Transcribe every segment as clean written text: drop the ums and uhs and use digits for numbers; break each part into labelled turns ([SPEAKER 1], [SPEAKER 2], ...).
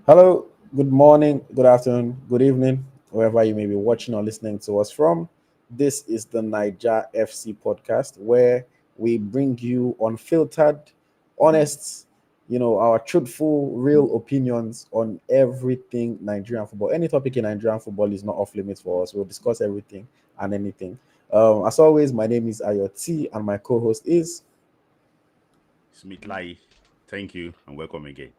[SPEAKER 1] Hello, good morning, good afternoon, good evening, wherever you may be watching or listening to us from. This is the Naija FC podcast where we bring you unfiltered, honest, our truthful, real opinions on everything Nigerian football. Any topic in Nigerian football is not off limits for us. We'll discuss everything and anything. As always, my name is AyoT and my co host is.
[SPEAKER 2] Smith Layi. Thank you and welcome again.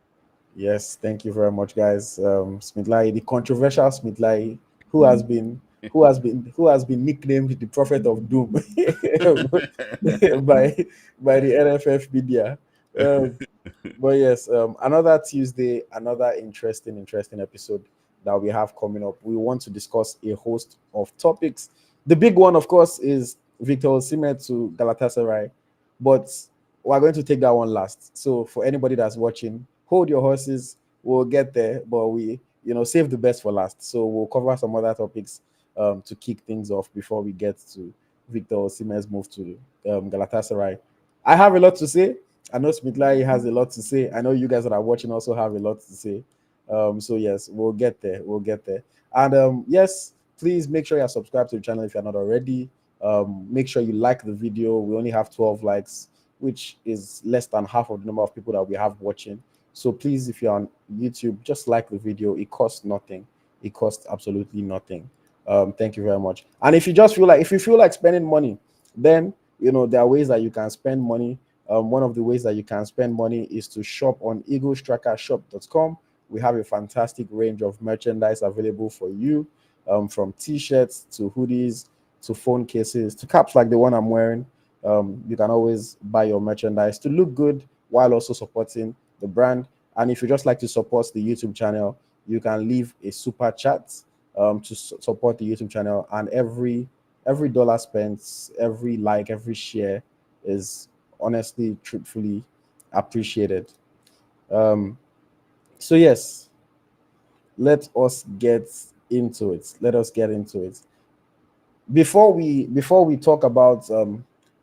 [SPEAKER 1] Yes, thank you very much, guys. Smith Layi, the controversial Smith Layi, who has been who has been nicknamed the Prophet of Doom by the NFF media. Um, but yes, another Tuesday, another interesting episode that we have coming up. We want to discuss a host of topics. The big one, of course, is Victor Osimhen to Galatasaray, but we're going to take that one last. So for anybody that's watching, hold your horses. We'll get there, but save the best for last. So we'll cover some other topics to kick things off before we get to Victor Osimhen's move to Galatasaray. I have a lot to say. I know Smith Layi has a lot to say. I know you guys that are watching also have a lot to say. So yes, we'll get there. We'll get there. And yes, please make sure you're subscribed to the channel if you're not already. Make sure you like the video. We only have 12 likes, which is less than half of the number of people that we have watching. So please, if you're on YouTube, just like the video. It costs nothing. It costs absolutely nothing. Thank you very much. And if you feel like spending money, then there are ways that you can spend money. One of the ways that you can spend money is to shop on eaglestrackershop.com. We have a fantastic range of merchandise available for you, from t-shirts to hoodies to phone cases to caps like the one I'm wearing. You can always buy your merchandise to look good while also supporting the brand. And if you just like to support the YouTube channel, you can leave a super chat to support the YouTube channel. And every dollar spent, every like, every share is honestly, truthfully appreciated. Um, so yes, let us get into it. Let us get into it. Before we talk about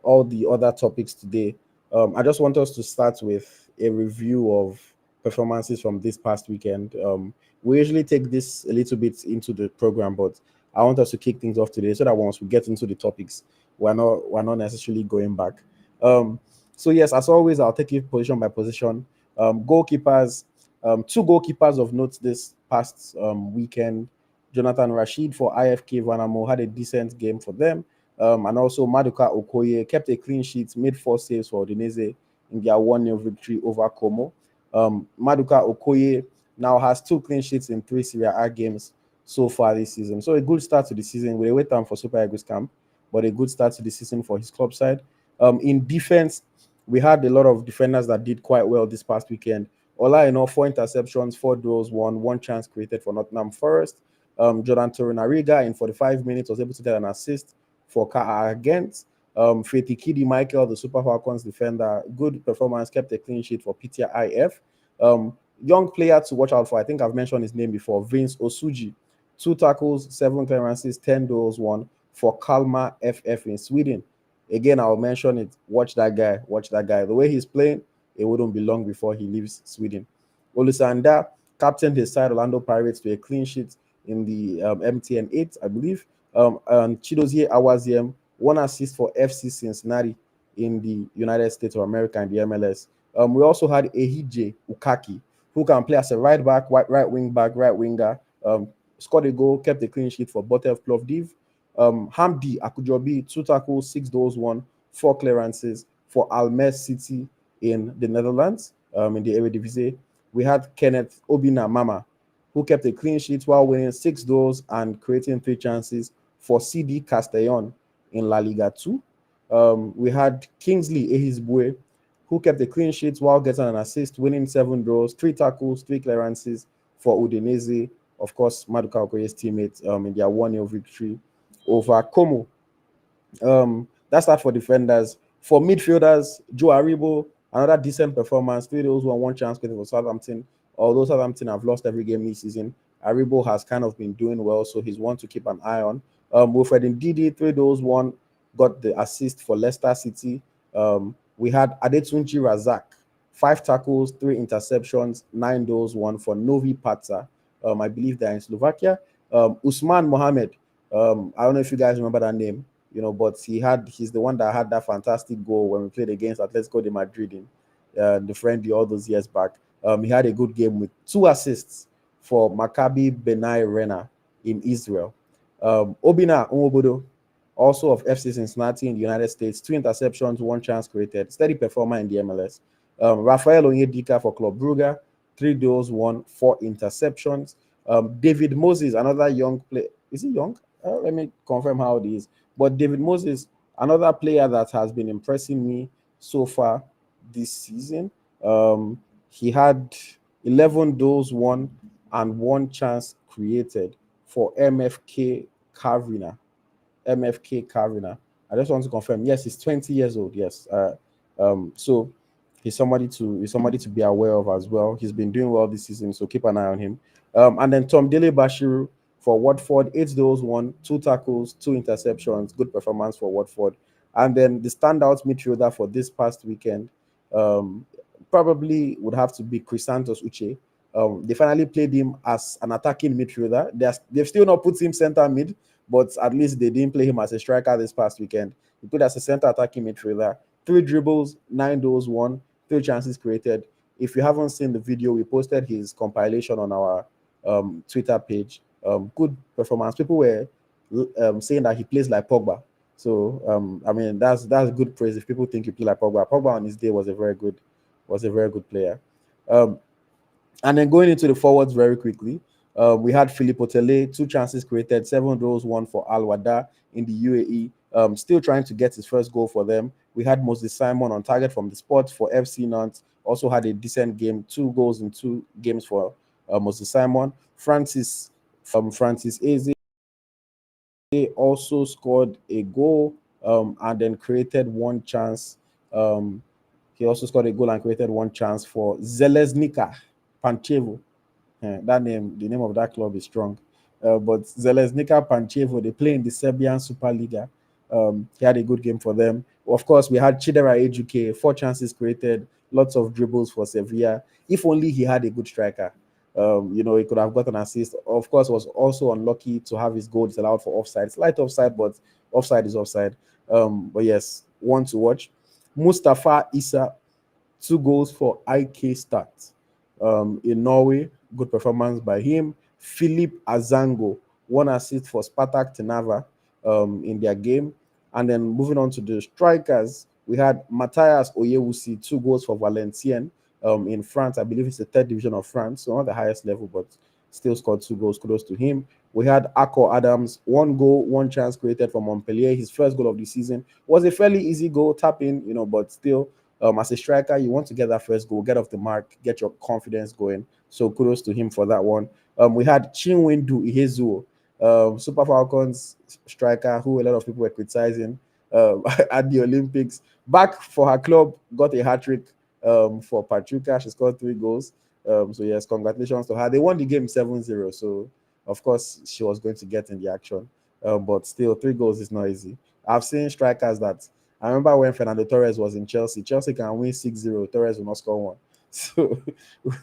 [SPEAKER 1] all the other topics today, I just want us to start with a review of performances from this past weekend. We usually take this a little bit into the program, but I want us to kick things off today so that once we get into the topics, we're not necessarily going back. Um, so yes, as always, I'll take it position by position. Goalkeepers, two goalkeepers of note this past weekend. Jonathan Rashid for IFK Vanamo had a decent game for them. And also Maduka Okoye kept a clean sheet, made four saves for Udinese in their 1-0 victory over Como. Maduka Okoye now has two clean sheets in three Serie A games so far this season. So a good start to the season. We wait time for Super Eagles camp, but a good start to the season for his club side. In defense, we had a lot of defenders that did quite well this past weekend. Ola, four interceptions, four duels, one chance created for Nottingham Forest. Jordan Torunariga in 45 minutes was able to get an assist for Ka against Feti Kidi Michael, the Super Falcons defender. Good performance, kept a clean sheet for PTI IF. Young player to watch out for. I think I've mentioned his name before. Vince Osuji, 2 tackles, 7 clearances, 10 duels, one for Kalmar FF in Sweden. Again, I'll mention it. Watch that guy. Watch that guy. The way he's playing, it wouldn't be long before he leaves Sweden. Olusanda captained his side Orlando Pirates to a clean sheet in the MTN 8, I believe. And Chidozie Awaziem, one assist for FC Cincinnati in the United States of America and the MLS. We also had Ehije Ukaki, who can play as a right back, right wing back, right winger. Scored a goal, kept a clean sheet for Botev Plovdiv. Hamdi Akujobi, 2 tackles, 6 goals, one, 4 clearances for Almes City in the Netherlands, in the Eredivisie. We had Kenneth Obina Mama, who kept a clean sheet while winning 6 goals and creating 3 chances for CD Castellon in La Liga 2. We had Kingsley Ehisbue, who kept a clean sheet while getting an assist, winning 7 goals, 3 tackles, 3 clearances for Udinese. Of course, Maduka Okoye's teammates in their 1-0 victory over Como. That's that for defenders. For midfielders, Joe Aribo, another decent performance. 3 goals, one chance for Southampton. Although Southampton have lost every game this season, Aribo has kind of been doing well, so he's one to keep an eye on. Wilfred Ndidi, 3 goals, one, got the assist for Leicester City. We had Adetunji Razak 5 tackles, 3 interceptions, 9 goals, 1 for Novi Pazza. I believe they're in Slovakia. Usman Mohammed. I don't know if you guys remember that name, but he's the one that had that fantastic goal when we played against Atletico de Madrid in the friendly all those years back. He had a good game with 2 assists for Maccabi Benai Rena in Israel. Obina Nwobodo, also of FC Cincinnati in the United States, 2 interceptions, 1 chance created, steady performer in the MLS. Rafael Onyedika for Club Brugge, 3 goals, 1, 4 interceptions. David Moses, another young player. Is he young? Let me confirm how it is. But David Moses, another player that has been impressing me so far this season. He had 11 goals, 1 and 1 chance created for MFK Carvina. MFK Carvina. I just want to confirm. Yes, he's 20 years old. Yes. So he's somebody to be aware of as well. He's been doing well this season, so keep an eye on him. And then Tom Dele Bashiru for Watford, 8 goals, 1, 2 tackles, 2 interceptions. Good performance for Watford. And then the standout midfielder for this past weekend probably would have to be Chrysanthos Uche. They finally played him as an attacking midfielder. They've still not put him center mid, but at least they didn't play him as a striker this past weekend. He put as a center attacking midfielder. 3 dribbles, 9 goals, 1, 3 chances created. If you haven't seen the video, we posted his compilation on our Twitter page. Good performance. People were saying that he plays like Pogba. So I mean that's good praise if people think he play like Pogba. Pogba on his day was a very good player. Um, and then going into the forwards very quickly, we had Philippe Otele, 2 chances created, 7 goals, 1 for Al Wada in the UAE. Still trying to get his first goal for them. We had Moses Simon on target from the spot for FC Nantes. Also had a decent game, 2 goals in 2 games for Moses Simon. Francis Eze also scored a goal and then created 1 chance. He also scored a goal and created 1 chance for Zeleznika Panchevo. The name of that club is strong. But Zeleznika Panchevo, they play in the Serbian Superliga. He had a good game for them. Of course, we had Chidera Ejuke, 4 chances created, lots of dribbles for Sevilla. If only he had a good striker. He could have got an assist. Of course, was also unlucky to have his goal disallowed for offside. Slight offside, but offside is offside. But yes, one to watch. Mustafa Issa, 2 goals for IK Start in Norway. Good performance by him. Philip Azango, 1 assist for Spartak Trnava in their game. And then moving on to the strikers, we had Matthias Oyewusi, 2 goals for Valenciennes in France. I believe it's the 3rd division of France, so not the highest level, but still scored 2 goals. Kudos to him. We had Akko Adams, 1 goal, 1 chance created for Montpellier. His first goal of the season was a fairly easy goal, tap in, but still, as a striker, you want to get that first goal, get off the mark, get your confidence going. So kudos to him for that one. We had Chinwendu Ihezuo, Super Falcons striker, who a lot of people were criticizing at the Olympics. Back for her club, got a hat trick for Pachuca. She scored 3 goals. So yes, congratulations to her. They won the game 7-0. So of course she was going to get in the action. But still, 3 goals is not easy. I've seen strikers that I remember when Fernando Torres was in Chelsea. Chelsea can win 6-0. Torres will not score 1. So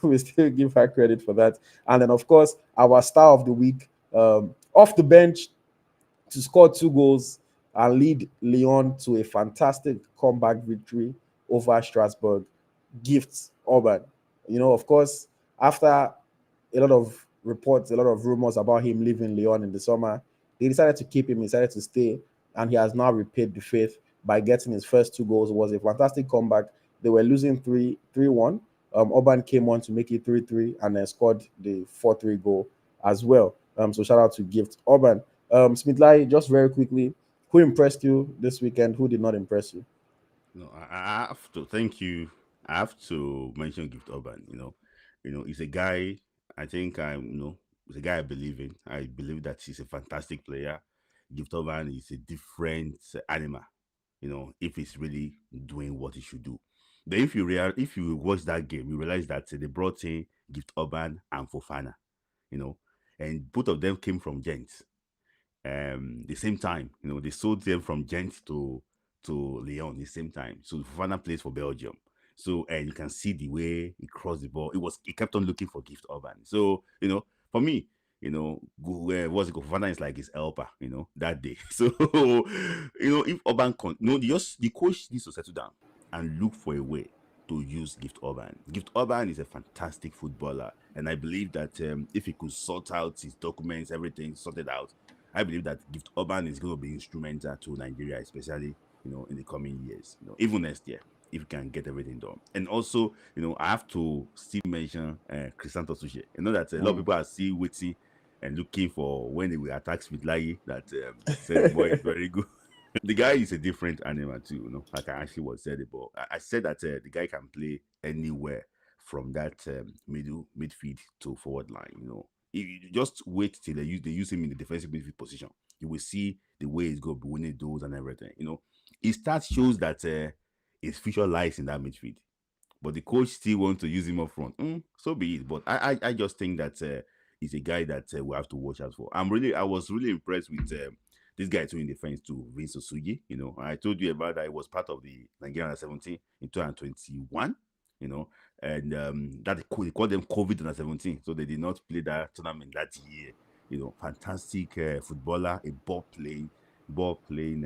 [SPEAKER 1] we still give her credit for that. And then, of course, our star of the week, off the bench to score 2 goals and lead Lyon to a fantastic comeback victory over Strasbourg. Gifts Orban. Of course, after a lot of reports, a lot of rumors about him leaving Lyon in the summer, they decided to keep him, decided to stay, and he has now repaid the faith by getting his first 2 goals. It was a fantastic comeback. They were losing 3-1. Orban came on to make it 3-3 and then scored the 4-3 goal as well. So shout out to Gift Orban. Smith Layi, just very quickly, who impressed you this weekend? Who did not impress you?
[SPEAKER 2] No, I have to thank you. I have to mention Gift Urban. He's a guy. I think he's a guy I believe in. I believe that he's a fantastic player. Gift Urban is a different animal. If he's really doing what he should do. Then if you watch that game, you realize that they brought in Gift Urban and Fofana. You know, and both of them came from Gent. The same time. They sold them from Gent to Lyon the same time. So Fofana plays for Belgium. So and you can see the way he crossed the ball. He kept on looking for Gift Urban. So for me, what's it called? Fofana is like his helper, that day. So if Urban the coach needs to settle down and look for a way to use Gift Urban. Gift Urban is a fantastic footballer, and I believe that if he could sort out his documents, everything sorted out, I believe that Gift Urban is going to be instrumental to Nigeria, especially in the coming years. Even next year, if we can get everything done. And also, I have to still mention Crisanto Suche. That a lot of
[SPEAKER 1] Mm.
[SPEAKER 2] people are still waiting and looking for when they will attack Smith Layi. That said the boy is very good. The guy is a different animal too, like I actually was said it, but I said that the guy can play anywhere from that midfield to forward line. If you just wait till they use him in the defensive midfield position, you will see the way he's going to be winning those and everything. His stats shows that his future lies in that midfield, but the coach still wants to use him up front. So be it. But I just think that he's a guy that we have to watch out for. I was really impressed with this guy too in defense too, Vince Osugi. I told you about that. He was part of the Nigerian under 17 in 2021. And that they called them COVID under 17, so they did not play that tournament that year. Fantastic footballer, a ball playing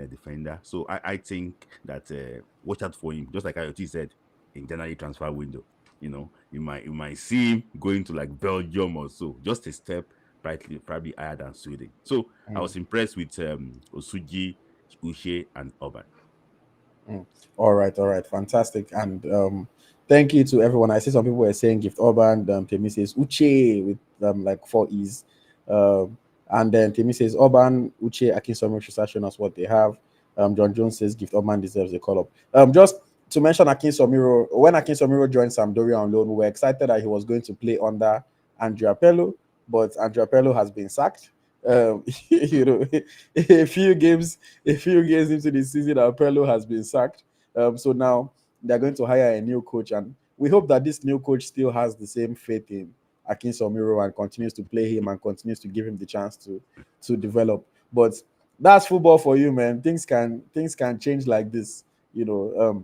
[SPEAKER 2] defender. So I think that watch out for him, just like AyoT said in January transfer window. You might see him going to like Belgium or so, just a step probably higher than Sweden. So I
[SPEAKER 1] Mm.
[SPEAKER 2] was impressed with Osuji, Uche, and Urban.
[SPEAKER 1] Mm. All right, fantastic. And thank you to everyone. I see some people were saying Gift Urban, Temi says Uche with like 4 E's. And then Temi says Urban, Uche, Akinsomi should start showing us what they have. John Jones says Gift Urban deserves a call up. Just to mention Akinsomiro, when Akinsomiro joined Sampdoria on loan, we were excited that he was going to play under Andrea Pello, but Andrea Pello has been sacked. You know, a few games into the season, Apello has been sacked. So now they're going to hire a new coach, and we hope that this new coach still has the same faith in Akinsomiro and continues to play him and continues to give him the chance to develop. But that's football for you, man. Things can change like this, you know.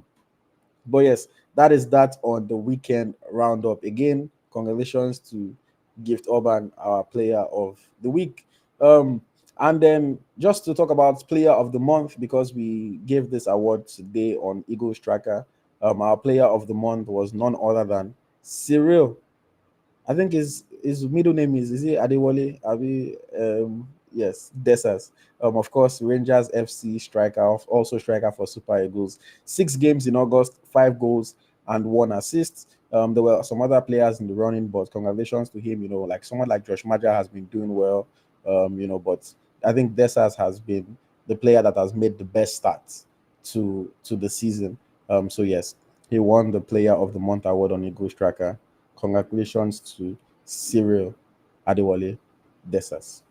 [SPEAKER 1] But yes, that is that on the weekend roundup. Again, congratulations to Gift Urban, our player of the week. And then just to talk about player of the month, because we gave this award today on Eagles Tracker. Our player of the month was none other than Cyril. I think his middle name is it Adewale? Abi, yes, Desas. Of course, Rangers FC striker, also striker for Super Eagles. 6 games in August, 5 goals and 1 assist. There were some other players in the running, but congratulations to him. Like someone like Josh Maja has been doing well. But I think Desas has been the player that has made the best start to the season. So yes, he won the Player of the Month award on Eagles Tracker. Congratulations to Cyril Adewale Desas.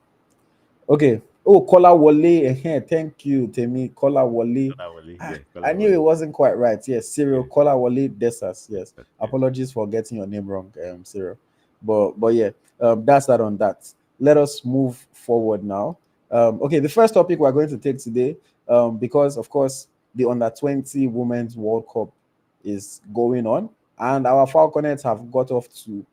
[SPEAKER 1] Okay. Oh, Kola Wale. Thank you, Temi. Kola Wale.
[SPEAKER 2] Kolawole,
[SPEAKER 1] Ah,
[SPEAKER 2] yeah,
[SPEAKER 1] I knew it
[SPEAKER 2] Kolawole,
[SPEAKER 1] wasn't quite right. Yes,
[SPEAKER 2] yeah,
[SPEAKER 1] Cyril Kola Wale Desas. Yes.
[SPEAKER 2] yeah.
[SPEAKER 1] Apologies for getting your name wrong, Cyril. But yeah, that's that on that. Let us move forward now. Okay, the first topic we're going to take today, because of course the under 20 Women's World Cup is going on, and our Falconets have got off to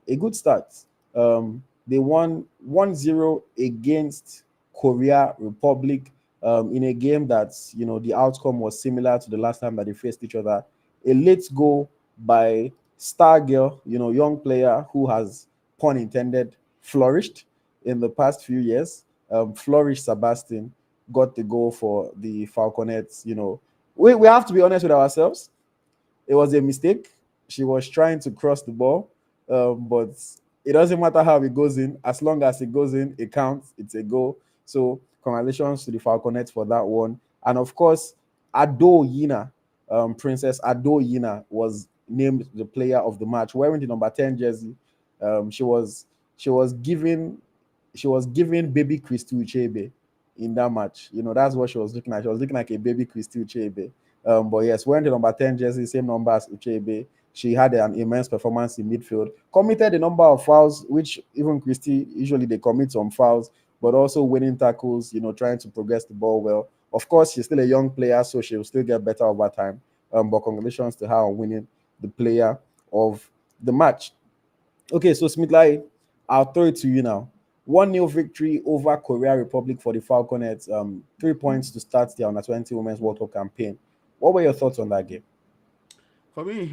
[SPEAKER 1] a good start. They won 1-0 against Korea Republic, in a game that the outcome was similar to the last time that they faced each other. A late goal by Star Girl, young player who has, pun intended, flourished in the past few years. Flourish Sebastian got the goal for the Falconets. We have to be honest with ourselves. It was a mistake. She was trying to cross the ball, but it doesn't matter how it goes in. As long as it goes in, it counts. It's a goal. So congratulations to the Falconets for that one. And of course, Ado Yina, Princess Ado Yina, was named the player of the match, wearing the number 10 jersey. She was giving baby Christy Uchebe in that match. That's what she was looking like. She was looking like a baby Christy Uchebe. But yes, wearing the number 10 jersey, same number as Uchebe. She had an immense performance in midfield, committed a number of fouls, which even Christy, usually they commit some fouls, but also winning tackles, trying to progress the ball well. Of course, she's still a young player, so she'll still get better over time. But congratulations to her on winning the player of the match. Okay, so Smith Layi, I'll throw it to you now. 1-0 victory over Korea Republic for the Falconets. 3 points to start the under 20 Women's World Cup campaign. What were your thoughts on that game?
[SPEAKER 2] For me,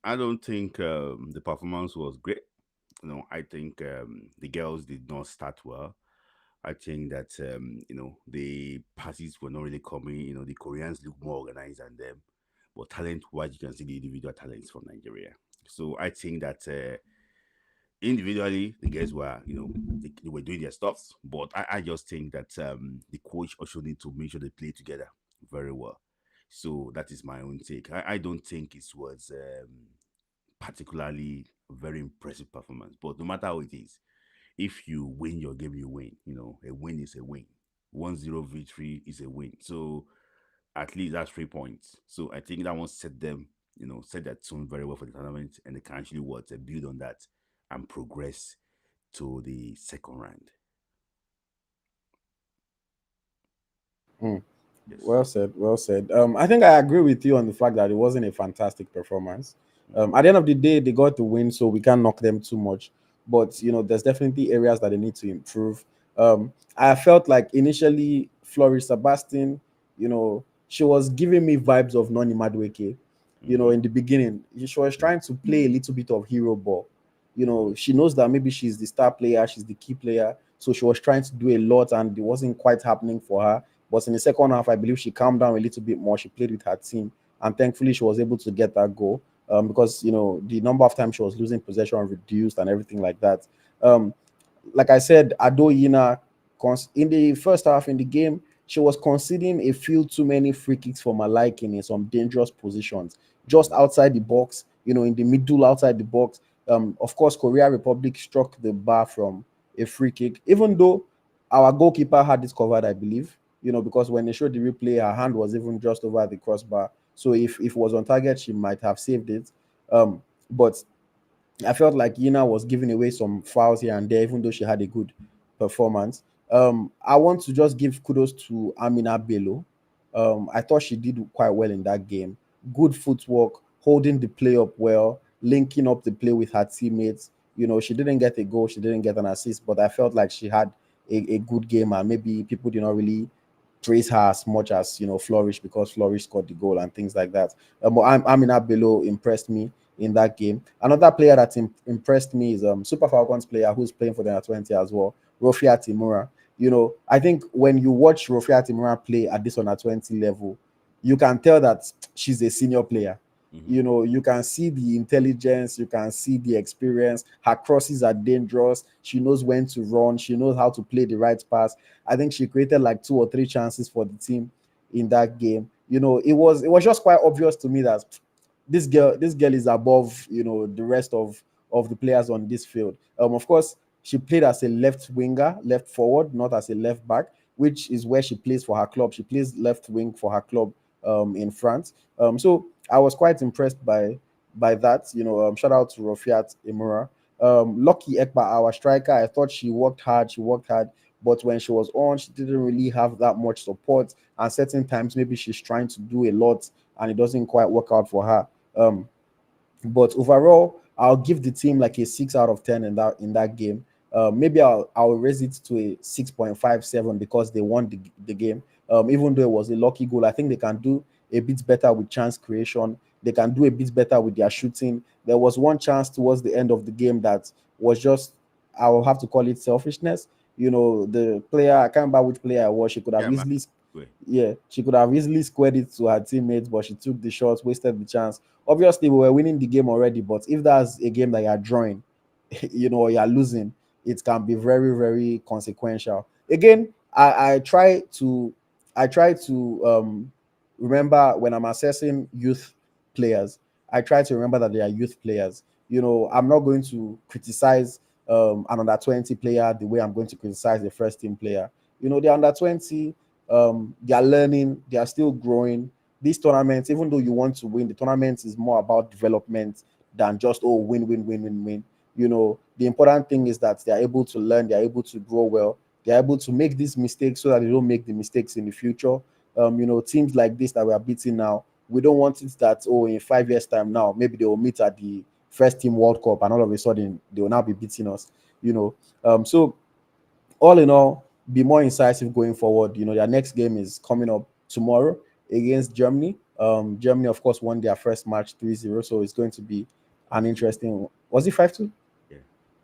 [SPEAKER 2] I don't think the performance was great. I think the girls did not start well. I think that the passes were not really coming. The Koreans look more organized than them, but talent-wise, you can see the individual talents from Nigeria. So I think that individually, the guys were they were doing their stuffs, but I just think that the coach also need to make sure they play together very well. So that is my own take. I don't think it was particularly very impressive performance, but no matter how it is, if you win your game, you win. A win is a win. 1-0 victory is a win. So at least that's 3 points. So I think that one set them, set that tone very well for the tournament, and they can actually build on that and progress to the second round.
[SPEAKER 1] Hmm.
[SPEAKER 2] Yes.
[SPEAKER 1] Well said. Well said. I think I agree with you on the fact that it wasn't a fantastic performance.
[SPEAKER 2] Mhm.
[SPEAKER 1] At the end of the day, they got the win, so we can't knock them too much. But there's definitely areas that they need to improve. I felt like initially Flourish Sebastian, she was giving me vibes of Noni Madueke.
[SPEAKER 2] Mm-hmm.
[SPEAKER 1] In the beginning, she was trying to play a little bit of hero ball.
[SPEAKER 2] Mm-hmm.
[SPEAKER 1] She knows that maybe she's the star player, she's the key player, so she was trying to do a lot, and it wasn't quite happening for her. But in the second half, I believe she calmed down a little bit more. She played with her team, and thankfully, she was able to get that goal. Because the number of times she was losing possession reduced and everything like that. Um, like I said, Ado Yina, in the first half in the game, she was conceding a few too many free kicks for my liking in some dangerous positions, just
[SPEAKER 2] Mm-hmm.
[SPEAKER 1] outside the box, in the middle outside the box. Of course, Korea Republic struck the bar from a free kick, even though our goalkeeper had it covered, I believe, because when they showed the replay, her hand was even just over the crossbar. So if it was on target, she might have saved it. But I felt like Yina was giving away some fouls here and there, even though she had a good performance. I want to just give kudos to Amina Bello. I thought she did quite well in that game. Good footwork, holding the play up well, linking up the play with her teammates. She didn't get a goal, she didn't get an assist, but I felt like she had a good game, and maybe people did not really praise her as much as Flourish, because Flourish scored the goal and things like that. But Amina Bello impressed me in that game. Another player that impressed me is Super Falcons player who's playing for the under 20 as well, Rofia Timura. I think when you watch Rofia Timura play at this under 20 level, you can tell that she's a senior player.
[SPEAKER 2] Mm-hmm.
[SPEAKER 1] You can see the intelligence, you can see the experience. Her crosses are dangerous. She knows when to run, she knows how to play the right pass. I think she created like 2 or 3 chances for the team in that game. It was just quite obvious to me that this girl is above the rest of the players on this field. Of course, she played as a left winger, left forward, not as a left back, which is where she plays for her club. She plays left wing for her club in France. So I was quite impressed by that. Shout out to Rofiat Imura. Lucky Ekpa, our striker, I thought she worked hard. She worked hard, but when she was on, she didn't really have that much support. And certain times, maybe she's trying to do a lot, and it doesn't quite work out for her. But overall, I'll give the team like a 6 out of 10 in that game. Maybe I'll raise it to a 6.57 because they won the game. Even though it was a lucky goal, I think they can do a bit better with chance creation. They can do a bit better with their shooting. There was one chance towards the end of the game that was just, I will have to call it selfishness. The player, I can't remember which player it was. She could have
[SPEAKER 2] Yeah, man.
[SPEAKER 1] easily,
[SPEAKER 2] Wait.
[SPEAKER 1] yeah, she could have easily squared it to her teammates, but she took the shot, wasted the chance. Obviously, we were winning the game already, but if that's a game that you're drawing, or you're losing, it can be very, very consequential. Again, I try to remember when I'm assessing youth players. I try to remember that they are youth players. I'm not going to criticize an under 20 player the way I'm going to criticize the first team player. The under 20, they are learning, they are still growing. These tournaments, even though you want to win, the tournament is more about development than just win, win, win, win, win. The important thing is that they are able to learn, they are able to grow well, they are able to make these mistakes so that they don't make the mistakes in the future. Teams like this that we are beating now, we don't want it that, oh, in 5 years' time now, maybe they will meet at the first team World Cup and all of a sudden they will now be beating us, you know. So all in all, be more incisive going forward. You know, their next game is coming up tomorrow against Germany. Germany, of course, won their first match 3-0, so it's going to be an interesting. Was it 5-2?
[SPEAKER 2] Yeah.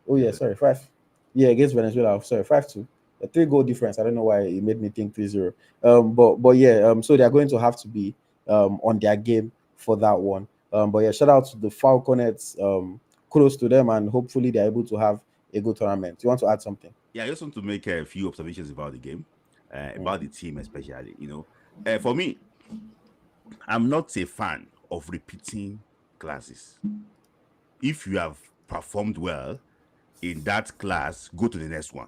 [SPEAKER 1] Oh yeah,
[SPEAKER 2] Yes,
[SPEAKER 1] sorry, 5. Yeah, against Venezuela. Sorry, 5-2. A 3 goal difference. I don't know why it made me think 3-0. But yeah, so they are going to have to be on their game for that one. But yeah, shout out to the Falconets. Kudos to them, and hopefully they're able to have a good tournament. You want to add something?
[SPEAKER 2] Yeah, I just want to make a few observations about the game,
[SPEAKER 1] Mm.
[SPEAKER 2] about the team especially. For me, I'm not a fan of repeating classes. If you have performed well in that class, go to the next one.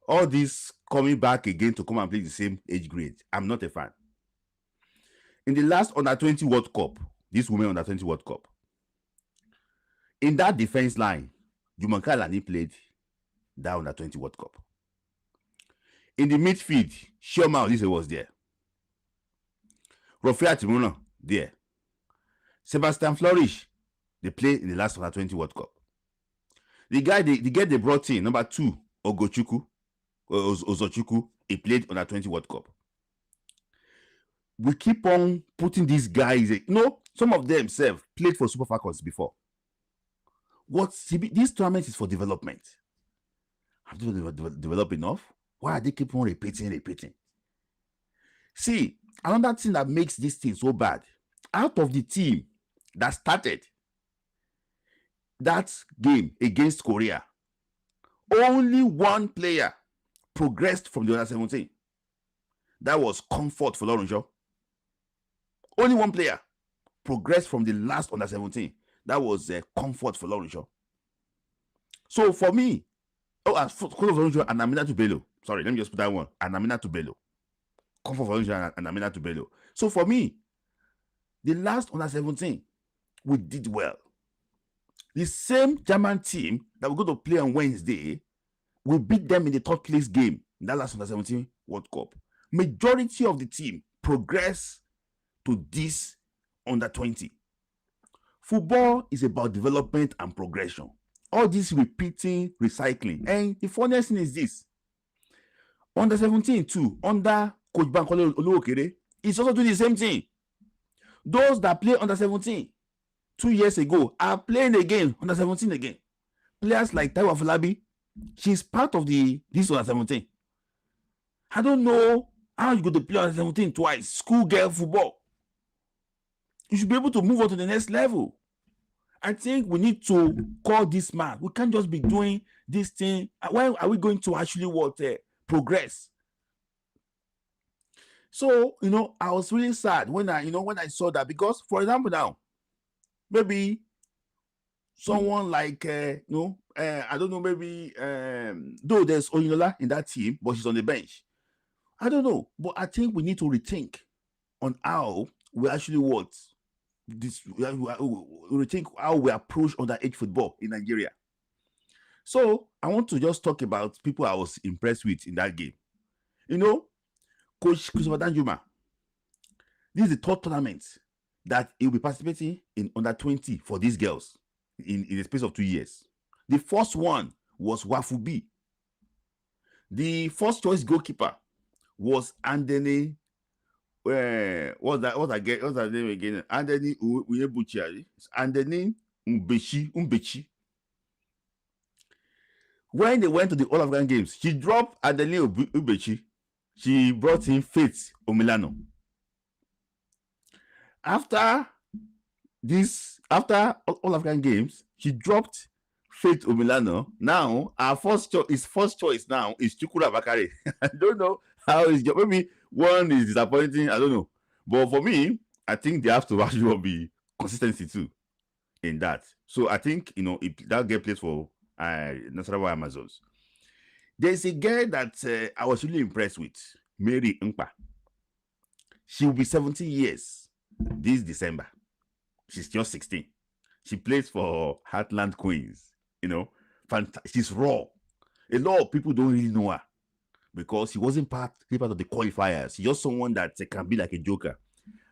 [SPEAKER 2] All this coming back again to come and play the same age grade, I'm not a fan. In the last Under-20 World Cup, this Women Under-20 World Cup, in that defense line, Jumoke Alani played that Under-20 World Cup. In the midfield, Chioma Olise was there. Rofia Timuna there. Sebastian Flourish, they played in the last Under-20 World Cup. The guy they brought in, number 2, Ogochukwu, Ozochukwu, he played Under-20 World Cup. We keep on putting these guys, some of them played for Super Falcons before. This tournament is for development. Have they developed enough? Why are they keep on repeating? See, another thing that makes this thing so bad, out of the team that started that game against Korea, only one player progressed from the Under-17. That was Comfort for Lorenzo. Only one player progressed from the last Under-17. That was Comfort for Lorenzo. So for me, as for Lorenzo and Aminatu Bello, sorry, let me just put that one, and Aminatu Bello. Comfort for Lorenzo and Aminatu Bello. So for me, the last Under-17, we did well. The same German team that we're going to play on Wednesday, we beat them in the third place game in that last Under-17 World Cup. Majority of the team progress to this Under-20. Football is about development and progression. All this repeating, recycling. And the funniest thing is this. Under-17 too, under Coach Bankole Oluokere, is also doing the same thing. Those that play Under-17 2 years ago are playing again, Under-17 again. Players like Taiwo Afolabi, she's part of this Under-17. I don't know how you go to play Under-17 twice, schoolgirl football. You should be able to move on to the next level. I think we need to call this man. We can't just be doing this thing. When are we going to actually progress? So, I was really sad when I saw that, because, for example, now, maybe someone like, I don't know, maybe, though there's Oyinola in that team, but she's on the bench. I don't know, but I think we need to rethink on how we actually rethink how we approach underage football in Nigeria. So I want to just talk about people I was impressed with in that game. Coach Christopher Danjuma, this is the third tournament that he will be participating in Under-20 for these girls in the space of 2 years. The first one was Wafubi. The first choice goalkeeper was Andeni. What's that name again? Andeni Uyebuchi. Andeni Umbechi. When they went to the All African Games, she dropped Andeni Umbechi. She brought in Faith Omilano. After All African Games, she dropped Faith Omilano. Now, our first choice now is Chukura Bakare. I don't know how it's maybe one is disappointing. I don't know. But for me, I think they have to actually be consistency too in that. So I think, if that get plays for Nasarawa Amazons. There's a girl that I was really impressed with, Mary Nkpa. She will be 17 years this December. She's just 16. She plays for Heartland Queens. She's raw. A lot of people don't really know her because she wasn't part of the qualifiers. She's just someone that can be like a joker.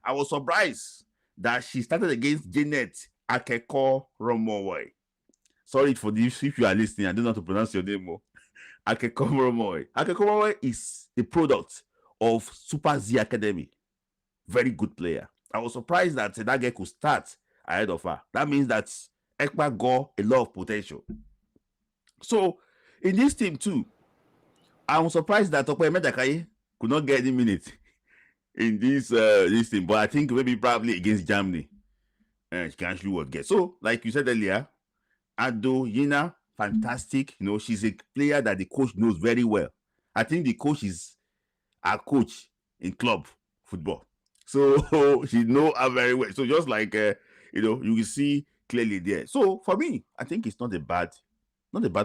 [SPEAKER 2] I was surprised that she started against Janet Akeko Romowoy. Sorry for this if you are listening. I don't know how to pronounce your name more. Akeko Romowoy. Akeko Romowoy is the product of Super Z Academy. Very good player. I was surprised that that girl could start ahead of her. That means that Ekpa got a lot of potential. So in this team too, I'm surprised that Tope Medakaye could not get any minutes in this team. But I think maybe probably against Germany, she can actually what get. So like you said earlier, Ado Yina, fantastic. You know, she's a player that the coach knows very well. I think the coach is our coach in club football. So she know her very well. So just like you know, you will see clearly there. So for me, I think it's not a bad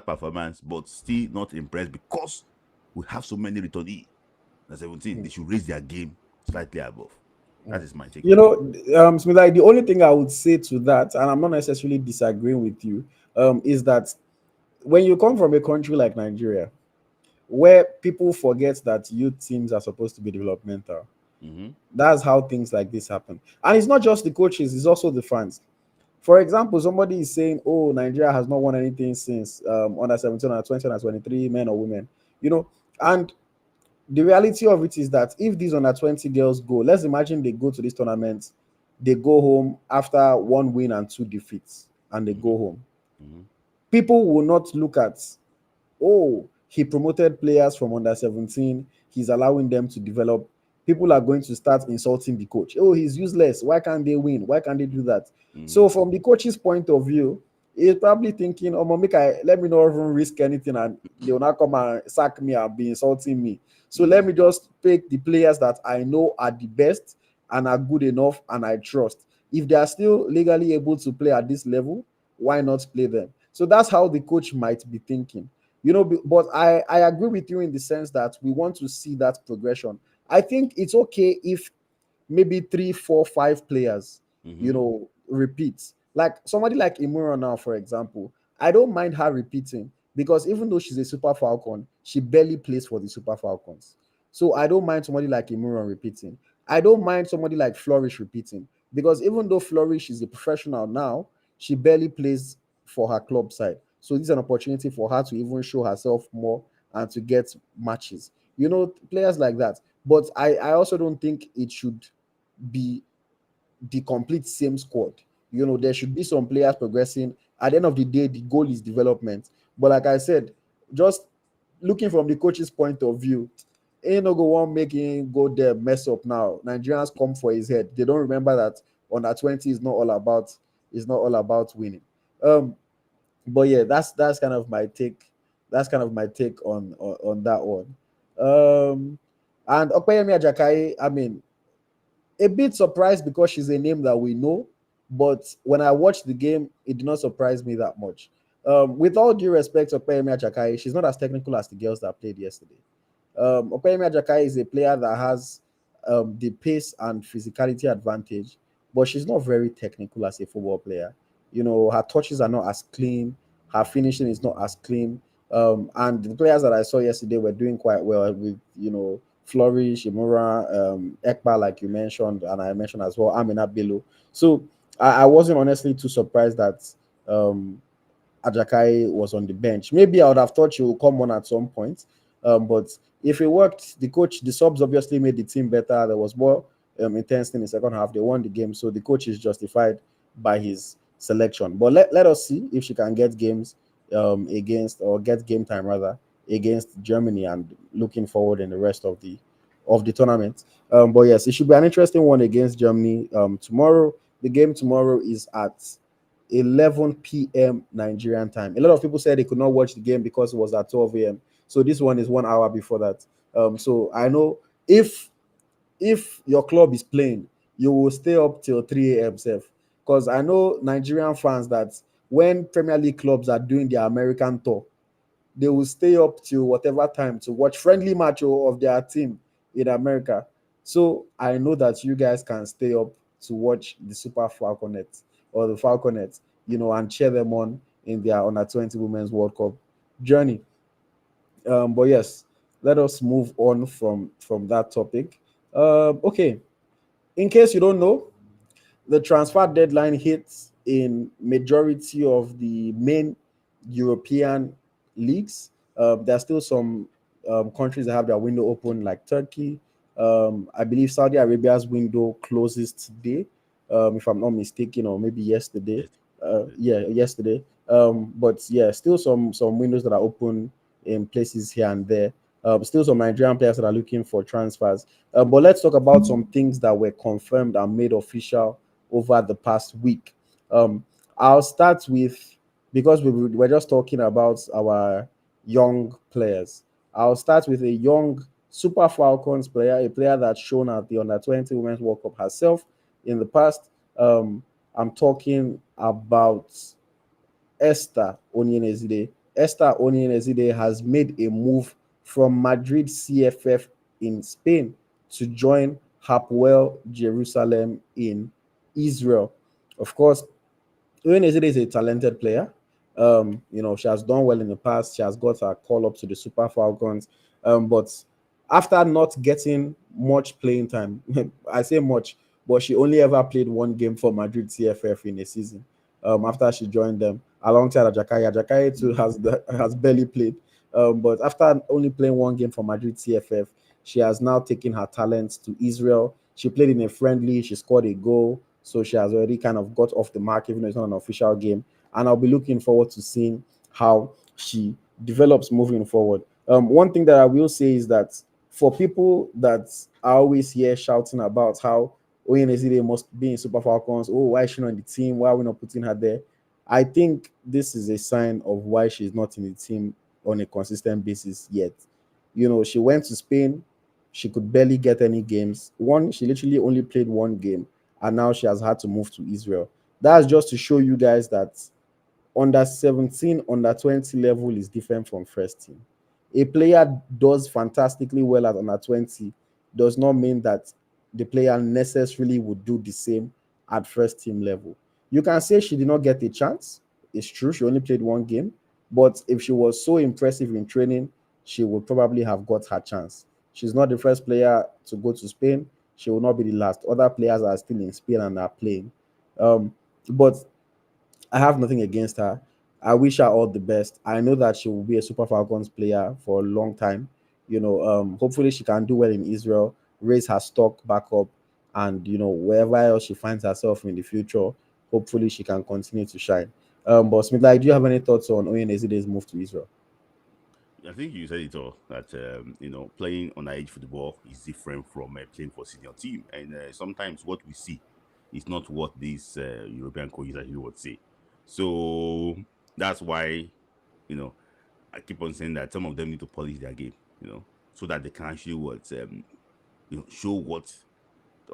[SPEAKER 2] performance, but still not impressed because we have so many returnees. The 17, they should raise their game slightly above. That is my take.
[SPEAKER 1] You know, Smith, like, the only thing I would say to that, and I'm not necessarily disagreeing with you, is that when you come from a country like Nigeria, where people forget that youth teams are supposed to be developmental, that's how things like this happen. And it's not just the coaches, it's also the fans. For example, somebody is saying, "Oh, Nigeria has not won anything since under 17, under 20, under 23, men or women." You know, and the reality of it is that if these under 20 girls go, let's imagine they go to this tournament, they go home after one win and two defeats, and they go home. People will not look at, oh, he promoted players from under 17, he's allowing them to develop. People are going to start insulting the coach. Oh, he's useless. Why can't they win? Why can't they do that? So, from the coach's point of view, he's probably thinking, oh, let me not even risk anything, and they will not come and sack me and be insulting me. So, let me just pick the players that I know are the best and are good enough and I trust. If they are still legally able to play at this level, why not play them? So, that's how the coach might be thinking. You know, but I agree with you in the sense that we want to see that progression. I think it's okay if maybe 3, 4, 5 players, you know, repeat. Like somebody like Imura now, for example, I don't mind her repeating because even though she's a Super Falcon, she barely plays for the Super Falcons. So I don't mind somebody like Imura repeating. I don't mind somebody like Flourish repeating because even though Flourish is a professional now, she barely plays for her club side. So this is an opportunity for her to even show herself more and to get matches. You know, players like that. But I also don't think it should be the complete same squad. You know, there should be some players progressing. At the end of the day, the goal is development. But like I said, just looking from the coach's point of view, ain't no go one making go there mess up now. Nigerians come for his head. They don't remember that under 20 is not all about winning. But yeah, that's kind of my take. That's kind of my take on that one. And Opeyemi Ajakai, I mean, a bit surprised because she's a name that we know, but when I watched the game, it did not surprise me that much. With all due respect to Opeyemi Ajakai, she's not as technical as the girls that played yesterday. Opeyemi Ajakai is a player that has the pace and physicality advantage, but she's not very technical as a football player. You know, her touches are not as clean, her finishing is not as clean. And the players that I saw yesterday were doing quite well with, you know, Flourish, Imura, Ekpa, like you mentioned, and I mentioned as well, Amina Bello. So I wasn't honestly too surprised that Ajakai was on the bench. Maybe I would have thought she would come on at some point. But if it worked, the subs obviously made the team better. There was more intensity in the second half. They won the game. So the coach is justified by his selection. But let us see if she can get games get game time rather against Germany, and looking forward in the rest of the tournament. But yes, it should be an interesting one against Germany tomorrow. The game tomorrow is at 11 p.m. Nigerian time. A lot of people said they could not watch the game because it was at 12 a.m. So this one is 1 hour before that. So I know if your club is playing, you will stay up till 3 a.m. safe. Because I know Nigerian fans that when Premier League clubs are doing their American tour, they will stay up till whatever time to watch friendly match of their team in America. So I know that you guys can stay up to watch the Super Falconets or the Falconets, you know, and cheer them on in their under 20 Women's World Cup journey. But yes, let us move on from that topic. Okay, In case you don't know, the transfer deadline hits in majority of the main European leagues. There are still some countries that have their window open, like Turkey. I believe Saudi Arabia's window closes today, if I'm not mistaken, or maybe yesterday.
[SPEAKER 2] Yes.
[SPEAKER 1] Yeah, yesterday. But yeah, still some windows that are open in places here and there. Still some Nigerian players that are looking for transfers. But let's talk about some things that were confirmed and made official over the past week. I'll start with, because we're just talking about our young players. I'll start with a young Super Falcons player, a player that's shown at the Under 20 Women's World Cup herself in the past. I'm talking about Esther Onyenezide. Esther Onyenezide has made a move from Madrid CFF in Spain to join Hapoel Jerusalem in Israel. Of course, Onyenezide is a talented player. She has done well in the past. She has got her call up to the Super Falcons. But after not getting much playing time, I say much, but she only ever played one game for Madrid CFF in a season. After she joined them alongside Ajakaye. Ajakaye too has barely played. But after only playing one game for Madrid CFF, she has now taken her talents to Israel. She played in a friendly. She scored a goal. So she has already kind of got off the mark, even though it's not an official game. And I'll be looking forward to seeing how she develops moving forward. One thing that I will say is that for people that are always here shouting about how Oyenezide must be in Super Falcons, oh, why is she not in the team? Why are we not putting her there? I think this is a sign of why she's not in the team on a consistent basis yet. She went to Spain, she could barely get any games. She literally only played one game, and now she has had to move to Israel. That's just to show you guys that under 17, under 20 level is different from first team. A player does fantastically well at under 20 does not mean that the player necessarily would do the same at first team level. You can say she did not get a chance. It's true, she only played one game. But if she was so impressive in training, she would probably have got her chance. She's not the first player to go to Spain. She will not be the last. Other players are still in Spain and are playing. But I have nothing against her. I wish her all the best. I know that she will be a Super Falcons player for a long time. Hopefully she can do well in Israel, raise her stock back up, and wherever else she finds herself in the future, hopefully she can continue to shine. But Smith, like, do you have any thoughts on Oyenezide's move to Israel?
[SPEAKER 2] I think you said it all that playing on age football is different from playing for senior team, and sometimes what we see is not what these European coaches actually would say. So that's why you know I keep on saying that some of them need to polish their game, so that they can actually show what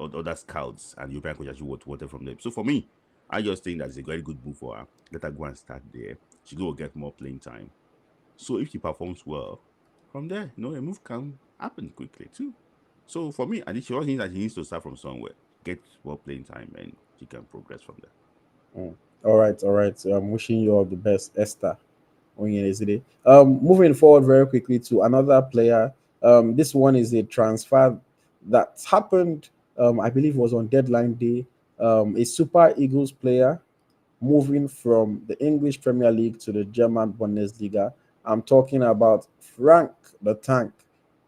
[SPEAKER 2] other scouts and European coaches actually wanted from them. So for me, I just think that's a very good move for her. Let her go and start there. She go get more playing time. So if she performs well, from there, a move can happen quickly too. So for me, I think she also thinks that she needs to start from somewhere, get more playing time, and she can progress from there.
[SPEAKER 1] Mm. All right, all right. So I'm wishing you all the best, Esther Onyenezide. Moving forward very quickly to another player. This one is a transfer that happened. I believe it was on deadline day. A Super Eagles player moving from the English Premier League to the German Bundesliga. I'm talking about Frank the Tank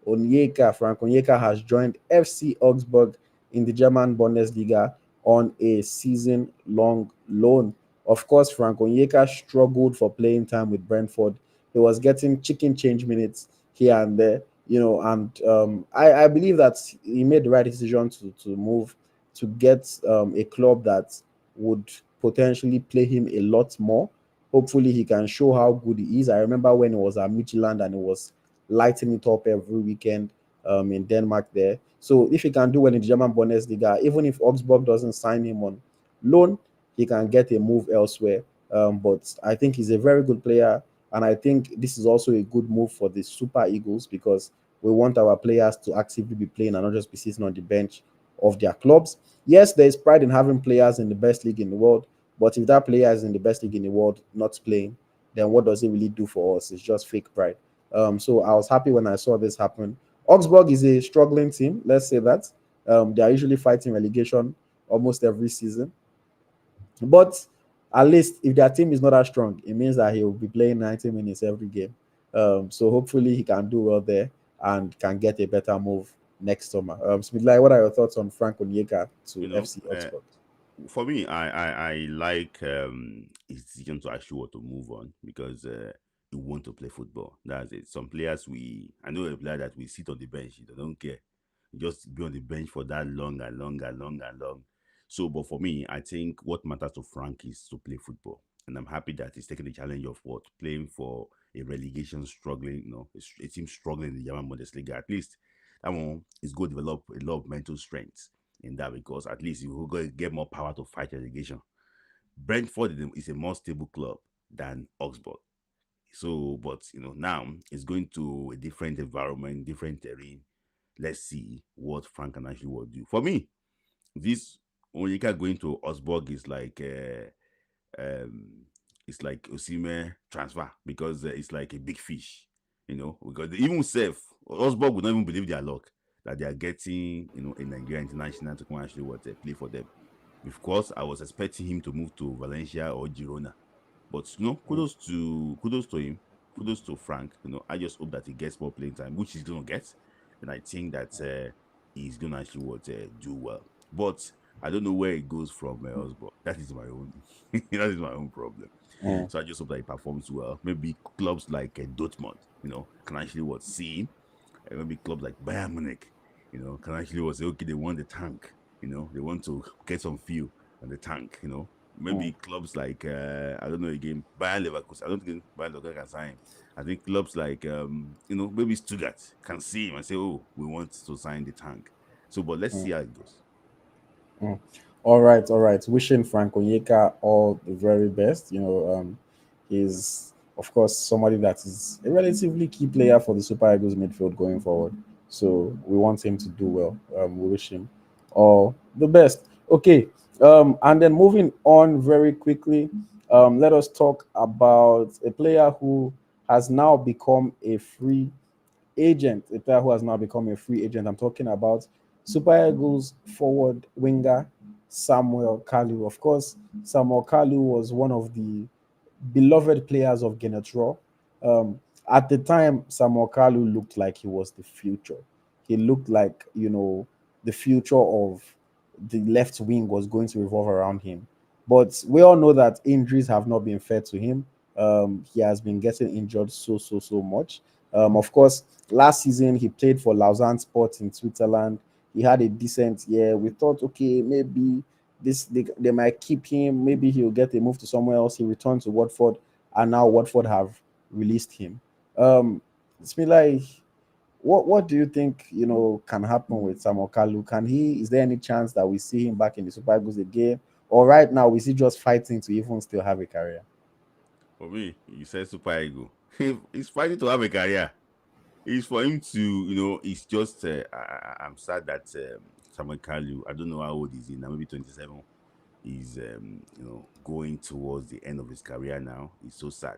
[SPEAKER 1] Onyeka. Frank Onyeka has joined FC Augsburg in the German Bundesliga on a season long loan. Of course, Frank Onyeka struggled for playing time with Brentford. He was getting chicken change minutes here and there, and I believe that he made the right decision to move to get a club that would potentially play him a lot more. Hopefully, he can show how good he is. I remember when he was at Midtjylland and he was lighting it up every weekend in Denmark there. So if he can do well in the German Bundesliga, even if Augsburg doesn't sign him on loan, he can get a move elsewhere. But I think he's a very good player, and I think this is also a good move for the Super Eagles because we want our players to actively be playing and not just be sitting on the bench of their clubs. Yes, there is pride in having players in the best league in the world, but if that player is in the best league in the world not playing, then what does it really do for us? It's just fake pride. So I was happy when I saw this happen. Augsburg is a struggling team, let's say that. They are usually fighting relegation almost every season. But at least if their team is not as strong, it means that he will be playing 90 minutes every game. So hopefully he can do well there and can get a better move next summer. Smith, like, what are your thoughts on Frank Onyeka
[SPEAKER 2] You
[SPEAKER 1] to
[SPEAKER 2] know,
[SPEAKER 1] FC Oxford?
[SPEAKER 2] for me, I like his decision to actually want to move on because he want to play football. That's it. Some players I know a player that we sit on the bench, they don't care. Just be on the bench for that long and long and long and long. So, but for me, I think what matters to Frank is to play football. And I'm happy that he's taking the challenge of what playing for a relegation struggling, a team struggling in the German Bundesliga. At least that one is going to develop a lot of mental strength in that because at least you will go get more power to fight relegation. Brentford is a more stable club than Augsburg. So, but now it's going to a different environment, different terrain. Let's see what Frank can actually will do. For me, this Onyeka going to Augsburg is like um it's like Osimhen transfer because it's like a big fish, because even safe Augsburg would not even believe their luck that they are getting a Nigerian international to come actually play for them. Of course, I was expecting him to move to Valencia or Girona, but kudos to him, kudos to Frank. I just hope that he gets more playing time, which he's gonna get, and I think that he's gonna actually do well. But I don't know where it goes from Osborne. That is my own. That is my own problem.
[SPEAKER 1] Mm,
[SPEAKER 2] So I just hope that he performs well. Maybe clubs like Dortmund, can actually see him. Maybe clubs like Bayern Munich, can actually say, okay, they want the tank. They want to get some fuel on the tank.
[SPEAKER 1] mm,
[SPEAKER 2] Maybe clubs like I don't know again, Bayern Leverkusen. I don't think Bayern Leverkusen can sign him. I think clubs like maybe Stuttgart can see him and say, oh, we want to sign the tank. So, but let's
[SPEAKER 1] mm,
[SPEAKER 2] see how it goes.
[SPEAKER 1] mm. All right, all right. Wishing Frank Onyeka all the very best. He's of course somebody that is a relatively key player for the Super Eagles midfield going forward. So we want him to do well. We wish him all the best. Okay. And then moving on very quickly, let us talk about a player who has now become a free agent, a player who has now become a free agent. I'm talking about Super Eagles forward winger Samuel Kalu. Of course, Samuel Kalu was one of the beloved players of Genetro. At the time, Samuel Kalu looked like he was the future. He looked like, the future of the left wing was going to revolve around him. But we all know that injuries have not been fair to him. He has been getting injured so much. Of course, last season he played for Lausanne Sports in Switzerland. He had a decent year. We thought, okay, maybe they might keep him. Maybe he'll get a move to somewhere else. He returned to Watford, and now Watford have released him. It's been like, what do you think can happen with Samuel Kalu? Is there any chance that we see him back in the Super Eagles again, or right now is he just fighting to even still have a career?
[SPEAKER 2] For me, you said Super Ego. He's fighting to have a career. It's for him to, it's just, I'm sad that Samuel Kalu, I don't know how old is he now, maybe 27, is, going towards the end of his career now. It's so sad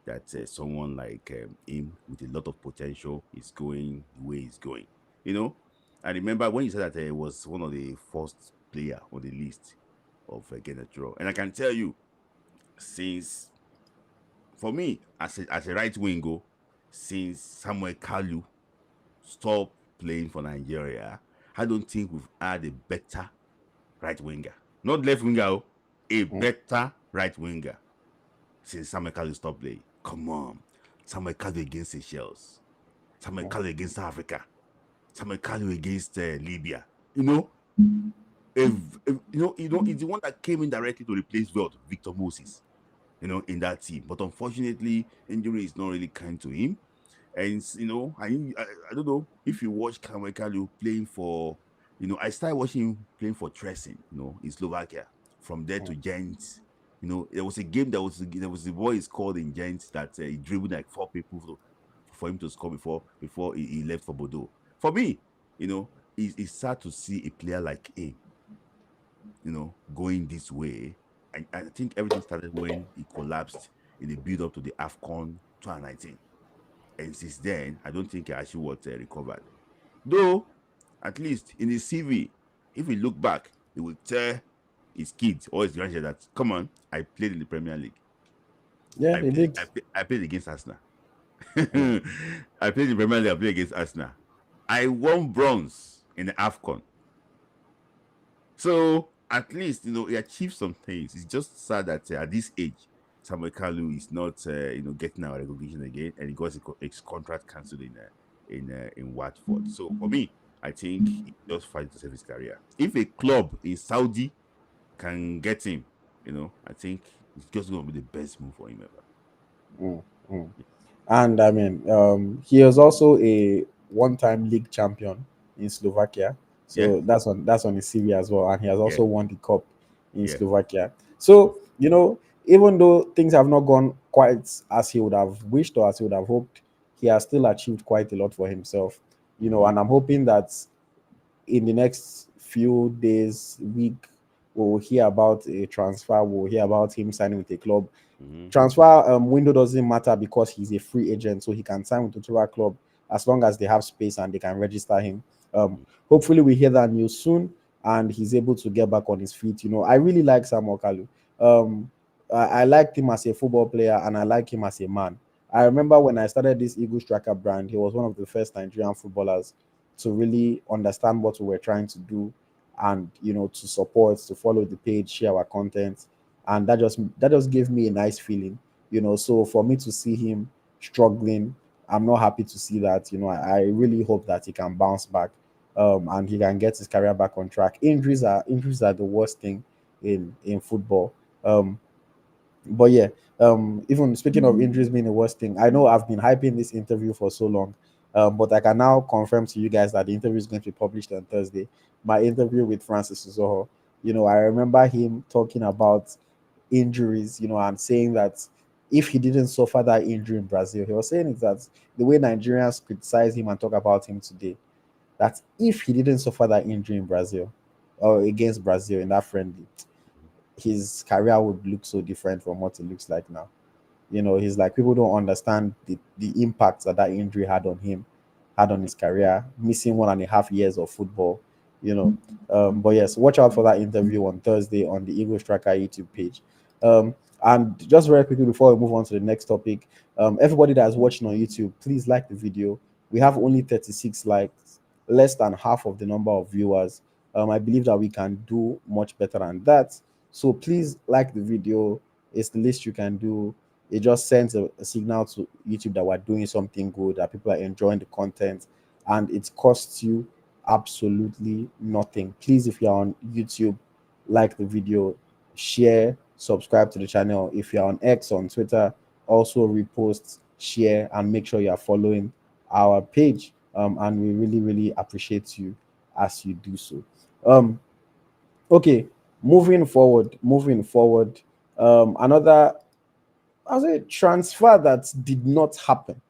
[SPEAKER 2] that someone like him with a lot of potential is going the way he's going. You know, I remember when you said that he was one of the first player on the list of Genetro. And I can tell you, since, for me, as a right winger, since Samuel Kalu stop playing for Nigeria, I don't think we've had a better right winger. Not left winger, a
[SPEAKER 1] Mm,
[SPEAKER 2] better right winger since Samuel Kalu stopped playing. Come on. Samuel Kalu against Seychelles. Samuel
[SPEAKER 1] mm,
[SPEAKER 2] Kalu against Africa. Samuel Kalu against Libya. If he's the one that came in directly to replace Victor Moses, in that team. But unfortunately, injury is not really kind to him. And I don't know if you watch Kamekalu playing for, I started watching him playing for Tresin, in Slovakia. From there to
[SPEAKER 1] mm,
[SPEAKER 2] Giants, there was a game there was a boy is called in Giants that he dribbled like four people for him to score before he left for Bordeaux. For me, it's sad to see a player like him, going this way. I think everything started when he collapsed in the build up to the AFCON 2019. And since then, I don't think he actually was recovered. Though at least in his CV, if we look back, he will tell his kids or his grandchildren that, come on, I played in the Premier League.
[SPEAKER 1] Yeah, he did.
[SPEAKER 2] I played against Arsenal.
[SPEAKER 1] Mm,
[SPEAKER 2] I played in the Premier League. I played against Arsenal. I won bronze in the AFCON. So at least he achieved some things. It's just sad that at this age, Samuel Kalu is not getting our recognition again, and he got his contract cancelled in Watford. So for me, I think he just fighting to save his career. If a club in Saudi can get him, I think it's just going to be the best move for him ever.
[SPEAKER 1] mm, mm. And I mean, he was also a one-time league champion in Slovakia,
[SPEAKER 2] Yeah,
[SPEAKER 1] so that's on his CV as well. And he has
[SPEAKER 2] yeah,
[SPEAKER 1] also won the cup in
[SPEAKER 2] yeah.
[SPEAKER 1] Slovakia. So even though things have not gone quite as he would have wished or as he would have hoped, he has still achieved quite a lot for himself.
[SPEAKER 2] Mm-hmm.
[SPEAKER 1] And I'm hoping that in the next few days, week, we'll hear about a transfer. We'll hear about him signing with a club.
[SPEAKER 2] Mm-hmm.
[SPEAKER 1] Transfer window doesn't matter because he's a free agent, so he can sign with whichever club as long as they have space and they can register him.
[SPEAKER 2] Mm-hmm.
[SPEAKER 1] Hopefully, we hear that news soon and he's able to get back on his feet. I really like Samuel Kalu. I liked him as a football player and I like him as a man. I remember when I started this Eagle Striker brand, he was one of the first Nigerian footballers to really understand what we were trying to do and to support, to follow the page, share our content, and that just gave me a nice feeling. So for me to see him struggling, I'm not happy to see that. I really hope that he can bounce back, and he can get his career back on track. Injuries are the worst thing in football. But yeah, even speaking of injuries being the worst thing, I know I've been hyping this interview for so long, but I can now confirm to you guys that the interview is going to be published on Thursday. My interview with Francis Uzoho. I remember him talking about injuries, and saying that if he didn't suffer that injury in Brazil, he was saying it that the way Nigerians criticize him and talk about him today, that if he didn't suffer that injury in Brazil or against Brazil in that friendly, his career would look so different from what it looks like now. He's like, people don't understand the impact that injury had on him, had on his career, missing 1.5 years of football. But yes, watch out for that interview on Thursday on the Eagle Striker YouTube page. And just very quickly before we move on to the next topic, everybody that's watching on YouTube, please like the video. We have only 36 likes, less than half of the number of viewers. I believe that we can do much better than that. So please like the video. It's the least you can do. It just sends a signal to YouTube that we're doing something good, that people are enjoying the content, and it costs you absolutely nothing. Please, if you're on YouTube, like the video, share, subscribe to the channel. If you're on X, on Twitter, also repost, share, and make sure you are following our page. And we really, really appreciate you as you do so. Okay, moving forward. Another, I would say, transfer that did not happen.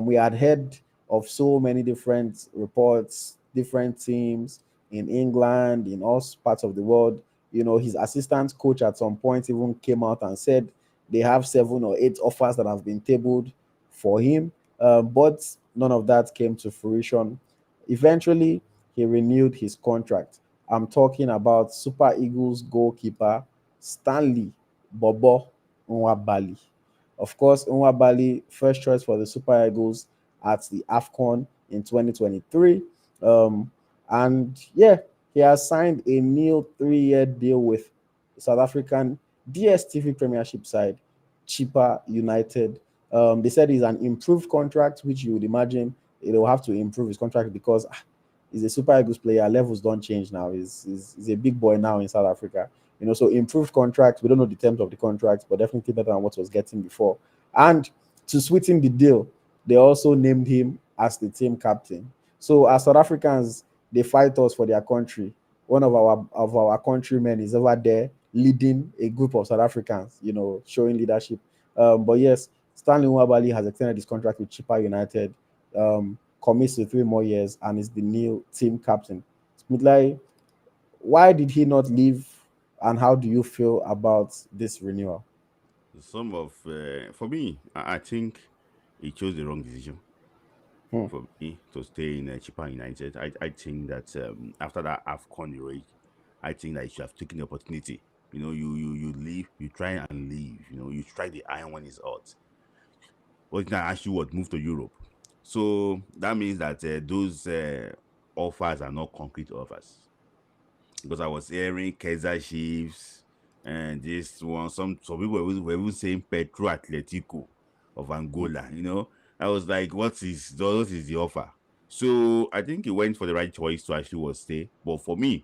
[SPEAKER 1] We had heard of so many different reports, different teams in England, in all parts of the world. His assistant coach at some point even came out and said they have 7 or 8 offers that have been tabled for him, but none of that came to fruition. Eventually, he renewed his contract. I'm talking about Super Eagles goalkeeper Stanley Bobo Nwabali. Of course, Nwabali, first choice for the Super Eagles at the AFCON in 2023. And yeah, he has signed a new 3-year deal with South African DSTV Premiership side, Chippa United. They said he's an improved contract, which you would imagine it will have to improve his contract because he's a Super Eagles player. Levels don't change now. He's a big boy now in South Africa. So improved contract. We don't know the terms of the contract, but definitely better than what was getting before. And to sweeten the deal, they also named him as the team captain. So as South Africans, they fight us for their country. One of our countrymen is over there leading a group of South Africans, showing leadership. But yes, Stanley Nwabali has extended his contract with Chippa United, commits to 3 more years, and is the new team captain. Smith Layi, why did he not leave, and how do you feel about this renewal?
[SPEAKER 2] For me, I think he chose the wrong decision.
[SPEAKER 1] Hmm.
[SPEAKER 2] for me to stay in Chippa United. I think that after that AFCON rate, I think that you should have taken the opportunity. You leave, you try and leave. You try the iron when it's hot. But now actually what move to Europe. So that means that those offers are not concrete offers, because I was hearing Kaiser Chiefs and this one. Some people were even saying Petro Atletico of Angola. I was like, what is the offer? So I think he went for the right choice to actually was stay. But for me,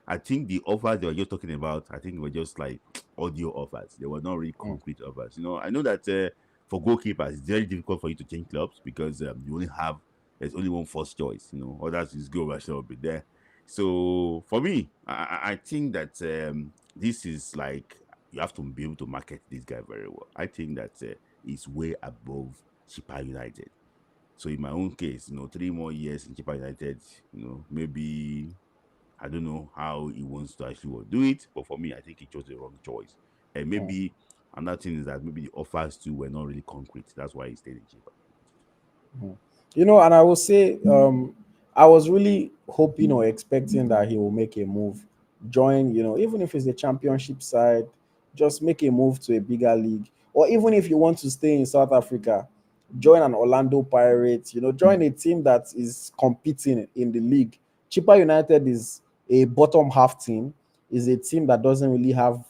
[SPEAKER 2] I think the offers they were just talking about, I think were just like audio offers. They were not really
[SPEAKER 1] Hmm.
[SPEAKER 2] concrete offers. I know that for goalkeepers, it's very difficult for you to change clubs because there's only one first choice. Others is go rush will be there. So for me, I think that this is like you have to be able to market this guy very well. I think that he's way above Chipa United. So in my own case, 3 more years in Chipa United, maybe I don't know how he wants to actually do it, but for me, I think he chose the wrong choice. And
[SPEAKER 1] Hmm.
[SPEAKER 2] maybe another thing is that maybe the offers too were not really concrete. That's why he stayed in cheaper.
[SPEAKER 1] And I will say, I was really hoping or expecting that he will make a move, join, even if it's a championship side, just make a move to a bigger league. Or even if you want to stay in South Africa, join an Orlando Pirates, join a team that is competing in the league. Chippa United is a bottom half team, is a team that doesn't really have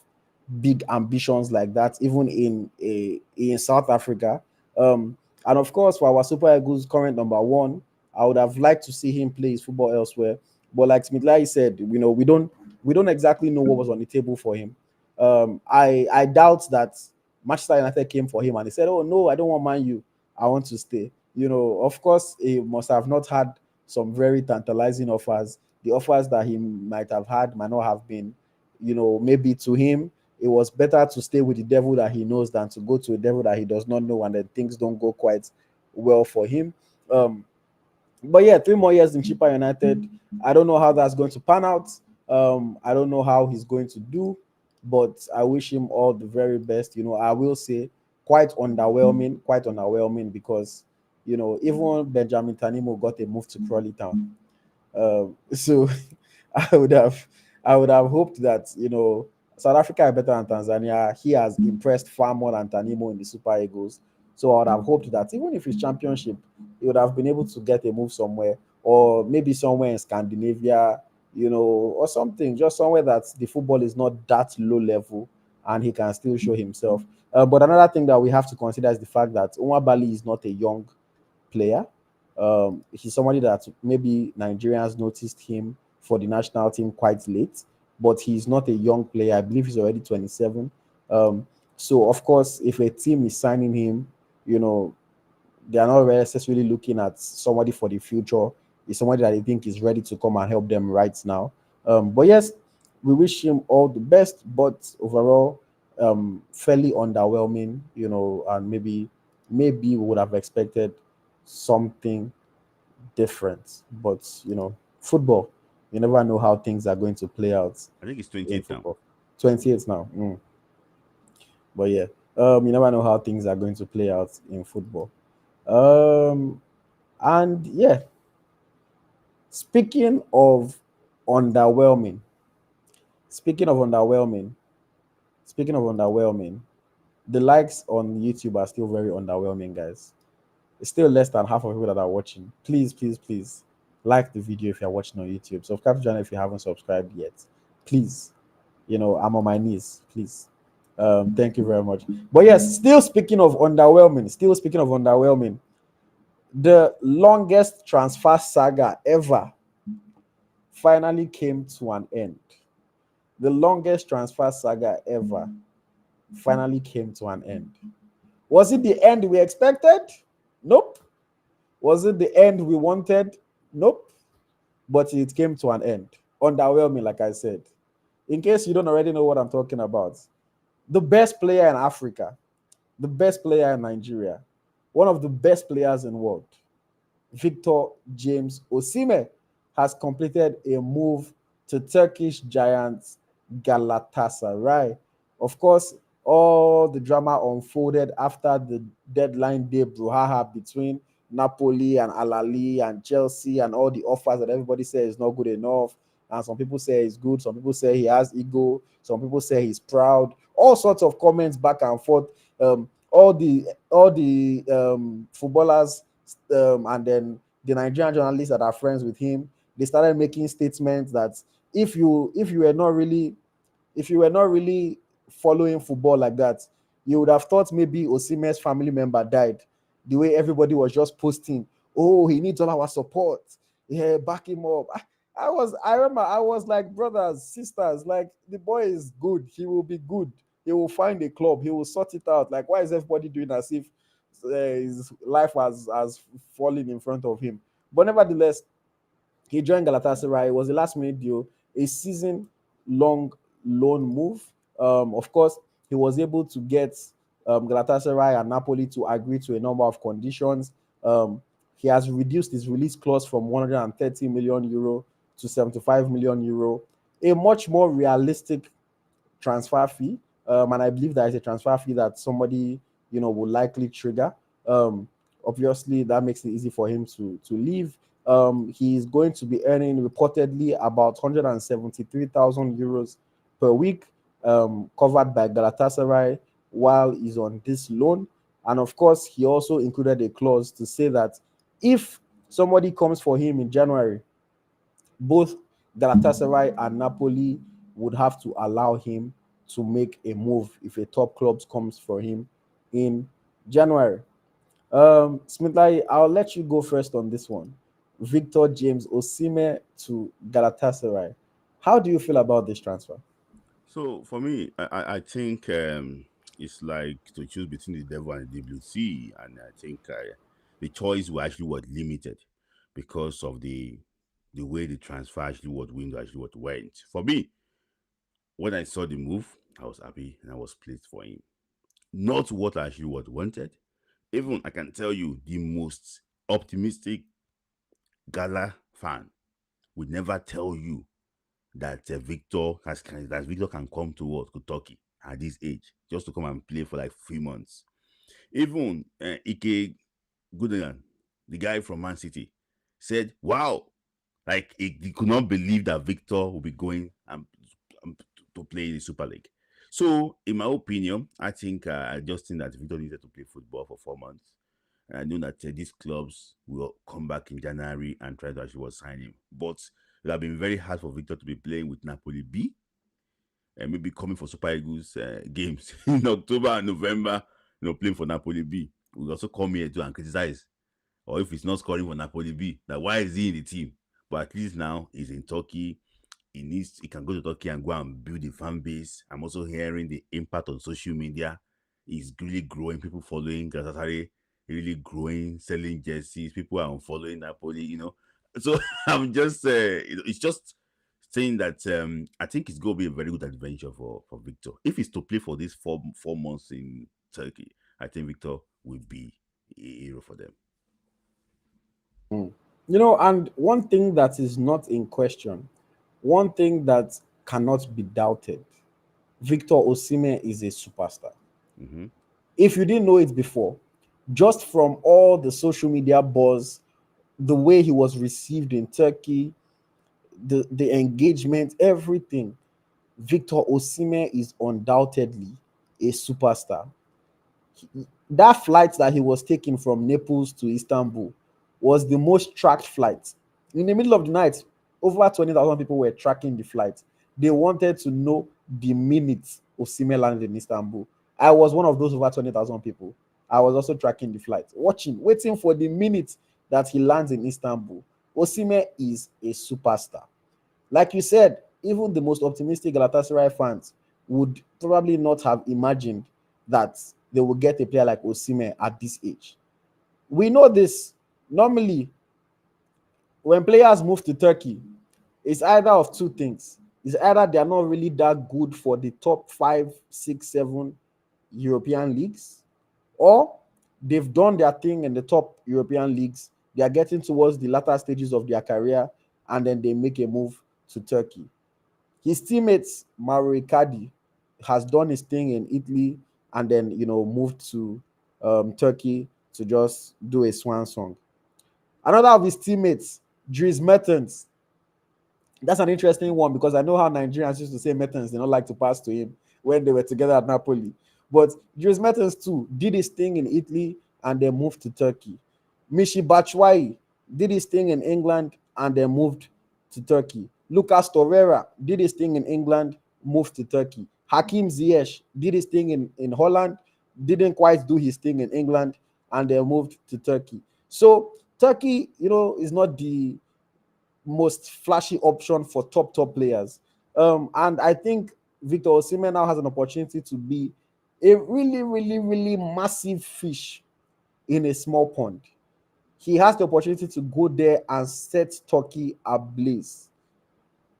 [SPEAKER 1] big ambitions like that, even in South Africa. And of course, for our Super Eagles current number one, I would have liked to see him play his football elsewhere. But like Smith Layi said, we don't exactly know what was on the table for him. I doubt that Manchester United came for him and he said, "Oh no, I don't want Man U. I want to stay." Of course, he must have not had some very tantalizing offers. The offers that he might have had might not have been, maybe to him it was better to stay with the devil that he knows than to go to a devil that he does not know, and then things don't go quite well for him. Um, but yeah, 3 more years in Chippa United. I don't know how that's going to pan out. I don't know how he's going to do, but I wish him all the very best. I will say quite underwhelming because even Benjamin Tanimo got a move to Crawley Town. So I would have I would have hoped that South Africa are better than Tanzania. He has impressed far more than Tanimo in the Super Eagles. So I would have hoped that even if it's championship, he would have been able to get a move somewhere, or maybe somewhere in Scandinavia, or something, just somewhere that the football is not that low level and he can still show himself. But another thing that we have to consider is the fact that Nwabali is not a young player. He's somebody that maybe Nigerians noticed him for the national team quite late, but he's not a young player. I believe he's already 27. Um, so, of course, if a team is signing him, you know, they are not necessarily looking at somebody for the future. It's somebody that they think is ready to come and help them right now. But yes, we wish him all the best, but overall, fairly underwhelming, and maybe we would have expected something different. But football, you never know how things are going to play out
[SPEAKER 2] I think it's
[SPEAKER 1] in
[SPEAKER 2] 28 now.
[SPEAKER 1] football. 28 now. But yeah, you never know how things are going to play out in football. Um, and yeah, speaking of underwhelming, speaking of underwhelming, speaking of underwhelming, the likes on YouTube are still very underwhelming, guys. It's still less than half of people that are watching. Please, please, please like the video if you're watching on YouTube. Subscribe to the channel if you haven't subscribed yet. Please, I'm on my knees. Please. Thank you very much. But yes, still speaking of underwhelming, the longest transfer saga ever finally came to an end. The longest transfer saga ever finally came to an end. Was it the end we expected? Nope. Was it the end we wanted? Nope. But it came to an end. Underwhelming, like I said. In case you don't already know what I'm talking about, the best player in Africa, the best player in Nigeria, one of the best players in the world, Victor James Osimhen, has completed a move to Turkish giants Galatasaray. Of course, all the drama unfolded after the deadline day brouhaha between Napoli and Alali and Chelsea and all the offers that everybody says is not good enough. And some people say he's good, some people say he has ego, some people say he's proud, all sorts of comments back and forth. All the footballers and then the Nigerian journalists that are friends with him, they started making statements that if you were not really if you were not really following football like that, you would have thought maybe Osimhen's family member died. The way everybody was just posting, oh, he needs all our support. Yeah, back him up. I remember I was like, brothers, sisters, like the boy is good. He will be good. He will find a club. He will sort it out. Like, why is everybody doing as if his life has fallen in front of him? But nevertheless, he joined Galatasaray. It was a last minute deal, a season long loan move. Of course, he was able to get Galatasaray and Napoli to agree to a number of conditions. He has reduced his release clause from 130 million euro to 75 million euro, a much more realistic transfer fee. And I believe that is a transfer fee that somebody will likely trigger. Um, Obviously, that makes it easy for him to leave. He's going to be earning reportedly about 173,000 euros per week, covered by Galatasaray while he's on this loan. And of course, he also included a clause to say that if somebody comes for him in January, both Galatasaray and Napoli would have to allow him to make a move if a top club comes for him in January. Smith Layi, I'll let you go first on this one. Victor James Osimhen to Galatasaray. How do you feel about this transfer?
[SPEAKER 2] So for me, I think it's like to choose between the devil and the deep blue sea, and I think the choice was actually what limited because of the way the transfer actually what window actually what went. For me, when I saw the move, I was happy and I was pleased for him. Not what I actually what wanted. Even I can tell you, the most optimistic Gala fan would never tell you that Victor can come to what to Turkey at this age just to come and play for like 3 months. Even Ike Goodogan, the guy from Man City, said, "Wow, like he could not believe that Victor will be going and to play the Super League." So, in my opinion, I think I just think that Victor needed to play football for 4 months. And I know that these clubs will come back in January and try to actually sign him. But it would have been very hard for Victor to be playing with Napoli B and maybe coming for Super Eagles games in October and November, playing for Napoli B. We'll also come here to and criticize. Or if he's not scoring for Napoli B, that why is he in the team? But at least now he's in Turkey. He can go to Turkey and go and build a fan base. I'm also hearing the impact on social media is really growing. People following Galatasaray, really growing, selling jerseys. People are following Napoli. So I'm just, it's just saying that I think it's going to be a very good adventure for Victor. If he's to play for these four months in Turkey, I think Victor will be a hero for them.
[SPEAKER 1] Mm. And one thing that is not in question, one thing that cannot be doubted, Victor Osimhen is a superstar.
[SPEAKER 2] Mm-hmm.
[SPEAKER 1] If you didn't know it before, just from all the social media buzz, the way he was received in Turkey, the engagement, everything, Victor Osimhen is undoubtedly a superstar. That flight that he was taking from Naples to Istanbul was the most tracked flight. In the middle of the night, over 20,000 people were tracking the flight. They wanted to know the minute Osimhen landed in Istanbul. I was one of those over 20,000 people. I was also tracking the flight, watching, waiting for the minute that he lands in Istanbul. Osimhen is a superstar. Like you said, even the most optimistic Galatasaray fans would probably not have imagined that they will get a player like Osimhen at this age. We know this. Normally, when players move to Turkey, it's either of two things. It's either they are not really that good for the top 5, 6, 7 European leagues, or they've done their thing in the top European leagues. They are getting towards the latter stages of their career, and then they make a move to Turkey. His teammates, Mauro Icardi, has done his thing in Italy and then moved to Turkey to just do a swan song. Another of his teammates, Dries Mertens. That's an interesting one because I know how Nigerians used to say Mertens did not like to pass to him when they were together at Napoli. But Dries Mertens too did his thing in Italy and then moved to Turkey. Mishi Batshuayi did his thing in England and then moved to Turkey. Lucas Torreira did his thing in England, moved to Turkey. Hakim Ziyech did his thing in Holland, didn't quite do his thing in England, and then moved to Turkey. So Turkey, is not the most flashy option for top players. And I think Victor Osimhen now has an opportunity to be a really, really, really massive fish in a small pond. He has the opportunity to go there and set Turkey ablaze.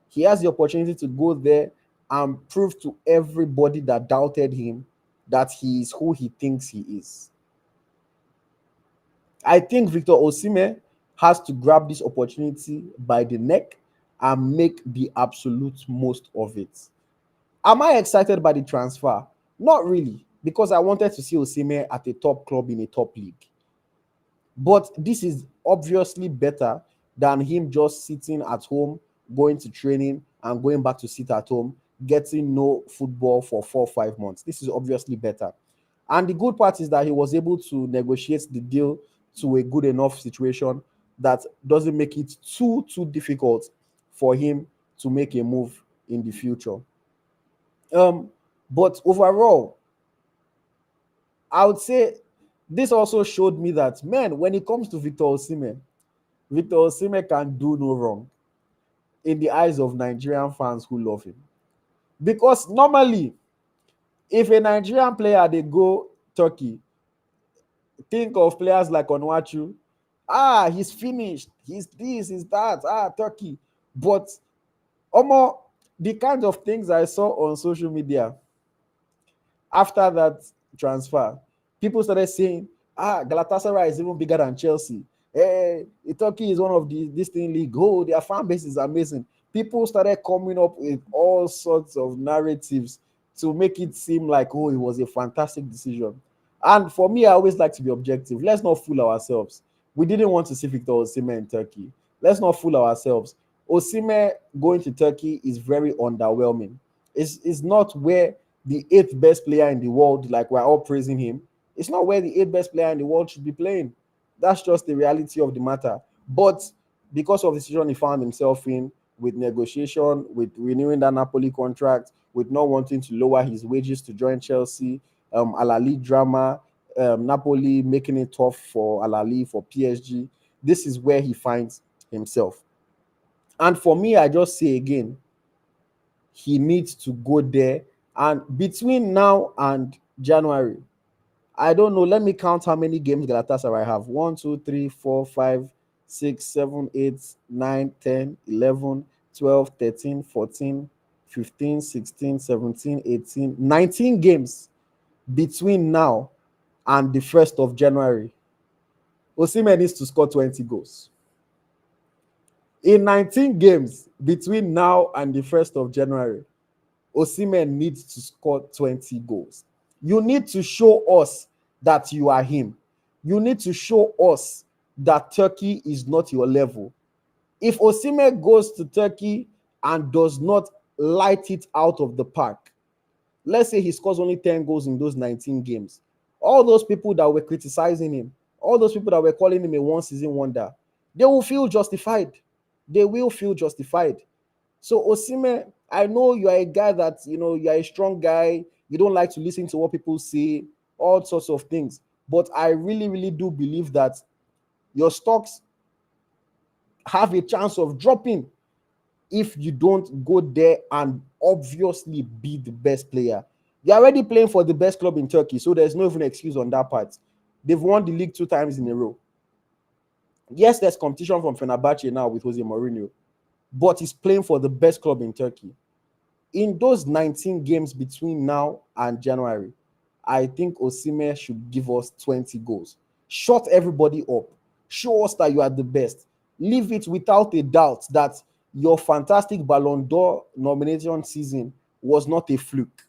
[SPEAKER 1] He has the opportunity to go there and prove to everybody that doubted him that he is who he thinks he is. I think Victor Osimhen has to grab this opportunity by the neck and make the absolute most of it. Am I excited by the transfer? Not really, because I wanted to see Osimhen at a top club in a top league. But this is obviously better than him just sitting at home, going to training and going back to sit at home, getting no football for 4 or 5 months. This is obviously better. And the good part is that he was able to negotiate the deal to a good enough situation that doesn't make it too difficult for him to make a move in the future. But overall, I would say this also showed me that, man, when it comes to Victor Osimhen can do no wrong in the eyes of Nigerian fans who love him. Because normally, if a Nigerian player they go Turkey, think of players like Onuachu. He's finished. He's this, he's that. Turkey. But Omo, the kind of things I saw on social media after that transfer, people started saying, Galatasaray is even bigger than Chelsea. Turkey is one of this thing league. Oh, their fan base is amazing. People started coming up with all sorts of narratives to make it seem like, oh, it was a fantastic decision. And for me, I always like to be objective. Let's not fool ourselves. We didn't want to see Victor Osimhen in Turkey. Let's not fool ourselves. Osimhen going to Turkey is very underwhelming. It's not where the eighth best player in the world, like we're all praising him. It's not where the eighth best player in the world should be playing. That's just the reality of the matter. But because of the situation he found himself in, with negotiation, with renewing that Napoli contract, with not wanting to lower his wages to join Chelsea, Alali drama, Napoli making it tough for Alali, for PSG. This is where he finds himself. And for me, I just say again, he needs to go there. And between now and January, I don't know. Let me count how many games Galatasaray have. 1, 2, 3, 4, 5, 6, 7, 8, 9, 10, 11, 12, 13, 14, 15, 16, 17, 18, 19 games between now and the 1st of January. Osimhen needs to score 20 goals. In 19 games between now and the 1st of January, Osimhen needs to score 20 goals. You need to show us that you are him. You need to show us that Turkey is not your level. If Osimhen goes to Turkey and does not light it out of the park, let's say he scores only 10 goals in those 19 games, all those people that were criticizing him, all those people that were calling him a one-season wonder, they will feel justified. They will feel justified. So Osimhen, I know you are a guy that, you are a strong guy. You don't like to listen to what people say, all sorts of things. But I really, really do believe that your stocks have a chance of dropping if you don't go there and obviously be the best player. You're already playing for the best club in Turkey, so there's no even excuse on that part. They've won the league 2 times in a row. Yes, there's competition from Fenerbahce now with Jose Mourinho, but he's playing for the best club in Turkey. In those 19 games between now and January, I think Osimhen should give us 20 goals. Shut everybody up. Show us that you are the best. Leave it without a doubt that your fantastic Ballon d'Or nomination season was not a fluke.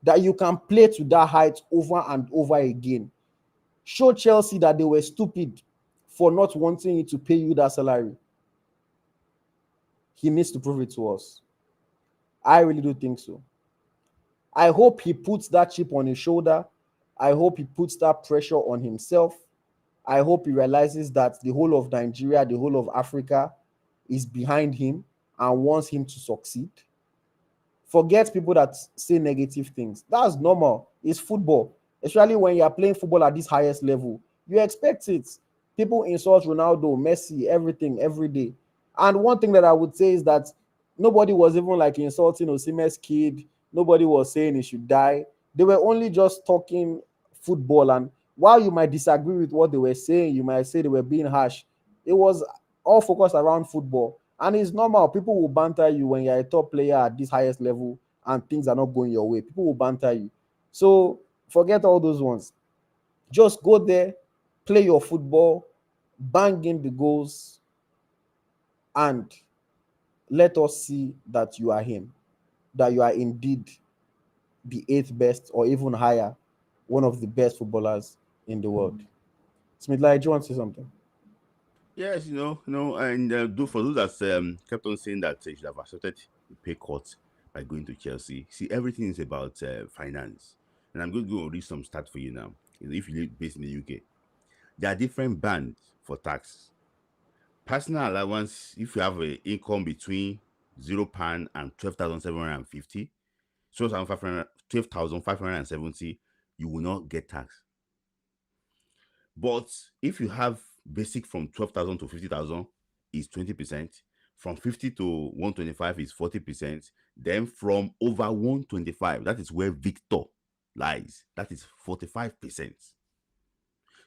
[SPEAKER 1] That you can play to that height over and over again. Show Chelsea that they were stupid for not wanting to pay you that salary. He needs to prove it to us. I really do think so. I hope he puts that chip on his shoulder. I hope he puts that pressure on himself. I hope he realizes that the whole of Nigeria, the whole of Africa is behind him and wants him to succeed. Forget people that say negative things. That's normal. It's football. Especially when you are playing football at this highest level. You expect it. People insult Ronaldo, Messi, everything, every day. And one thing that I would say is that nobody was even like insulting Osimhen's kid. Nobody was saying he should die. They were only just talking football. And while you might disagree with what they were saying, you might say they were being harsh. It was all focused around football. And it's normal. People will banter you when you're a top player at this highest level and things are not going your way. People will banter you. So forget all those ones. Just go there, play your football, bang in the goals, and let us see that you are him, that you are indeed the eighth best or even higher, one of the best footballers in the world. Smith Layi, do you want to say something?
[SPEAKER 2] Yes, and for those that kept on saying that he should have accepted the pay cut by going to Chelsea. See, everything is about finance, and I'm going to go read some stats for you now. If you live based in the UK, there are different bands for tax. Personal allowance, if you have an income between £0 and 12,750, 12,570, you will not get tax. But if you have basic from 12,000 to 50,000, is 20%. From 50 to 125 is 40%. Then from over 125, that is where Victor lies. That is 45%.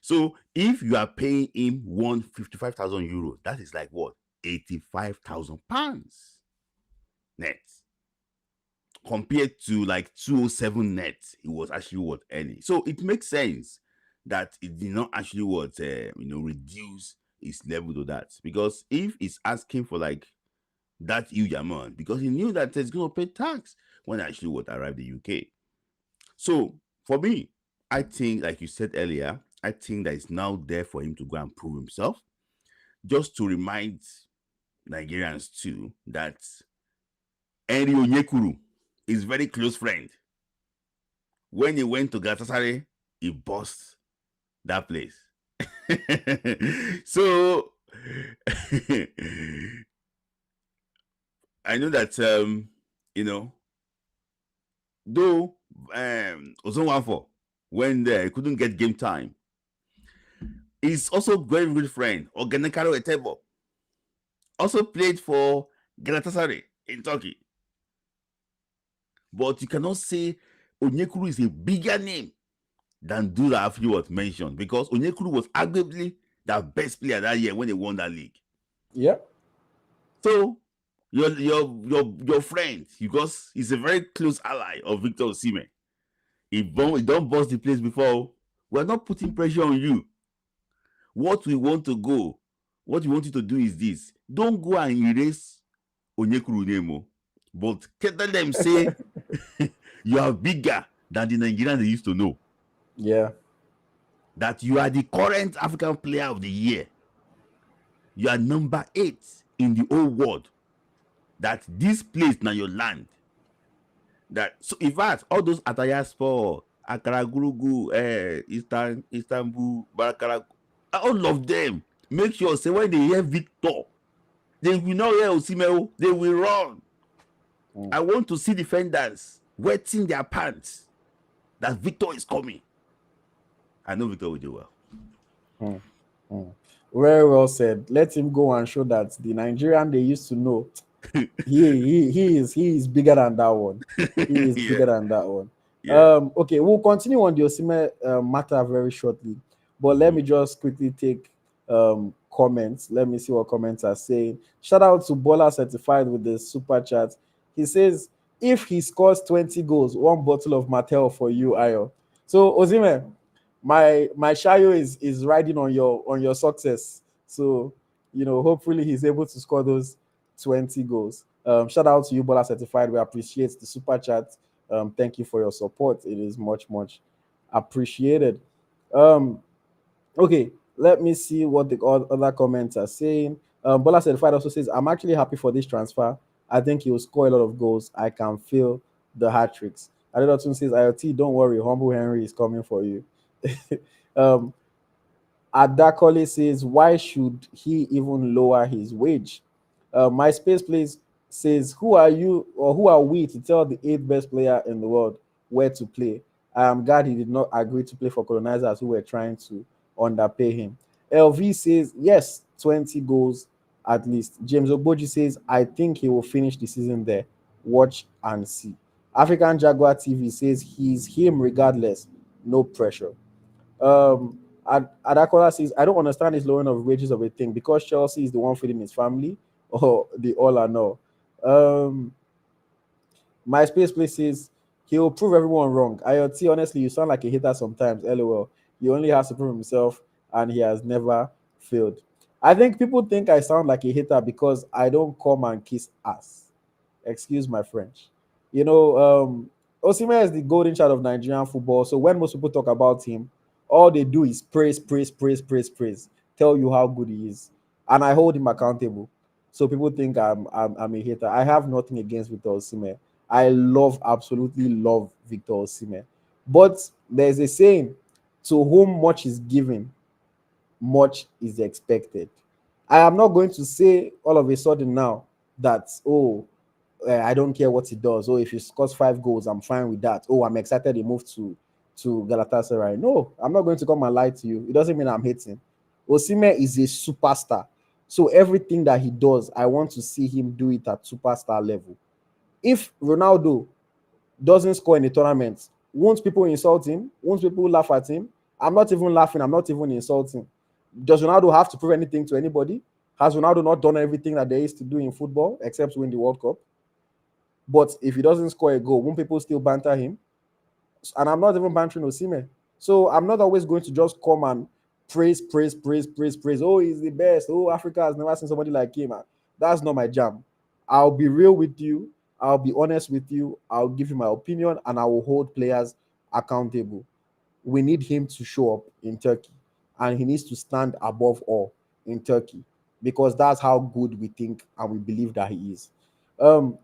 [SPEAKER 2] So if you are paying him €155,000, that is like what? £85,000 net. Compared to like 207 net, it was actually what earning. So it makes sense that it did not actually reduce its level to that. Because if it's asking for like that huge amount, because he knew that it's going to pay tax when actually arrived in the UK. So for me, I think, like you said earlier, I think that it's now there for him to go and prove himself. Just to remind Nigerians too that Henry Onyekuru is very close friend. When he went to Galatasaray, he bossed that place. So I know that though Ozonwafo when there he couldn't get game time, he's also very good friend Onyeka Etebo. Also played for Galatasaray in Turkey. But you cannot say Onyekuru is a bigger name than those that you mentioned, because Onyekuru was arguably the best player that year when they won that league.
[SPEAKER 1] Yeah.
[SPEAKER 2] So your friend, because he's a very close ally of Victor Osimhen, he don't bust the place before. We're not putting pressure on you. What we want you to do is this: don't go and erase Onyekuru name, but tell them say you are bigger than the Nigerians they used to know.
[SPEAKER 1] Yeah.
[SPEAKER 2] That you are the current African player of the year. You are number 8 in the whole world. That this place now your land. That so in fact, all those Atayaspor, Akaragurugu, Istanbul, Barakara, all of them, make sure say when they hear Victor, they will not hear Osimhen, they will run. I want to see defenders wetting their pants that Victor is coming. I know Victor will do well.
[SPEAKER 1] Very well said. Let him go and show that the Nigerian they used to know, he is bigger than that one. He is bigger than that one. Yeah. Okay, we'll continue on the Osimhen matter very shortly, but let me just quickly take comments. Let me see what comments are saying. Shout out to Bola Certified with the super chat. He says, if he scores 20 goals, 1 bottle of Mattel for you, Ayo. So Osimhen, my shayo is riding on your success. So hopefully he's able to score those 20 goals. Shout out to you, Bola Certified. We appreciate the super chat. Thank you for your support. It is much appreciated. Okay, Let me see what the other comments are saying. Bola Certified also says, I'm actually happy for this transfer. I think he will score a lot of goals. I can feel the hat tricks. Adeotun says, IoT, don't worry, Humble Henry is coming for you. um, Adakole says, why should he even lower his wage? MySpace Place says, who are you or who are we to tell the eighth best player in the world where to play? I am glad he did not agree to play for colonizers who were trying to underpay him. LV says, yes, 20 goals at least. James Ogboji says, I think he will finish the season there. Watch and see. African Jaguar TV says, he's him regardless. No pressure. Adakola says, I don't understand this lowering of wages of a thing because Chelsea is the one feeding his family or the all or no. Um, MySpace Place says, he will prove everyone wrong. IoT, honestly, you sound like a hater sometimes. LOL. He only has to prove himself and he has never failed. I think people think I sound like a hater because I don't come and kiss ass. Excuse my French. You know, Osimhen is the golden child of Nigerian football. So when most people talk about him, all they do is praise, praise, praise, praise, praise, tell you how good he is, and I hold him accountable. So people think I'm a hater. I have nothing against Victor Osimhen. I absolutely love Victor Osimhen. But there's a saying: to whom much is given, much is expected. I am not going to say all of a sudden now that, oh, I don't care what he does. Oh, if he scores 5 goals, I'm fine with that. Oh, I'm excited he moved to Galatasaray. No, I'm not going to come and lie to you. It doesn't mean I'm hating. Osimhen is a superstar. So everything that he does, I want to see him do it at superstar level. If Ronaldo doesn't score in a tournament, won't people insult him? Won't people laugh at him? I'm not even laughing. I'm not even insulting. Does Ronaldo have to prove anything to anybody? Has Ronaldo not done everything that there is to do in football except win the World Cup? But if he doesn't score a goal, won't people still banter him? And I'm not even bantering Osimhen. So I'm not always going to just come and praise, praise, praise, praise, praise. Oh, he's the best. Oh, Africa has never seen somebody like him. That's not my jam. I'll be real with you. I'll be honest with you. I'll give you my opinion and I will hold players accountable. We need him to show up in Turkey and he needs to stand above all in Turkey because that's how good we think and we believe that he is. Um,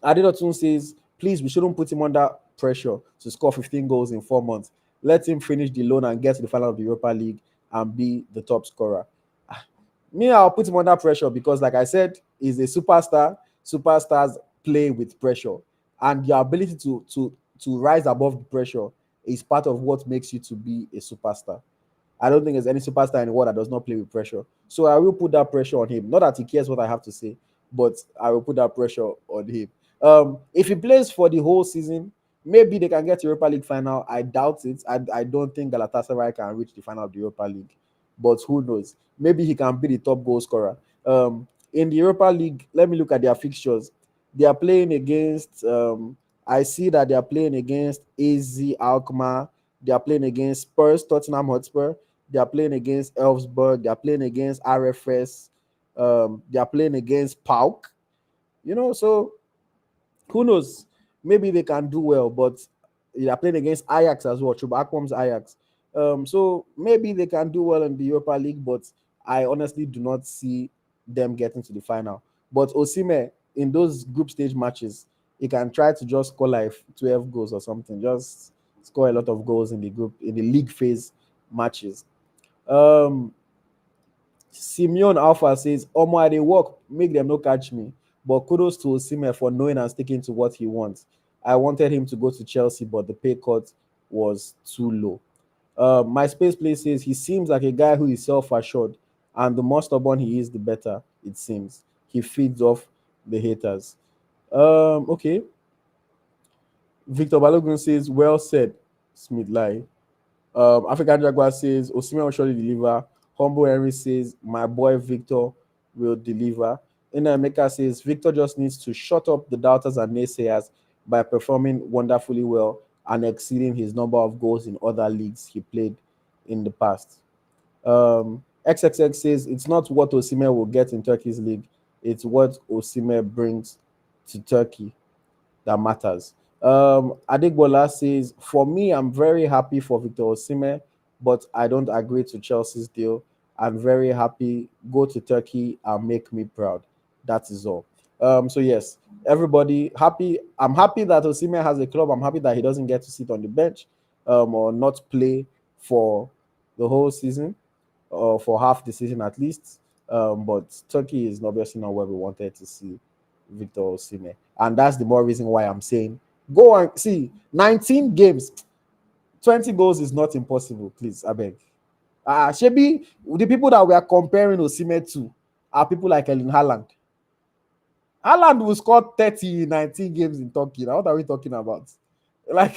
[SPEAKER 1] Adedotun says, please, we shouldn't put him under pressure to score 15 goals in 4 months. Let him finish the loan and get to the final of the Europa League and be the top scorer. Me, I'll put him under pressure because, like I said, he's a superstar. Superstars play with pressure, and your ability to rise above the pressure is part of what makes you to be a superstar. I don't think there's any superstar in the world that does not play with pressure. So I will put that pressure on him. Not that he cares what I have to say, but I will put that pressure on him. If he plays for the whole season, maybe they can get to Europa League final. I doubt it. I don't think Galatasaray can reach the final of the Europa League, but who knows? Maybe he can be the top goal scorer. In the Europa League, let me look at their fixtures. They are playing against. I see that they are playing against AZ Alkmaar. They are playing against Spurs, Tottenham Hotspur. They are playing against Elfsberg. They are playing against RFS. They are playing against PAOK. So who knows? Maybe they can do well, but they are playing against Ajax as well. Chuba Akpom's Ajax. So maybe they can do well in the Europa League, but I honestly do not see them getting to the final. But Osimhen in those group stage matches, he can try to just score like 12 goals or something. Just score a lot of goals in the league phase matches. Um, Simeon Alpha says, Omo, I dey work, make them no catch me. But kudos to Osimhen for knowing and sticking to what he wants. I wanted him to go to Chelsea, but the pay cut was too low. My space place says he seems like a guy who is self-assured, and the more stubborn he is, the better it seems. He feeds off the haters. Okay. Victor Balogun says, well said, Smith Layi. African Jaguar says Osimhen will surely deliver. Humble Henry says my boy Victor will deliver. Emeka says Victor just needs to shut up the doubters and naysayers by performing wonderfully well and exceeding his number of goals in other leagues he played in the past. XXX says it's not what Osimhen will get in Turkey's league, it's what Osimhen brings to Turkey that matters. Adigbola says, for me, I'm very happy for Victor Osimhen. but I don't agree to Chelsea's deal. I'm very happy. Go to Turkey and make me proud. That is all. So yes, everybody happy. I'm happy that Osimhen has a club. I'm happy that he doesn't get to sit on the bench, or not play for the whole season, or for half the season at least. But Turkey is obviously not where we wanted to see Victor Osimhen, and that's the more reason why I'm saying go and see 19 games, 20 goals is not impossible. Please, I beg. Shebi, the people that we are comparing Osimhen to are people like Erling Haaland. Haaland will score 30 in 19 games in Turkey. Now, what are we talking about? Like,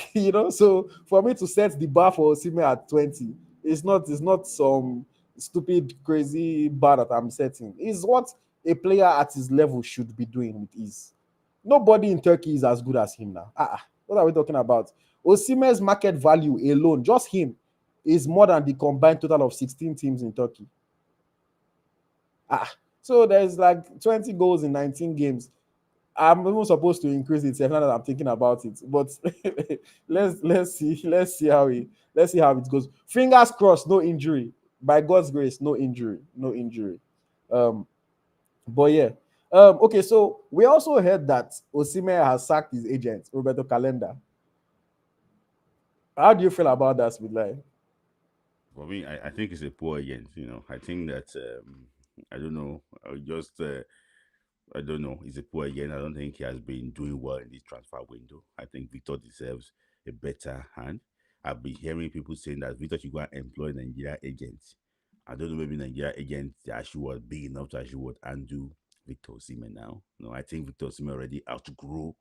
[SPEAKER 1] so for me to set the bar for Osimhen at 20, it's not some stupid, crazy bar that I'm setting. It's what a player at his level should be doing with ease. Nobody in Turkey is as good as him now. What are we talking about? Osimhen's market value alone, just him, is more than the combined total of 16 teams in Turkey. So there's like 20 goals in 19 games. I'm even supposed to increase it now that I'm thinking about it. But let's see how it goes. Fingers crossed, no injury. By God's grace, no injury. No injury. Um, but yeah. Okay, so we also heard that Osimhen has sacked his agent, Roberto Calenda. How do you feel about that, Smith?
[SPEAKER 2] For me, I think it's a poor agent. I think that I don't know. I don't know. He's a poor agent. I don't think he has been doing well in this transfer window. I think Victor deserves a better hand. I've been hearing people saying that Victor should go and employ Nigeria agents. I don't know, maybe Nigeria agents actually was big enough to actually what undo Victor Osimhen now. No, I think Victor Osimhen already outgrow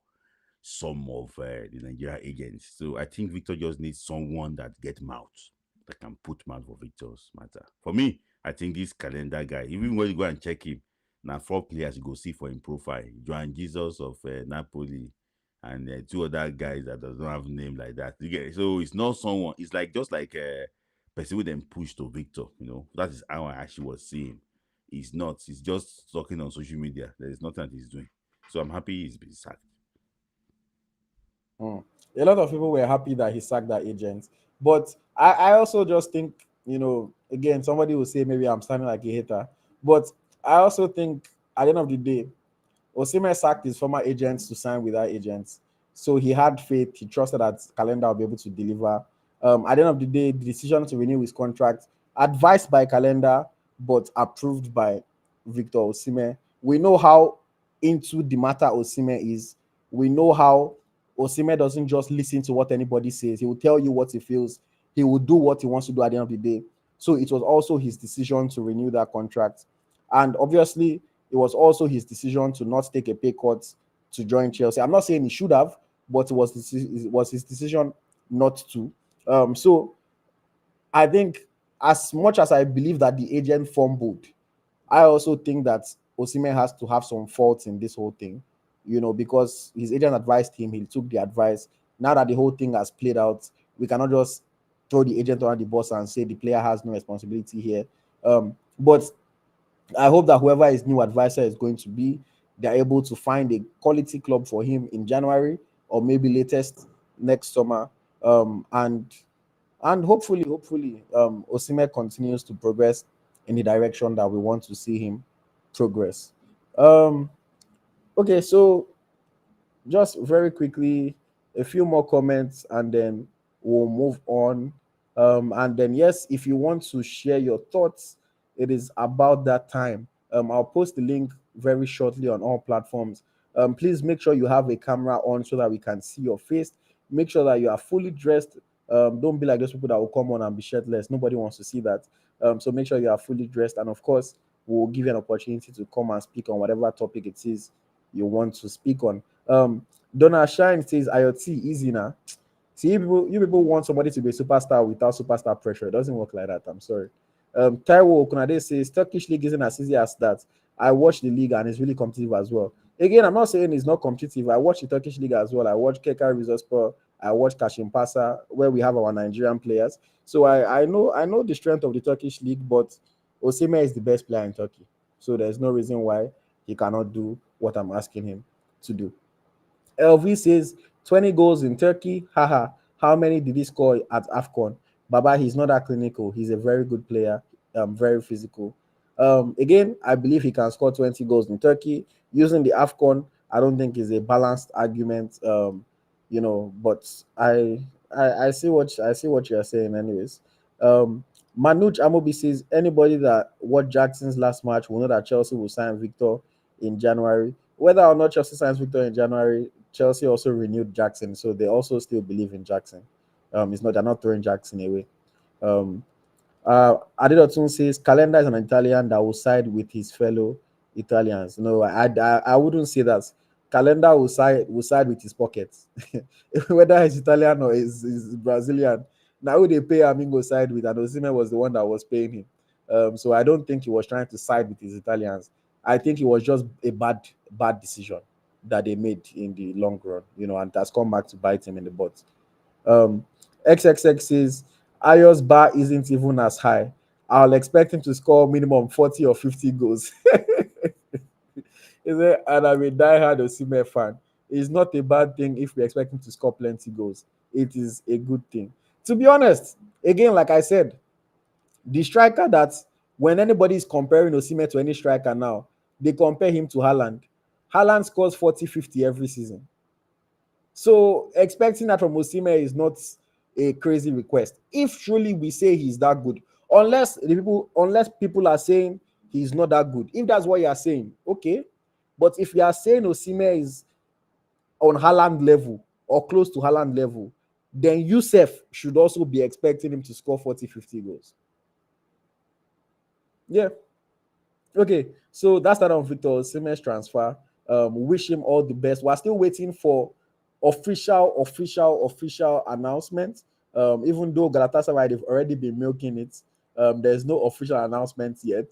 [SPEAKER 2] some of the Nigeria agents. So I think Victor just needs someone that get mouth, that can put mouth for Victor's matter. For me, I think this calendar guy, even when you go and check him, now 4 players you go see for him profile. Joan Jesus of Napoli and two other guys that does not have name like that. You get it? So it's not someone. It's like just like person with them push to Victor. That is how I actually was seeing. He's not. He's just talking on social media. There is nothing that he's doing. So I'm happy he's been sacked.
[SPEAKER 1] Mm. A lot of people were happy that he sacked that agent. But I also just think, again, somebody will say maybe I'm sounding like a hater. But I also think at the end of the day, Osimhen sacked his former agents to sign with our agents. So he had faith. He trusted that Calendar will be able to deliver. At the end of the day, the decision to renew his contract, advised by Calendar, but approved by Victor Osimhen. We know how into the matter Osimhen is. We know how Osimhen doesn't just listen to what anybody says. He will tell you what he feels. He will do what he wants to do at the end of the day. So it was also his decision to renew that contract. And obviously, it was also his decision to not take a pay cut to join Chelsea. I'm not saying he should have, but it was his decision not to. So I think, as much as I believe that the agent fumbled, I also think that Osimhen has to have some faults in this whole thing, because his agent advised him, he took the advice. Now that the whole thing has played out, we cannot just throw the agent around the bus and say the player has no responsibility here. But I hope that whoever his new advisor is going to be, they're able to find a quality club for him in January, or maybe latest next summer. And hopefully, Osimhen continues to progress in the direction that we want to see him progress. Um, okay, so just very quickly, a few more comments and then we'll move on. And then, yes, if you want to share your thoughts, it is about that time. I'll post the link very shortly on all platforms. Please make sure you have a camera on so that we can see your face. Make sure that you are fully dressed. Don't be like those people that will come on and be shirtless. Nobody wants to see that. So make sure you are fully dressed. And of course, we'll give you an opportunity to come and speak on whatever topic it is you want to speak on. Donna Shine says IoT easy now. See, you people want somebody to be a superstar without superstar pressure. It doesn't work like that. I'm sorry. Taiwo Okunade says Turkish league isn't as easy as that. I watch the league and it's really competitive as well. Again, I'm not saying it's not competitive. I watch the Turkish league as well. I watch Keka Rizespor. I watch Kashim Pasa, where we have our Nigerian players. So I know the strength of the Turkish league, but Osimhen is the best player in Turkey. So there's no reason why he cannot do what I'm asking him to do. LV says 20 goals in Turkey. Haha. How many did he score at AFCON? Baba, he's not that clinical. He's a very good player, very physical. Again, I believe he can score 20 goals in Turkey. Using the AFCON, I don't think is a balanced argument. But I see what you're saying, anyways. Um, Manuj Amobi says anybody that watched Jackson's last match will know that Chelsea will sign Victor in January. Whether or not Chelsea signs Victor in January, Chelsea also renewed Jackson, so they also still believe in Jackson. It's not they're not throwing Jackson away. Um, Adedotun says Calendar is an Italian that will side with his fellow Italians. No, I wouldn't say that. Calendar will side with his pockets, whether he's Italian or is Brazilian. Now who they pay Amingo side with, and Osimhen was the one that was paying him. So I don't think he was trying to side with his Italians. I think it was just a bad decision that they made in the long run, and that's come back to bite him in the butt. Um, XXX says Ayo's bar isn't even as high. I'll expect him to score minimum 40 or 50 goals. And I'm a diehard Osimhen fan. It's not a bad thing if we expect him to score plenty goals. It is a good thing. To be honest, again, like I said, the striker that when anybody is comparing Osimhen to any striker now, they compare him to Haaland. Haaland scores 40, 50 every season. So expecting that from Osimhen is not a crazy request. If truly we say he's that good, unless people are saying he's not that good. If that's what you are saying, okay. But if you are saying Osimhen is on Haaland level or close to Haaland level, then Youssef should also be expecting him to score 40, 50 goals. Yeah. Okay, so that's that on Victor Osimhen's transfer. Wish him all the best. We're still waiting for official announcement. Even though Galatasaray they've already been milking it, there's no official announcement yet.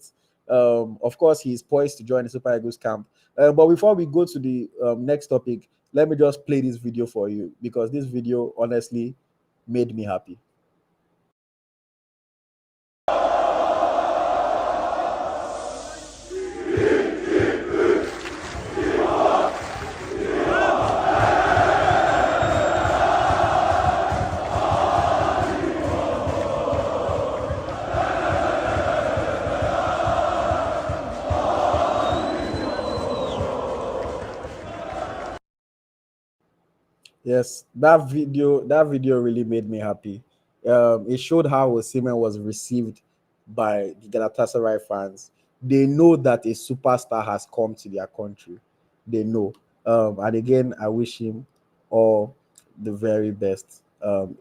[SPEAKER 1] Of course, he's poised to join the Super Eagles camp. But before we go to the next topic, let me just play this video for you because this video honestly made me happy. Yes, that video really made me happy. It showed how Osimhen was received by the Galatasaray fans. They know that a superstar has come to their country. They know. And again, I wish him all the very best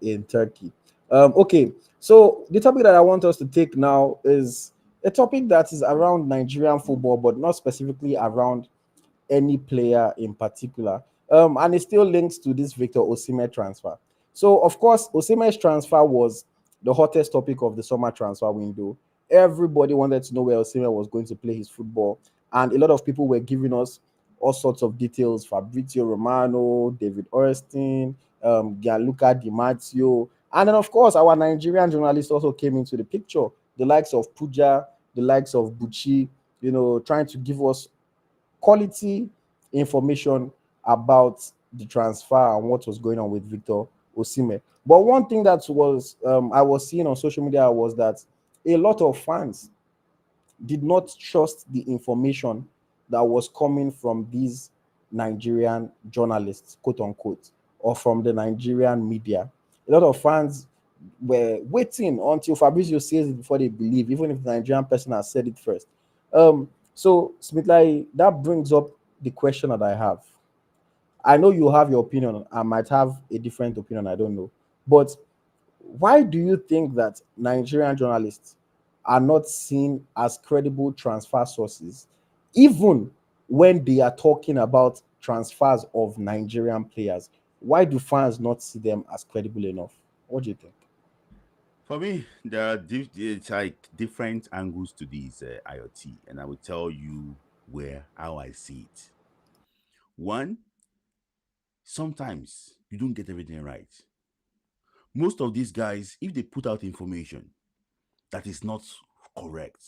[SPEAKER 1] in Turkey. Okay, so the topic that I want us to take now is a topic that is around Nigerian football, but not specifically around any player in particular. And it still links to this Victor Osimhen transfer. So, of course, Osimhen's transfer was the hottest topic of the summer transfer window. Everybody wanted to know where Osimhen was going to play his football, and a lot of people were giving us all sorts of details: Fabrizio Romano, David Ornstein, Gianluca Di Marzio, and then, of course, our Nigerian journalists also came into the picture. The likes of Puja, the likes of Buchi, trying to give us quality information about the transfer and what was going on with Victor Osimhen. But one thing that was I was seeing on social media was that a lot of fans did not trust the information that was coming from these Nigerian journalists, quote unquote, or from the Nigerian media. A lot of fans were waiting until Fabrizio says it before they believe, even if the Nigerian person has said it first. So, Smith Layi, that brings up the question that I have. I know you have your opinion. I might have a different opinion. I don't know. But why do you think that Nigerian journalists are not seen as credible transfer sources, even when they are talking about transfers of Nigerian players? Why do fans not see them as credible enough? What do you think?
[SPEAKER 2] For me, there are it's like different angles to this IoT, and I will tell you how I see it. One, sometimes you don't get everything right. Most of these guys, if they put out information that is not correct,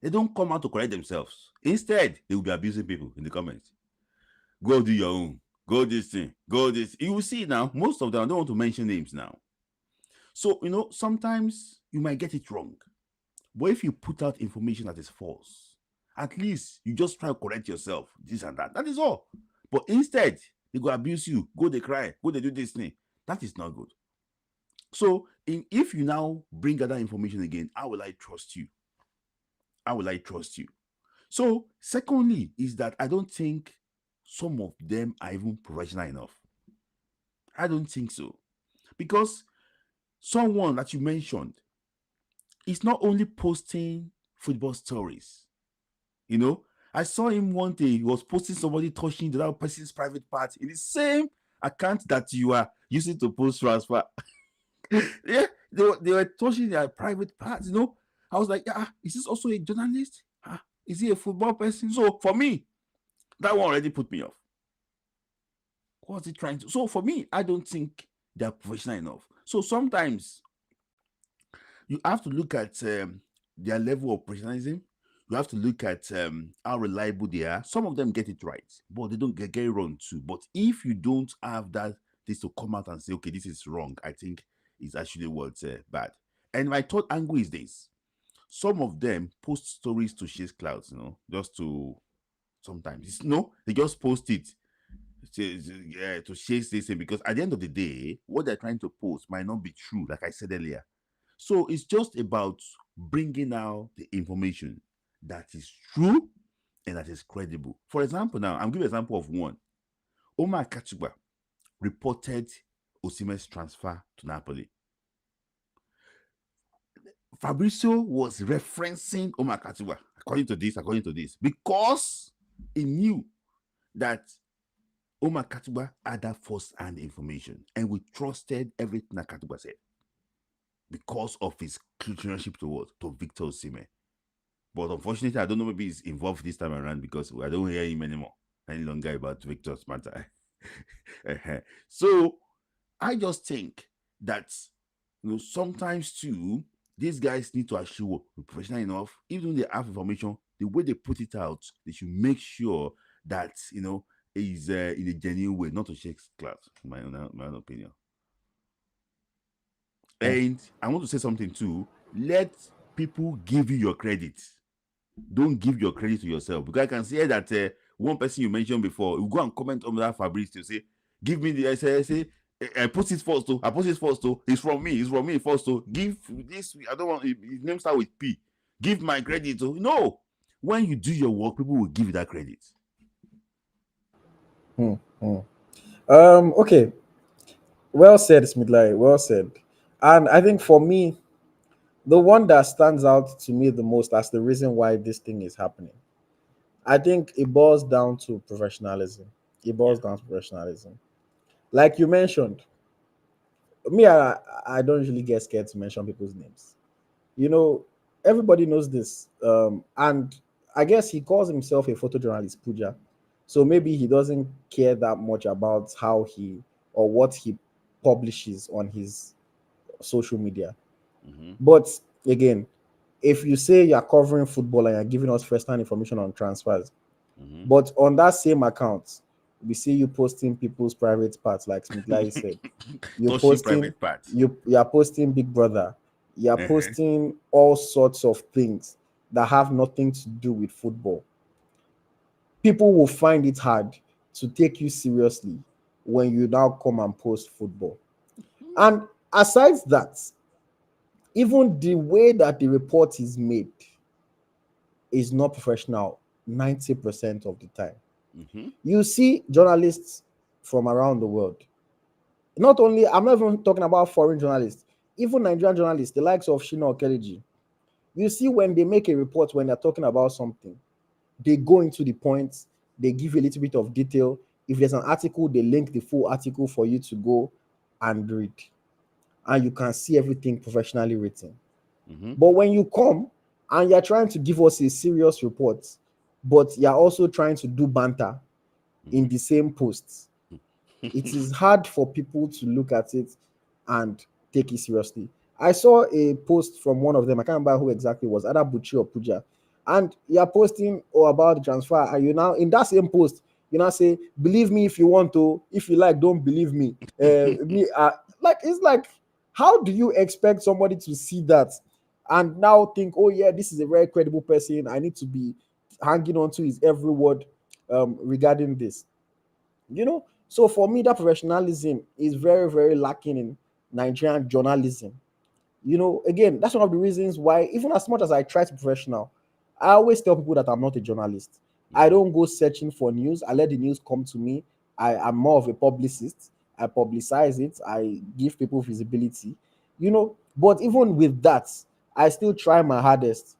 [SPEAKER 2] they don't come out to correct themselves. Instead, they will be abusing people in the comments. Go do your own. Go this thing. Go this. You will see now. Most of them, I don't want to mention names now. So, sometimes you might get it wrong. But if you put out information that is false, at least you just try to correct yourself, this and that. That is all. But instead, they go abuse you, go they cry, go they do this thing. That is not good. So, if you now bring other information again, how will I trust you? How will I trust you? So, secondly, is that I don't think some of them are even professional enough. I don't think so. Because someone that you mentioned is not only posting football stories. I saw him one day, he was posting somebody touching the other person's private part in the same account that you are using to post transfer. Yeah, they were touching their private parts. I was like, is this also a journalist? Is he a football person? So for me, that one already put me off. What's he trying to? So for me, I don't think they're professional enough. So sometimes you have to look at their level of professionalism. You have to look at how reliable they are. Some of them get it right, but they don't get it wrong too. But if you don't have that, this to come out and say, okay, this is wrong, I think it's actually what's bad. And my third angle is this: some of them post stories to chase clouds, just to sometimes they just post it to chase this thing, because at the end of the day, what they're trying to post might not be true, like I said earlier. So it's just about bringing out the information that is true and that is credible. For example, now I'm giving an example of one. Omar Kachuba reported Osimhen's transfer to Napoli. Fabrizio was referencing Omar Kachuba according to this, because he knew that Omar Kachuba had that first-hand information, and we trusted everything that Kachuba said because of his relationship to Victor Osimhen. But unfortunately, I don't know, maybe he's involved this time around, because I don't hear him any longer about Victor's matter. So I just think that sometimes too, these guys need to assure be professional enough. Even they have information, the way they put it out, they should make sure that is in a genuine way, not to shake class, in my own opinion. And I want to say something too. Let people give you your credit. Don't give your credit to yourself, because I can see that one person you mentioned before, you go and comment on that Fabrizio, say, give me the I post it first too. I post it first too. It's from me first too. Give this. I don't want his name start with P. Give my credit to. No. When you do your work, people will give you that credit.
[SPEAKER 1] Okay. Well said, Smith Layi. Well said. And I think for me, the one that stands out to me the most as the reason why this thing is happening, I think it boils down to professionalism. It boils down to professionalism. Like you mentioned, me, I don't usually get scared to mention people's names. Everybody knows this. And I guess he calls himself a photojournalist, Puja. So maybe he doesn't care that much about how he or what he publishes on his social media. But again, if you say you're covering football and you're giving us first-hand information on transfers, but on that same account, we see you posting people's private parts, like Smith Layi said. You're posting
[SPEAKER 2] private parts.
[SPEAKER 1] You're posting Big Brother. You're posting all sorts of things that have nothing to do with football. People will find it hard to take you seriously when you now come and post football. And aside that, even the way that the report is made is not professional 90% of the time. You see journalists from around the world. Not only, I'm not even talking about foreign journalists, even Nigerian journalists, the likes of Shina Okeliji. You see, when they make a report, when they're talking about something, they go into the points, they give you a little bit of detail. If there's an article, they link the full article for you to go and read. And you can see everything professionally written. But when you come and you're trying to give us a serious report, but you're also trying to do banter in the same posts, it is hard for people to look at it and take it seriously. I saw a post from one of them. I can't remember who exactly it was, either Buchi or Puja. And you're posting about the transfer. And you now, in that same post, you now say, believe me if you want to. If you like, don't believe me. It's like, How do you expect somebody to see that and now think, oh yeah, this is a very credible person, I need to be hanging on to his every word regarding this? So for me, that professionalism is very, very lacking in Nigerian journalism. Again, that's one of the reasons why, even as much as I try to be professional, I always tell people that I'm not a journalist. I
[SPEAKER 2] Mm-hmm.
[SPEAKER 1] don't go searching for news. I let the news come to me. I am more of a publicist. I publicize it. I give people visibility. But even with that, I still try my hardest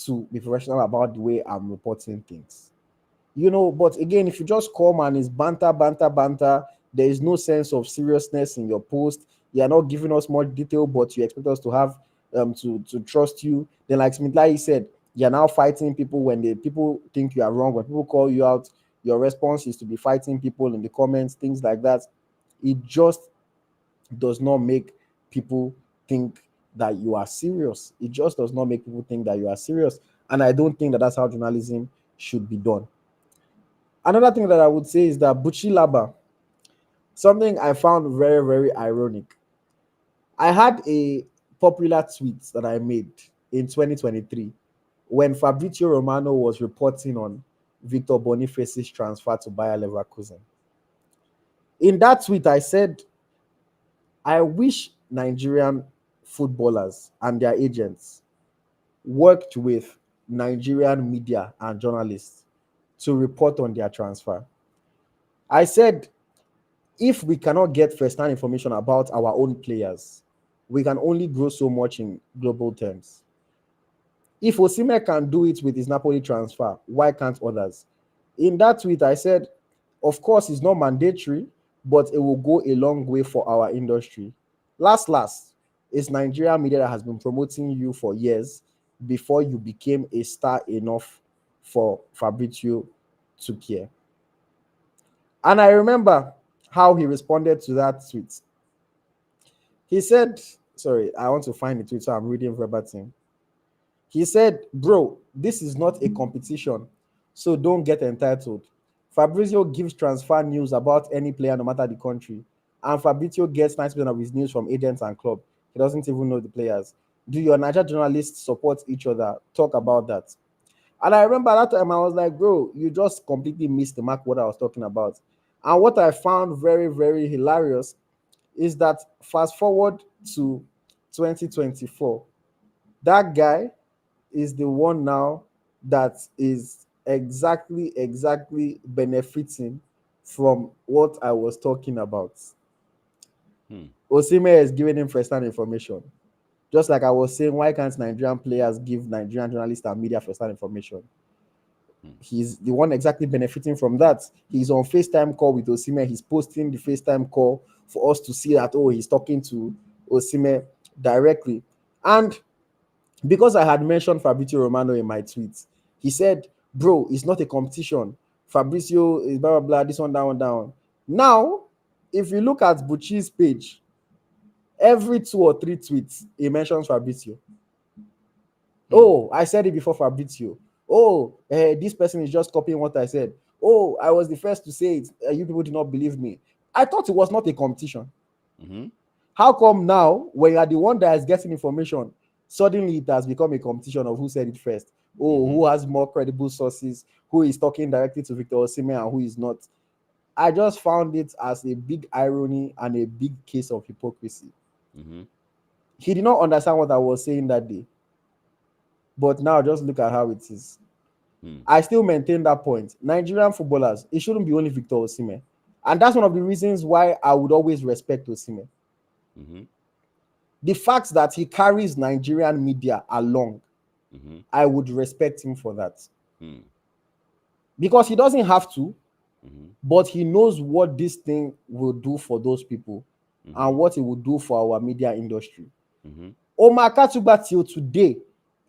[SPEAKER 1] to be professional about the way I'm reporting things. But again, if you just come and it's banter, banter, banter, there is no sense of seriousness in your post. You are not giving us more detail, but you expect us to have to trust you. Then, like Smith Layi said, you're now fighting people when the people think you are wrong. When people call you out, your response is to be fighting people in the comments, things like that. It just does not make people think that you are serious. It just does not make people think that you are serious. And I don't think that that's how journalism should be done. Another thing that I would say is that Buchi Laba, something I found very, very ironic. I had a popular tweet that I made in 2023 when Fabrizio Romano was reporting on Victor Boniface's transfer to Bayer Leverkusen. In that tweet, I said, I wish Nigerian footballers and their agents worked with Nigerian media and journalists to report on their transfer. I said, if we cannot get first-hand information about our own players, we can only grow so much in global terms. If Osimhen can do it with his Napoli transfer, why can't others? In that tweet, I said, of course, it's not mandatory, but it will go a long way for our industry. Last, it's Nigeria media that has been promoting you for years before you became a star enough for Fabrizio to care. And I remember how he responded to that tweet. He said, sorry, I want to find the tweet, so I'm reading verbatim. He said, bro, this is not a competition, so don't get entitled. Fabrizio gives transfer news about any player, no matter the country. And Fabrizio gets 90% of his news from agents and club. He doesn't even know the players. Do your Niger journalists support each other? Talk about that. And I remember that time I was like, bro, you just completely missed the mark what I was talking about. And what I found very, very hilarious is that fast forward to 2024, that guy is the one now that is exactly benefiting from what I was talking about.
[SPEAKER 2] Hmm.
[SPEAKER 1] Osimhen is giving him first-hand information. Just like I was saying, why can't Nigerian players give Nigerian journalists and media first-hand information?
[SPEAKER 2] Hmm.
[SPEAKER 1] He's the one exactly benefiting from that. He's on FaceTime call with Osimhen. He's posting the FaceTime call for us to see that, oh, he's talking to Osimhen directly. And because I had mentioned Fabrizio Romano in my tweets, he said, bro, it's not a competition. Fabrizio is blah, blah, blah, this one, that one, that one. Now, if you look at Buchi's page, every 2 or 3 tweets, he mentions Fabrizio.
[SPEAKER 2] Hmm.
[SPEAKER 1] Oh, I said it before Fabrizio. Oh, this person is just copying what I said. Oh, I was the first to say it. You people did not believe me. I thought it was not a competition.
[SPEAKER 2] Mm-hmm.
[SPEAKER 1] How come now, when you are the one that is getting information, suddenly it has become a competition of who said it first? Oh,
[SPEAKER 2] Mm-hmm.
[SPEAKER 1] who has more credible sources? Who is talking directly to Victor Osimhen and who is not? I just found it as a big irony and a big case of hypocrisy.
[SPEAKER 2] Mm-hmm.
[SPEAKER 1] He did not understand what I was saying that day, but now just look at how it is.
[SPEAKER 2] Hmm.
[SPEAKER 1] I still maintain that point. Nigerian footballers, it shouldn't be only Victor Osimhen. And that's one of the reasons why I would always respect Osimhen.
[SPEAKER 2] Mm-hmm.
[SPEAKER 1] The fact that he carries Nigerian media along,
[SPEAKER 2] Mm-hmm.
[SPEAKER 1] I would respect him for that.
[SPEAKER 2] Hmm.
[SPEAKER 1] Because he doesn't have to,
[SPEAKER 2] Mm-hmm.
[SPEAKER 1] but he knows what this thing will do for those people
[SPEAKER 2] Mm-hmm.
[SPEAKER 1] and what it will do for our media industry.
[SPEAKER 2] Mm-hmm.
[SPEAKER 1] Omar Katuba till today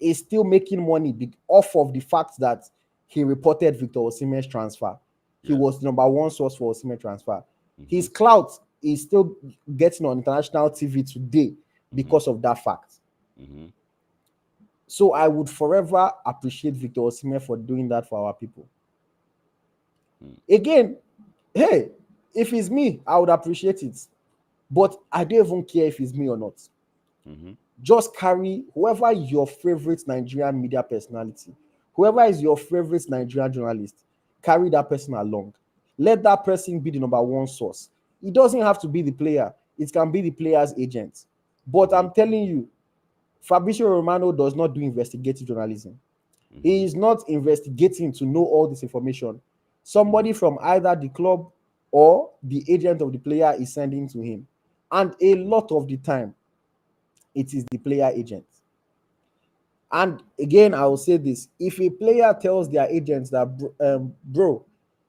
[SPEAKER 1] is still making money off of the fact that he reported Victor Osimhen's transfer. He
[SPEAKER 2] Yeah.
[SPEAKER 1] was the number one source for Osimhen transfer.
[SPEAKER 2] Mm-hmm.
[SPEAKER 1] His clout is still getting on international TV today
[SPEAKER 2] Mm-hmm.
[SPEAKER 1] because of that fact.
[SPEAKER 2] Mm-hmm.
[SPEAKER 1] So I would forever appreciate Victor Osimhen for doing that for our people.
[SPEAKER 2] Hmm.
[SPEAKER 1] Again, hey, if it's me, I would appreciate it. But I don't even care if it's me or not.
[SPEAKER 2] Mm-hmm.
[SPEAKER 1] Just carry whoever is your favorite Nigerian media personality, whoever is your favorite Nigerian journalist, carry that person along. Let that person be the number one source. It doesn't have to be the player, it can be the player's agent. But
[SPEAKER 2] Mm-hmm.
[SPEAKER 1] I'm telling you, Fabrizio Romano does not do investigative journalism.
[SPEAKER 2] Mm-hmm.
[SPEAKER 1] He is not investigating to know all this information.
[SPEAKER 2] Mm-hmm.
[SPEAKER 1] Somebody from either the club or the agent of the player is sending to him. And a lot of the time, it is the player agent. And again, I will say this: if a player tells their agents that, bro,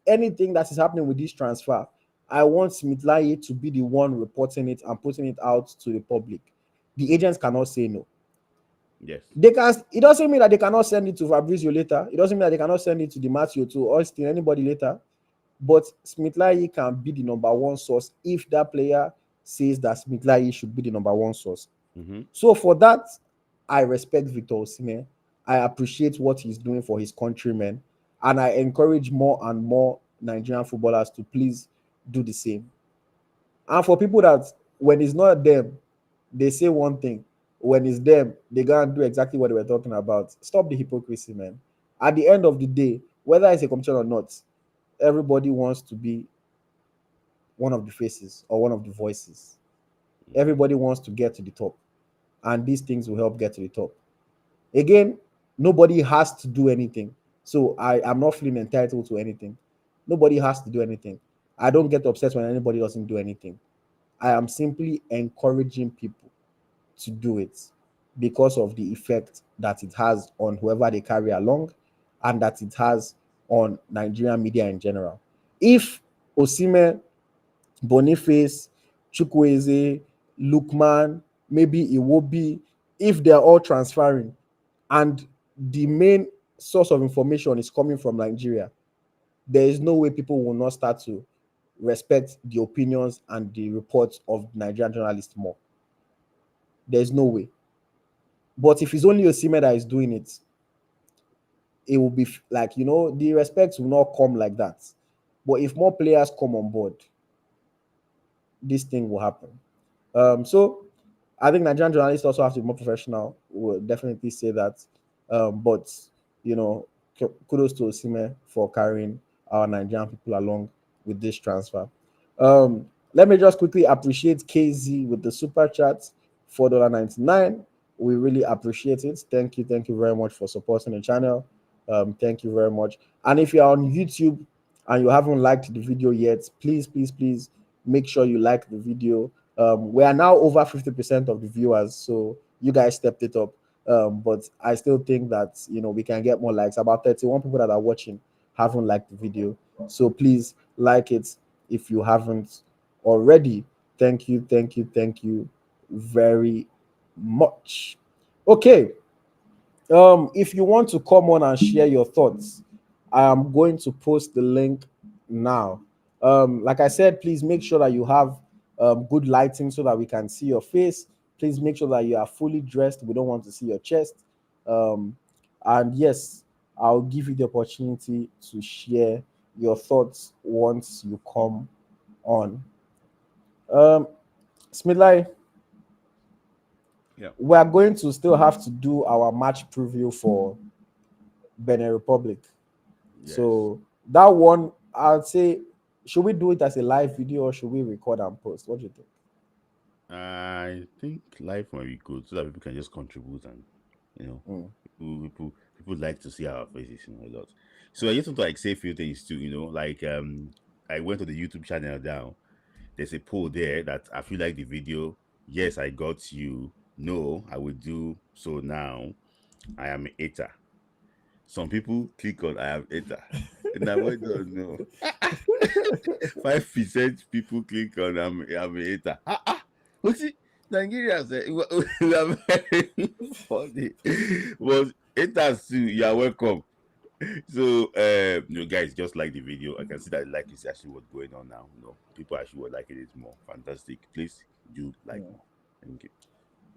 [SPEAKER 1] anything that is happening with this transfer, I want Smith Layi to be the one reporting it and putting it out to the public, the agents cannot say no.
[SPEAKER 2] Yes.
[SPEAKER 1] They can. It doesn't mean that they cannot send it to Fabrizio later. It doesn't mean that they cannot send it to the Matthew, to Austin, anybody later. But Smith Layi can be the number one source if that player says that Smith Layi should be the number one source.
[SPEAKER 2] Mm-hmm.
[SPEAKER 1] So for that, I respect Victor Osimhen. I appreciate what he's doing for his countrymen, and I encourage more and more Nigerian footballers to please do the same. And for people that when it's not them, they say one thing. When it's them, they go and do exactly what they were talking about. Stop the hypocrisy, man. At the end of the day, whether it's a competition or not, everybody wants to be one of the faces or one of the voices.
[SPEAKER 2] Mm-hmm.
[SPEAKER 1] Everybody wants to get to the top, and these things will help get to the top. Again, nobody has to do anything. So I am not feeling entitled to anything. Nobody has to do anything. I don't get upset when anybody doesn't do anything. I am simply encouraging people to do it because of the effect that it has on whoever they carry along and that it has on Nigerian media in general. If Osimhen, Boniface, Chukwueze, Lukman, maybe Iwobi, if they're all transferring and the main source of information is coming from Nigeria, there is no way people will not start to respect the opinions and the reports of Nigerian journalists more. There's no way. But if it's only Osimhen that is doing it, it will be like, the respect will not come like that. But if more players come on board, this thing will happen. So I think Nigerian journalists also have to be more professional. We'll definitely say that. But kudos to Osimhen for carrying our Nigerian people along with this transfer. Let me just quickly appreciate KZ with the super chat, $4.99. We really appreciate it. Thank you very much for supporting the channel. Thank you very much. And if you're on YouTube and you haven't liked the video yet, please make sure you like the video. We are now over 50% of the viewers, so you guys stepped it up. But I still think that we can get more likes. About 31 people that are watching haven't liked the video, so please like it if you haven't already. Thank you very much. Okay. If you want to come on and share your thoughts, I am going to post the link now. Like I said, please make sure that you have good lighting so that we can see your face. Please make sure that you are fully dressed. We don't want to see your chest. Um, and yes, I'll give you the opportunity to share your thoughts once you come on. Um, Smilai,
[SPEAKER 2] Yeah.
[SPEAKER 1] we are going to still have to do our match preview for Benin Republic.
[SPEAKER 2] Yes.
[SPEAKER 1] So that one, I'd say, should we do it as a live video or should we record and post? What do you think?
[SPEAKER 2] I think life might be good so that people can just contribute and you know
[SPEAKER 1] Mm.
[SPEAKER 2] people like to see our faces, a lot. So I just want to like say a few things too, like I went to the YouTube channel now. There's a poll there that I feel like the video, yes, I got you. No, I will do so now. I am a hater. Some people click on I am hater. And I went on no. 5% people click on I'm a hater. What's it? Nigerians we are very funny. But haters too, you are welcome. So guys, just like the video. I can see that like is actually what's going on now. People actually were liking it more. Fantastic. Please do like
[SPEAKER 1] Mm.
[SPEAKER 2] more. Thank you.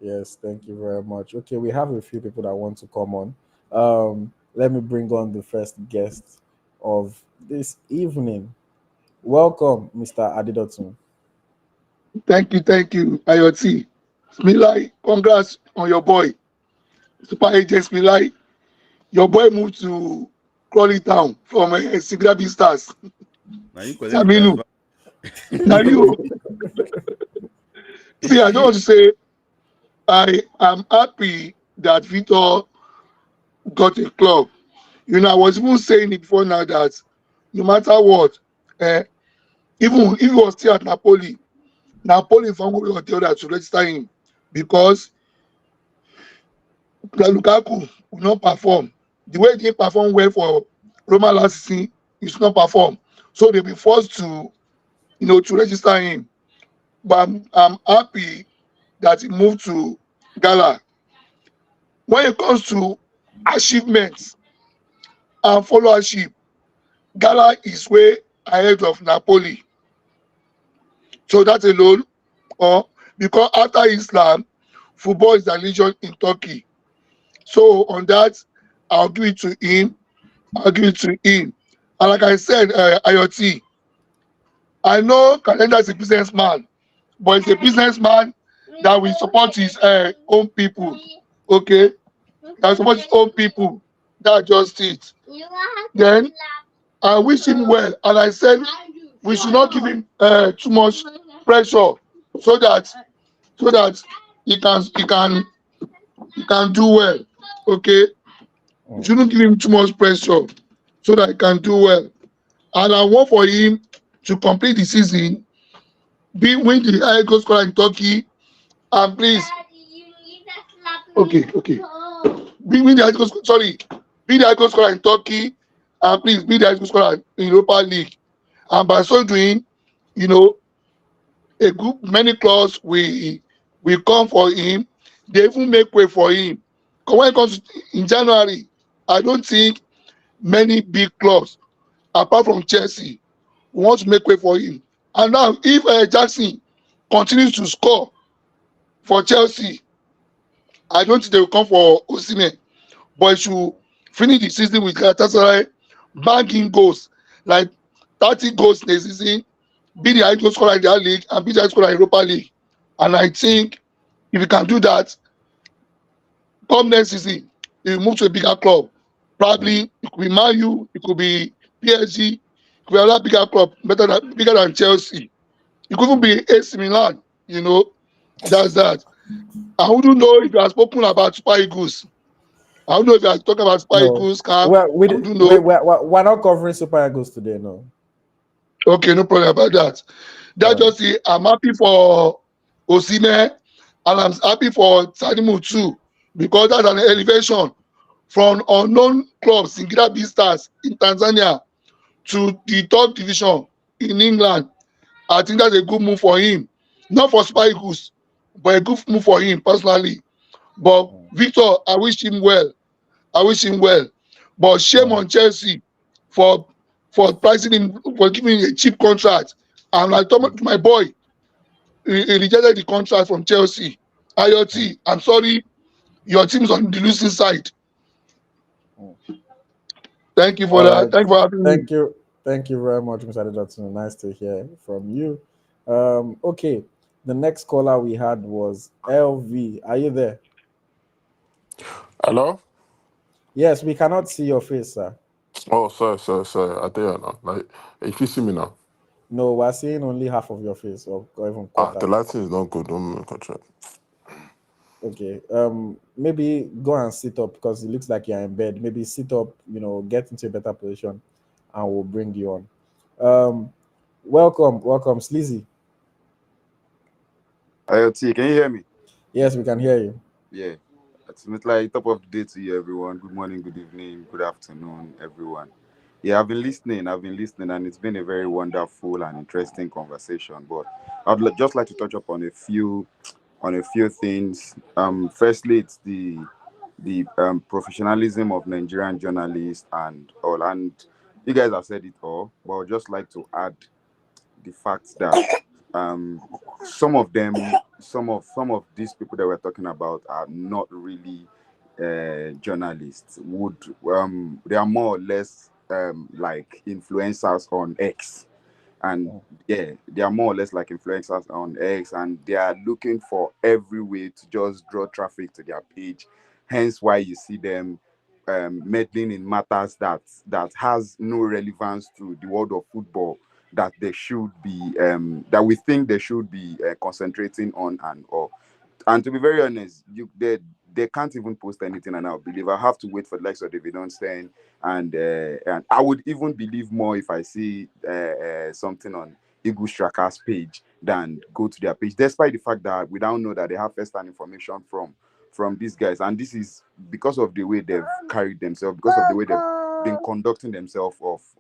[SPEAKER 1] Yes, thank you very much. Okay, we have a few people that want to come on. Let me bring on the first guest of this evening. Welcome, Mr. Adidotun.
[SPEAKER 3] Thank you, AyoT. Smith Layi, congrats on your boy. Super agent Smith Layi. Your boy moved to Crawley Town from Sigrabi Stars.
[SPEAKER 2] Now you collect the
[SPEAKER 3] Saminu,
[SPEAKER 2] transfer.
[SPEAKER 3] now you see. I don't want to say I am happy that Victor got a club. I was even saying it before now that no matter what, eh, even if he was still at Napoli found one way or the other to register him because Lukaku will not perform. The way he didn't perform well for Roma last season, he should not perform. So they'll be forced to register him. But I'm happy that he moved to Gala. When it comes to achievements and followership, Gala is way ahead of Napoli. So that alone, because after Islam, football is a religion in Turkey. So on that, I'll give it to him. I'll give it to him. And like I said, AyoT, I know Calendar is a businessman, but it's a businessman that will support his own people. Okay? That will support his own people. That's just it. Then I wish him well. And I said we should not give him too much pressure so that he can do well. Okay? We shouldn't give him too much pressure so that he can do well. And I want for him to complete the season, win the highest goal scorer in Turkey, and please. Okay. Win the highest goal scorer. Sorry, be the highest goal scorer in Turkey, and please be the highest goal scorer in Europa League. And by so doing, you know, many clubs will come for him. They even make way for him. Because when it comes in January, I don't think many big clubs, apart from Chelsea, want to make way for him. And now, if Jackson continues to score for Chelsea, I don't think they will come for Osimhen. But he should finish the season with Galatasaray, bagging goals, like 30 goals in the season, be the highest goal scorer in their league, and be the highest scorer in Europa League. And I think if you can do that, come next season, he will move to a bigger club. Probably it could be Man U, it could be PSG, it could be another bigger club, bigger than Chelsea. It could even be AC Milan, That's that. I wouldn't know if you have spoken about Super Eagles. I don't know if you are talking about Super
[SPEAKER 1] No,
[SPEAKER 3] Eagles camp.
[SPEAKER 1] well,
[SPEAKER 3] I wouldn't know.
[SPEAKER 1] we're not covering Super Eagles today. No.
[SPEAKER 3] Okay, no problem about that. That
[SPEAKER 1] Uh,
[SPEAKER 3] just say I'm happy for Osimhen and I'm happy for Sadimu too because that's an elevation from unknown clubs in Girabi Stars in Tanzania to the top division in England. I think that's a good move for him. Not for Super Eagles, but a good move for him personally. But Victor, I wish him well. I wish him well. But shame on Chelsea for pricing him, for giving him a cheap contract. And I told my boy, he rejected the contract from Chelsea. AyoT, I'm sorry, your team is on the losing side. Thank you for
[SPEAKER 1] all
[SPEAKER 3] that.
[SPEAKER 1] right.
[SPEAKER 3] Thank you for having me.
[SPEAKER 1] Thank you. Thank you very much, Mr. Johnson. Nice to hear from you. Okay. The next caller we had was LV. Are you there?
[SPEAKER 4] Hello?
[SPEAKER 1] Yes, we cannot see your face, sir.
[SPEAKER 4] Oh, sorry. I tell you now. Like, if you see me now.
[SPEAKER 1] No, we're seeing only half of your face, or even
[SPEAKER 4] The
[SPEAKER 1] quarter.
[SPEAKER 4] lighting is not good. Don't make contract.
[SPEAKER 1] Okay. Maybe go and sit up because it looks like you're in bed. Maybe sit up, get into a better position, and we'll bring you on. Welcome, Sleazy.
[SPEAKER 5] AyoT, can you hear me?
[SPEAKER 1] Yes, we can hear you.
[SPEAKER 5] Yeah. Smith Layi, top of the day to you, everyone. Good morning, good evening, good afternoon, everyone. Yeah, I've been listening, and it's been a very wonderful and interesting conversation. But just like to touch up on a few things. Firstly, it's the professionalism of Nigerian journalists and all, and you guys have said it all. But I'd just like to add the fact that um, some of these people that we're talking about are not really journalists. They are more or less like influencers on X. and yeah, they are more or less like influencers on X, and they are looking for every way to just draw traffic to their page. Hence why you see them meddling in matters that has no relevance to the world of football, that they should be that we think they should be concentrating on and all. And to be very honest, they can't even post anything, and I believe I have to wait for the likes of David Onstein, and I would even believe more if I see something on Eagle Strikers page than go to their page, despite the fact that we don't know that they have first-hand information from these guys, and this is because of the way they've carried themselves, because of the way they've been conducting themselves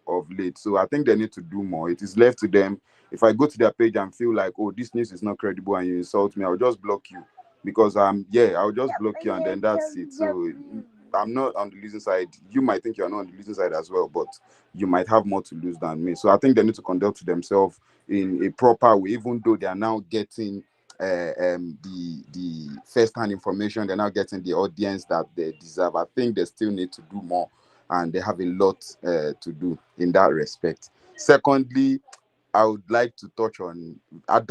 [SPEAKER 5] of late. So I think they need to do more. It is left to them. If I go to their page and feel like, oh, this news is not credible and you insult me, I'll just block you, because I'll just block you and then that's it. So I'm not on the losing side. You might think you're not on the losing side as well, but you might have more to lose than me. So I think they need to conduct themselves in a proper way, even though they are now getting the first-hand information, they're now getting the audience that they deserve. I think they still need to do more, and they have a lot to do in that respect. Secondly, I would like to touch on. I've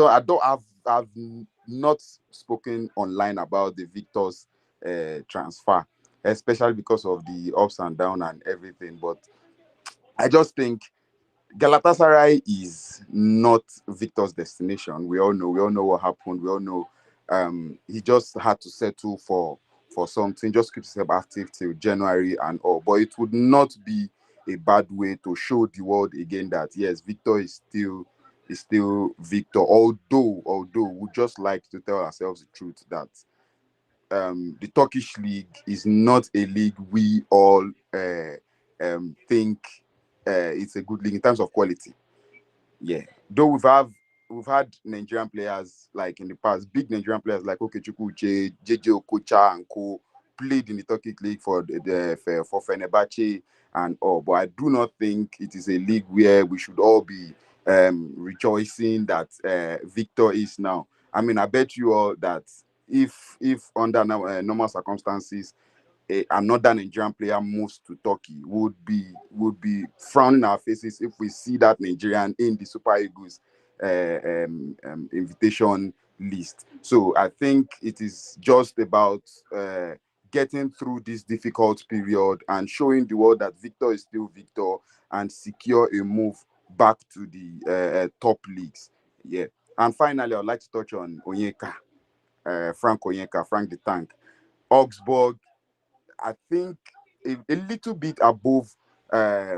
[SPEAKER 5] not spoken online about the Victor's transfer, especially because of the ups and downs and everything. But I just think Galatasaray is not Victor's destination. We all know. We all know what happened. We all know. He just had to settle for something. Just keep himself active till January and all. But it would not be a bad way to show the world again that yes, Victor is still Victor. Although we just like to tell ourselves the truth that the Turkish league is not a league we all think it's a good league in terms of quality. Yeah, though we've had Nigerian players like in the past, big Nigerian players like Okechukwu Uche, JJ Okocha and co played in the Turkish league for Fenerbahce and all. But I do not think it is a league where we should all be rejoicing that Victor is now. I mean, I bet you all that if under normal circumstances another Nigerian player moves to Turkey, would be frowning our faces if we see that Nigerian in the Super Eagles invitation list. So I think it is just about getting through this difficult period and showing the world that Victor is still Victor and secure a move back to the top leagues. Yeah. And finally, I'd like to touch on Onyeka, Frank Onyeka, Frank the Tank. Augsburg, I think a little bit above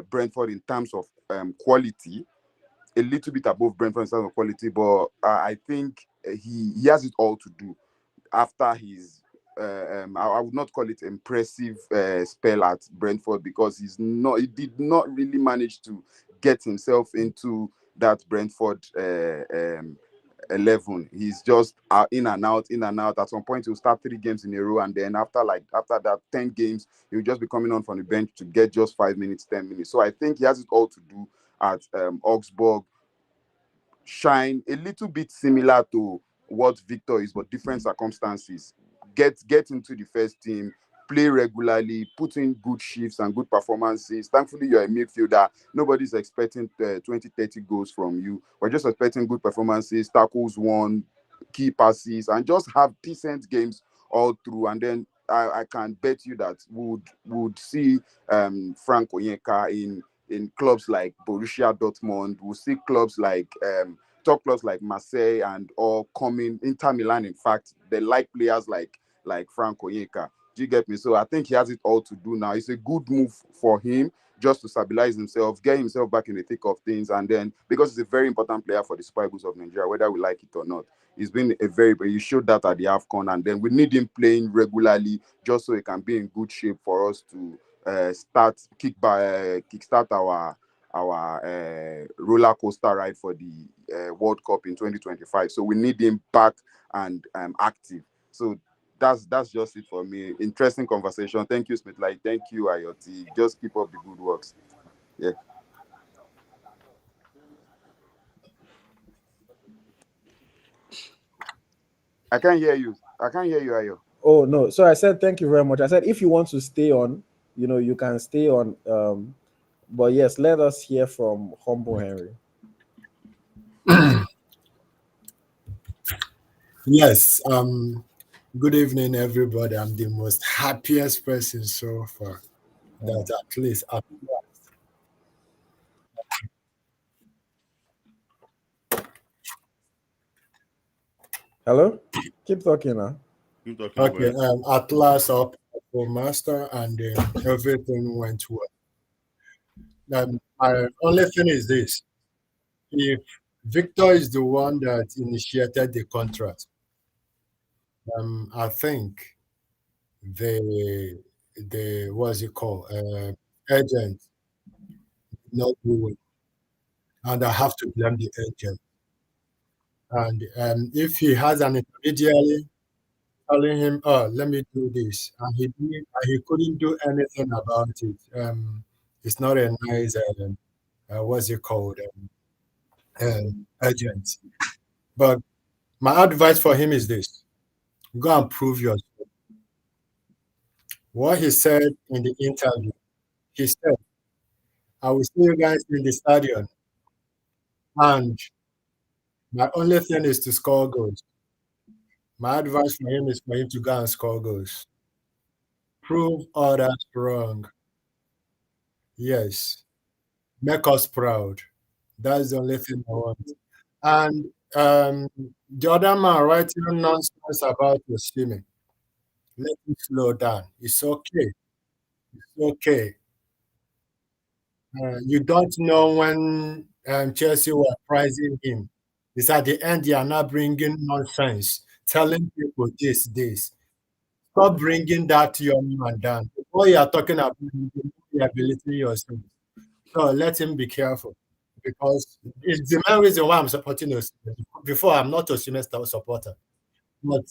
[SPEAKER 5] Brentford in terms of quality, a little bit above Brentford in terms of quality, but I think he has it all to do after his I would not call it impressive spell at Brentford, because he did not really manage to get himself into that Brentford 11. He's just in and out, in and out. At some point, he'll start 3 games in a row, and then after that 10 games, he'll just be coming on from the bench to get just 5 minutes, 10 minutes. So I think he has it all to do at Augsburg. Shine a little bit similar to what Victor is, but different circumstances. Get into the first team, play regularly, put in good shifts and good performances. Thankfully, you're a midfielder. Nobody's expecting 20, 30 goals from you. We're just expecting good performances, tackles won, key passes, and just have decent games all through. And then I can bet you that would see Frank Onyeka in clubs like Borussia Dortmund. We'll see clubs like top clubs like Marseille and all coming. Inter Milan, in fact, they like players like Frank Onyeka. Do you get me? So I think he has it all to do now. It's a good move for him just to stabilize himself, get himself back in the thick of things, and then because he's a very important player for the Super Eagles of Nigeria, whether we like it or not. He's been he showed that at the AFCON, and then we need him playing regularly just so he can be in good shape for us to kickstart our roller coaster ride for the World Cup in 2025. So we need him back and active. So that's just it for me. Interesting conversation. Thank you, Smith Layi. Thank you, AyoT. Just keep up the good works. Yeah. I can't hear you, Ayo.
[SPEAKER 1] Oh no, so I said thank you very much. I said if you want to stay on, you can stay on. But yes, let us hear from Humble Henry.
[SPEAKER 6] Yes. Good evening, everybody. I'm the most happiest person so far. That at least
[SPEAKER 1] Hello? Keep talking now.
[SPEAKER 2] Keep talking. Go
[SPEAKER 6] okay.
[SPEAKER 2] ahead.
[SPEAKER 6] At last, up for master, and everything went well. My only thing is this: if Victor is the one that initiated the contract, I think the what's it called, agent not do it, and I have to blame the agent. And if he has an intermediary telling him, "Oh, let me do this," and he couldn't do anything about it, it's not a nice what's it called, agent. But my advice for him is this: go and prove yourself. What he said in the interview, he said, "I will see you guys in the stadium, and my only thing is to score goals." My advice for him is for him to go and score goals. Prove others wrong. Yes. Make us proud. That's the only thing I want. And the other man writing nonsense about your swimming. Let him slow down. It's okay. It's okay. You don't know when Chelsea were prizing him. It's at the end they are now bringing nonsense, telling people this. Stop bringing that young man down. What you are talking about, rehabilitating yourself. So let him be careful because it's the main reason why I'm supporting Osimhen. Before, I'm not Osimhen supporter. But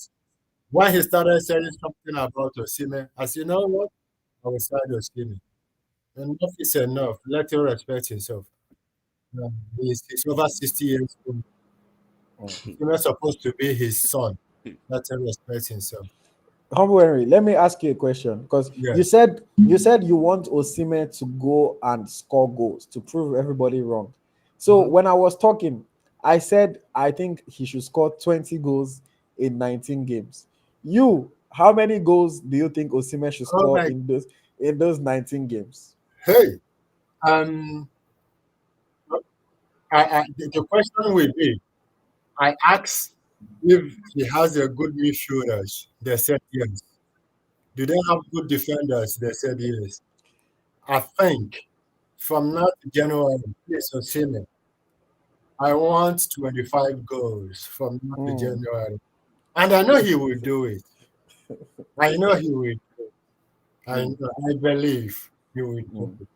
[SPEAKER 6] when he started saying something about Osimhen, I said, you know what? I will side Osimhen. Enough is enough. Let him respect himself. He's over 60 years old. Osimhen supposed to be his son. Let him respect himself.
[SPEAKER 1] Humble Henry, let me ask you a question because
[SPEAKER 6] Yes.
[SPEAKER 1] you said you want Osimhen to go and score goals to prove everybody wrong. So when I was talking, I said I think he should score 20 goals in 19 games. How many goals do you think Osimhen should
[SPEAKER 6] Oh
[SPEAKER 1] score
[SPEAKER 6] my,
[SPEAKER 1] in those 19 games?
[SPEAKER 6] hey, um, the question will be, I asked if he has a good midfielders. They said yes. Do they have good defenders? They said yes. I think from now to January, please Osimhen, I want 25 goals from now to
[SPEAKER 1] Hmm.
[SPEAKER 6] January. And I know he will do it. I know he will do it. I believe he will do it.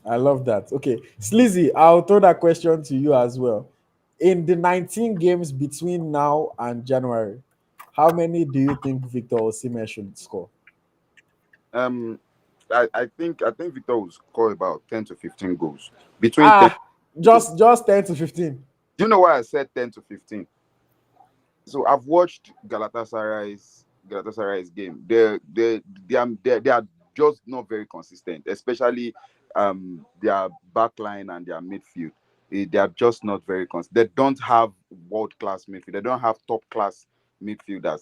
[SPEAKER 1] I love that. Okay, Sleazy, I'll throw that question to you as well. In the 19 games between now and January, how many do you think Victor Osimhen should score?
[SPEAKER 5] Um, I think Victor will score about 10 to 15 goals between 10.
[SPEAKER 1] Ah, just 10 to 15.
[SPEAKER 5] Do you know why I said 10 to 15? So I've watched Galatasaray's game. They are just not very consistent, especially their backline and their midfield. They are just not very consistent. They don't have world class midfield. They don't have top class midfielders.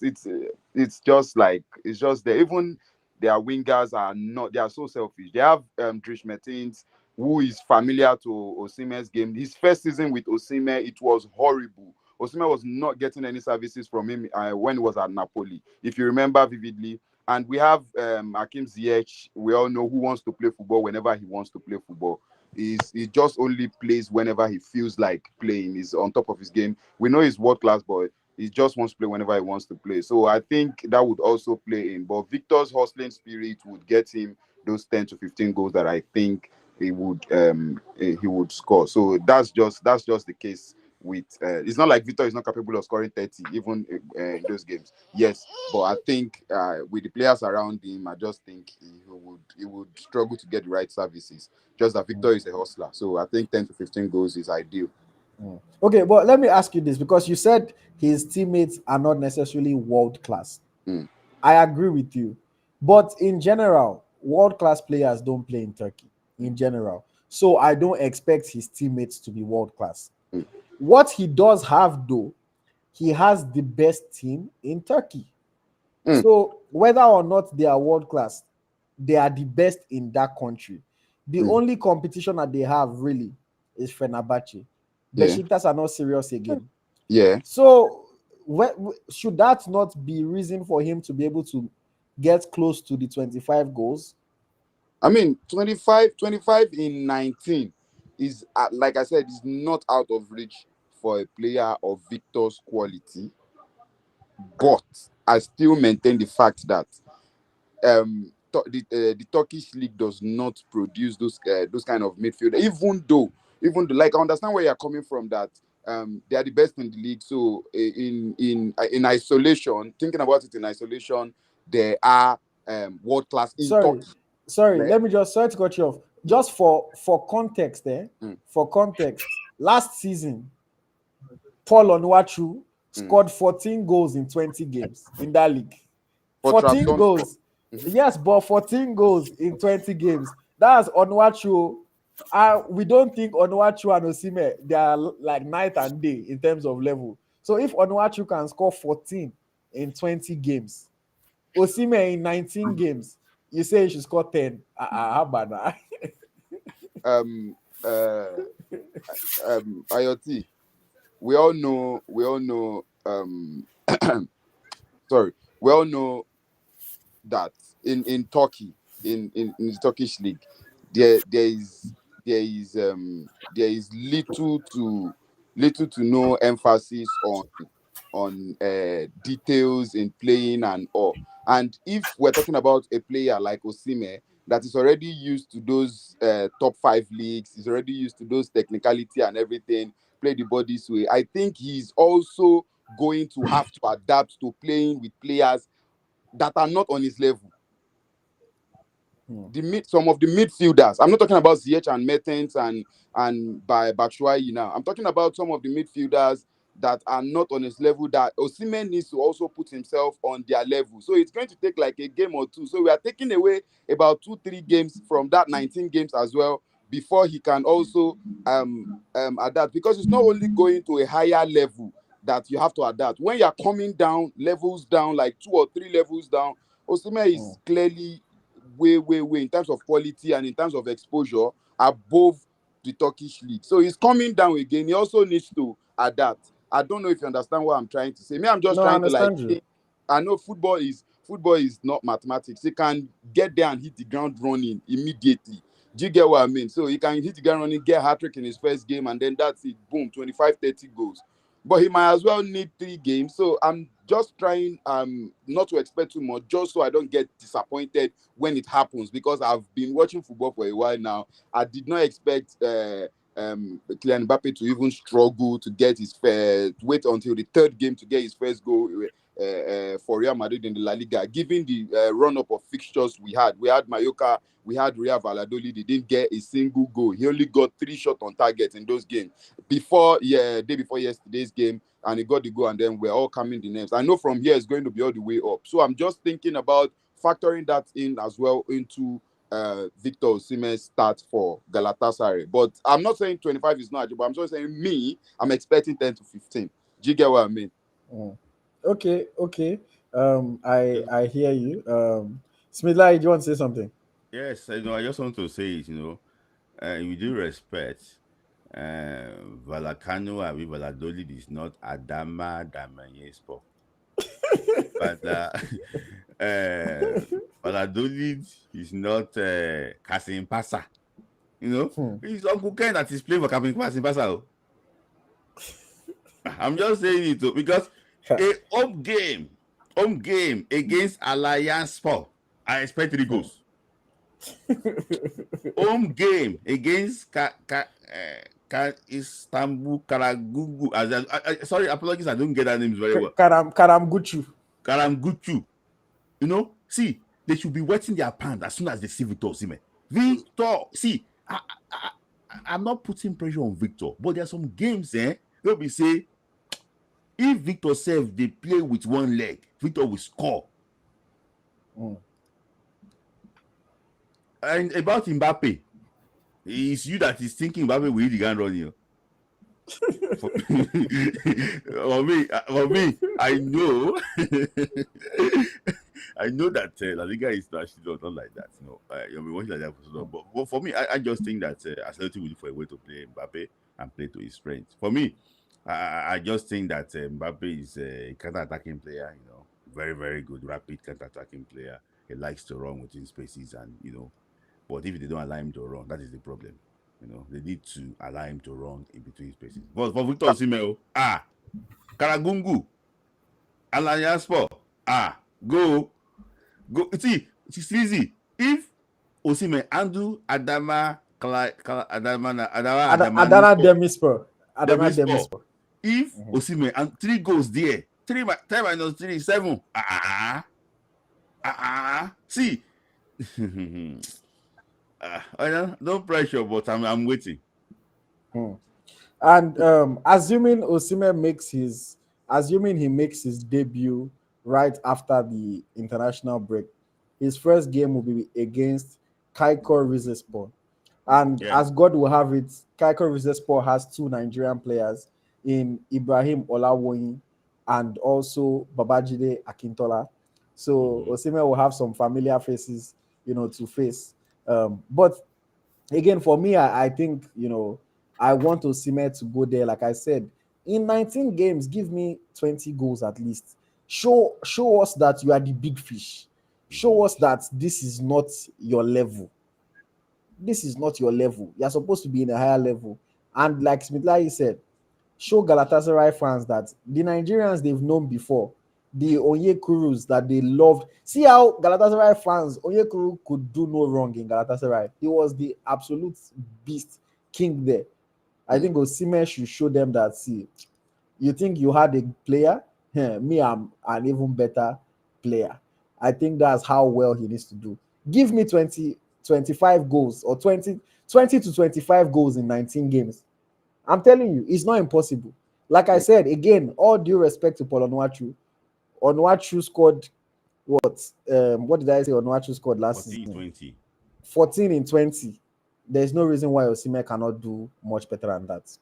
[SPEAKER 5] It's just like it's just there. Even their wingers are not. They are so selfish. They have Dries Mertens, who is familiar to Osimhen's game. His first season with Osimhen, it was horrible. Osimhen was not getting any services from him when he was at Napoli, if you remember vividly. And we have Hakim Ziyech. We all know who wants to play football whenever he wants to play football. He just only plays whenever he feels like playing. He's on top of his game. We know he's world class, but he just wants to play whenever he wants to play. So I think that would also play in. But Victor's hustling spirit would get him those 10 to 15 goals that I think he would score. So that's just the case with it's not like Victor is not capable of scoring 30 even in those games. Yes, but I think with the players around him, I just think he would struggle to get the right services. Just that Victor is a hustler, so I think 10 to 15 goals is ideal.
[SPEAKER 1] Okay, but let me ask you this because you said his teammates are not necessarily world class.
[SPEAKER 5] Mm.
[SPEAKER 1] I agree with you. But in general, world class players don't play in Turkey in general. So I don't expect his teammates to be world class. What he does have, though, he has the best team in Turkey. So whether or not they are world class, they are the best in that country. The only competition that they have really is Fenerbahce. Besiktas are not serious again.
[SPEAKER 5] Yeah.
[SPEAKER 1] So should that not be reason for him to be able to get close to the 25 goals?
[SPEAKER 5] I mean, 25 in 19 is, like I said, is not out of reach for a player of Victor's quality. But I still maintain the fact that the Turkish league does not produce those kind of midfielder. Even though, like, I understand where you're coming from, that they are the best in the league. So in isolation, thinking about it in isolation, they are world class in Turkey.
[SPEAKER 1] Sorry, let me just sorry to cut you off. Just for context, for context, last season, Paul Onuachu scored 14 goals in 20 games in that league. 14 goals. Yes, but 14 goals in 20 games. That's Onuachu. We don't think Onuachu and Osimhen, they are like night and day in terms of level. So if Onuachu can score 14 in 20 games, Osimhen in 19 games, you say he should score 10. How about that?
[SPEAKER 5] AyoT, we all know sorry, we all know that in Turkey, in the Turkish league, there is little to no emphasis on details in playing and all. And if we're talking about a player like Osimhen that is already used to those top 5 leagues, is already used to those technicality and everything, play the bodies way, I think he's also going to have to adapt to playing with players that are not on his level. Some of the midfielders, I'm not talking about Ziyech and Mertens and by Batshuayi now. I'm talking about some of the midfielders that are not on his level, that Osimhen needs to also put himself on their level. So it's going to take like a game or two. So we are taking away about 2-3 games from that 19 games as well before he can also adapt, because it's not only going to a higher level that you have to adapt. When you're coming down, levels down, like 2 or 3 levels down, Osimhen is clearly way in terms of quality and in terms of exposure above the Turkish league. So he's coming down again. He also needs to adapt. I don't know if you understand what I'm trying to say. I'm just trying to like think. I know football is not mathematics. He can get there and hit the ground running immediately. Do you get what I mean? So he can hit the ground running, get a hat-trick in his first game, and then that's it. Boom, 25-30 goals. But he might as well need 3 games. So I'm just trying not to expect too much, just so I don't get disappointed when it happens, because I've been watching football for a while now. I did not expect Kylian Mbappe to even struggle to get his wait until the 3rd game to get his first goal for Real Madrid in the La Liga, given the run-up of fixtures we had. We had Mallorca, we had Real Valladolid. They didn't get a single goal. He only got 3 shots on target in those games. Day before yesterday's game, and he got the goal, and then we're all coming the names. I know from here it's going to be all the way up. So I'm just thinking about factoring that in as well into Victor Osimhen's start for Galatasaray. But I'm not saying 25 is not achievable. I'm just saying I'm expecting 10 to 15. Do you get what I mean?
[SPEAKER 1] Okay. I hear you. Smith Layi, do you want to say something?
[SPEAKER 2] Yes, I just want to say it, with due respect, Vallecano and Valladolid is not Adama Damanyespo. But Valladolid is not Kasim Pasa. It's Uncle Ken that is playing for Kasim Pasa. I'm just saying it because a home game against Alliance Sport, I expect 3 goals. Home game against Istanbul Karagugu. Sorry, apologies, I don't get that name very well.
[SPEAKER 1] Karamguchu.
[SPEAKER 2] See, they should be wetting their pants as soon as they see Victor Osimhen. Victor, see, I'm not putting pressure on Victor, but there are some games, they'll be say, if Victor says they play with one leg, Victor will score. And about Mbappe, it's you that is thinking Mbappe will hit the ground running. For for me, I know, I know that La Liga is actually not like that. No, you'll be watching like that for so long. But for me, I just think that Ancelotti will look for a way to play Mbappe and play to his strength. For me, I just think that Mbappe is a counter-attacking player. Very very good, rapid counter-attacking player. He likes to run within spaces, and but if they don't allow him to run, that is the problem. They need to allow him to run in between spaces. But for Victor Osimhen, Karagungu, Alanyaspor, go. It's easy. If Osimhen handle
[SPEAKER 1] Adana
[SPEAKER 2] Adama
[SPEAKER 1] Demispor. Adana
[SPEAKER 2] Demispor,
[SPEAKER 1] Demispor.
[SPEAKER 2] if Osimhen and 3 goals there, 10 minus 3 7. See, no pressure, but I'm waiting.
[SPEAKER 1] And assuming he makes his debut right after the international break, his first game will be against Kaiko Rizespor. And
[SPEAKER 2] Yeah.
[SPEAKER 1] as God will have it, Kaiko Rizespor has 2 Nigerian players in Ibrahim Olawoyin and also Babajide Akintola. So Osimhen will have some familiar faces, to face. But again, for me, I think, I want Osimhen to go there. Like I said, in 19 games, give me 20 goals at least. Show us that you are the big fish. Show us that this is not your level. This is not your level. You're supposed to be in a higher level. And like Smith Layi said, show Galatasaray fans that the Nigerians they've known before, the Onyekurus that they loved. See how Galatasaray fans, Onyekuru could do no wrong in Galatasaray. He was the absolute beast, king there. I think Osimhen should show them that, see, you think you had a player? Me, I'm an even better player. I think that's how well he needs to do. Give me 25 goals or 20 to 25 goals in 19 games. I'm telling you, it's not impossible. Like I said, again, all due respect to Paul Onuachu. Onuachu scored what? What did I say Onuachu scored last
[SPEAKER 2] 14,
[SPEAKER 1] season?
[SPEAKER 2] 20.
[SPEAKER 1] 14 in 20. There's no reason why Osimhen cannot do much better than that.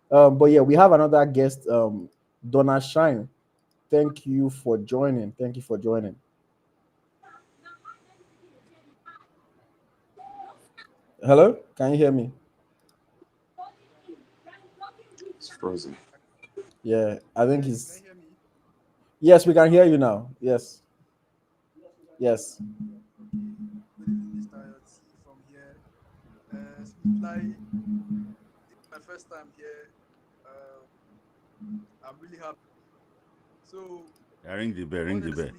[SPEAKER 1] But yeah, we have another guest, Donna Shine. Thank you for joining. Hello, can you hear me?
[SPEAKER 5] It's frozen.
[SPEAKER 1] Yeah, I think
[SPEAKER 7] Can
[SPEAKER 1] he's.
[SPEAKER 7] you hear me?
[SPEAKER 1] Yes, we can hear you now. Yes.
[SPEAKER 7] Good evening, Mr. AyoT from here. Smith Layi, this is my first time here. I'm really happy. So
[SPEAKER 2] Ring the bell.
[SPEAKER 7] honestly,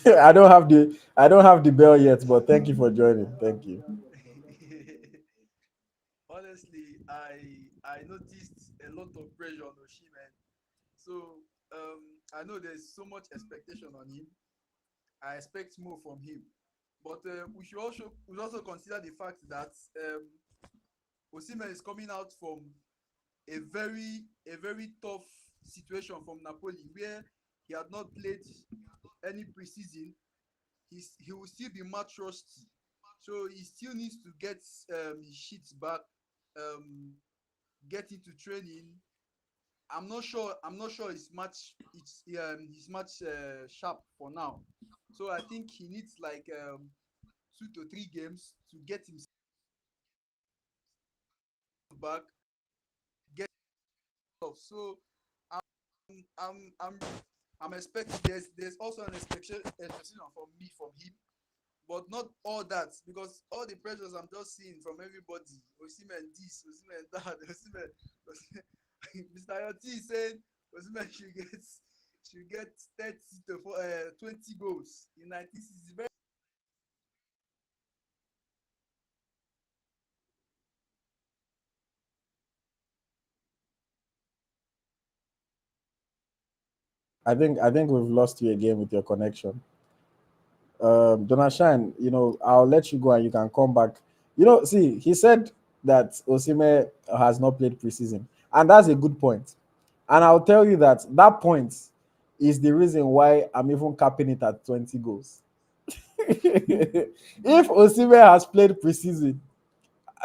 [SPEAKER 1] I don't have the bell yet, but thank you for joining. Thank you.
[SPEAKER 7] honestly, I noticed a lot of pressure on Osimhen. So I know there's so much expectation on him. I expect more from him. But we should also consider the fact that Osimhen is coming out from a very tough situation from Napoli, where he had not played any preseason. He will still be match rusty, so he still needs to get his sheets back, um, get into training. I'm not sure his match sharp for now. So I think he needs like 2 to 3 games to get himself back, get off. So I'm I'm I'm I'm expecting there's also an expectation from him, but not all that, because all the pressures I'm just seeing from everybody, Osimhen this, Osimhen that, Osimhen. Mr. AyoT is saying Osimhen should get 30 to 20 goals in 96. Very
[SPEAKER 1] I think we've lost you again with your connection. Donashan, I'll let you go and you can come back. See, he said that Osimhen has not played preseason, and that's a good point. And I'll tell you that that point is the reason why I'm even capping it at 20 goals. If Osimhen has played preseason,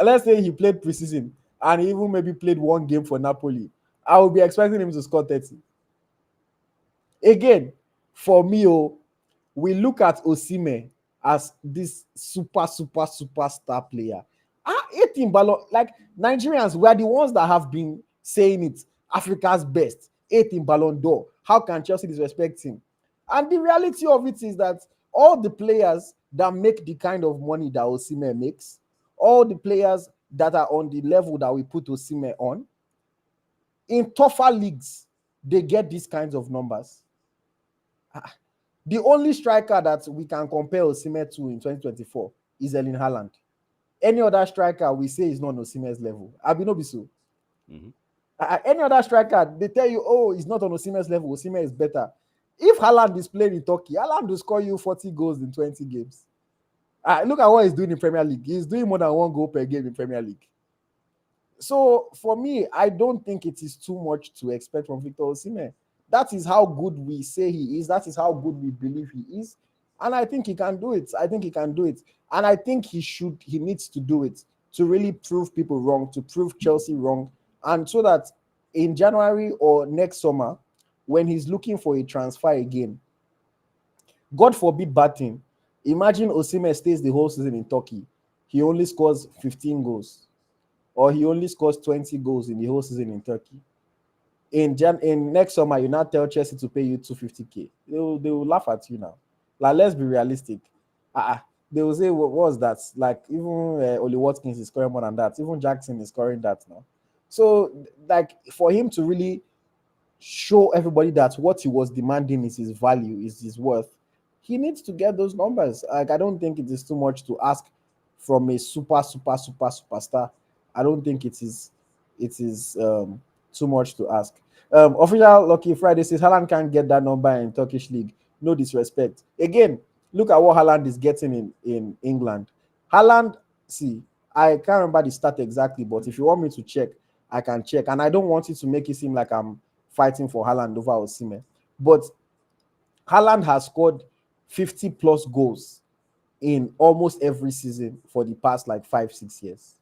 [SPEAKER 1] let's say he played preseason, and he even maybe played one game for Napoli, I would be expecting him to score 30. Again, for me, we look at Osimhen as this superstar player. 18 Ballon, like Nigerians, we are the ones that have been saying it. Africa's best, 18 Ballon d'Or. How can Chelsea disrespect him? And the reality of it is that all the players that make the kind of money that Osimhen makes, all the players that are on the level that we put Osimhen on, in tougher leagues, they get these kinds of numbers. The only striker that we can compare Osimhen to in 2024 is Erling Haaland. Any other striker we say is not on Osimhen's level. Abinobisu.
[SPEAKER 2] Mm-hmm.
[SPEAKER 1] Any other striker, they tell you, oh, he's not on Osimhen's level. Osimhen is better. If Haaland is playing in Turkey, Haaland will score you 40 goals in 20 games. Look at what he's doing in Premier League. He's doing more than 1 goal per game in Premier League. So for me, I don't think it is too much to expect from Victor Osimhen. That is how good we say he is. That is how good we believe he is. And I think he can do it. And I think he needs to do it to really prove people wrong, to prove Chelsea wrong. And so that in January or next summer, when he's looking for a transfer again, God forbid bad thing, imagine Osimhen stays the whole season in Turkey. He only scores 15 goals. Or he only scores 20 goals in the whole season in Turkey. In next summer, you now tell Chelsea to pay you 250k. They will laugh at you now. Like, let's be realistic. They will say, what was that? Like, even Oli Watkins is scoring more than that. Even Jackson is scoring that now. So, like, for him to really show everybody that what he was demanding is his value, is his worth, he needs to get those numbers. Like, I don't think it is too much to ask from a superstar. I don't think it is too much to ask. Official Lucky Friday says Haaland can't get that number in Turkish league. No disrespect. Again, look at what Haaland is getting in England. Haaland, see, I can't remember the stat exactly, but if you want me to check, I can check. And I don't want it to make it seem like I'm fighting for Haaland over Osimhen. But Haaland has scored 50 plus goals in almost every season for the past like 5-6 years.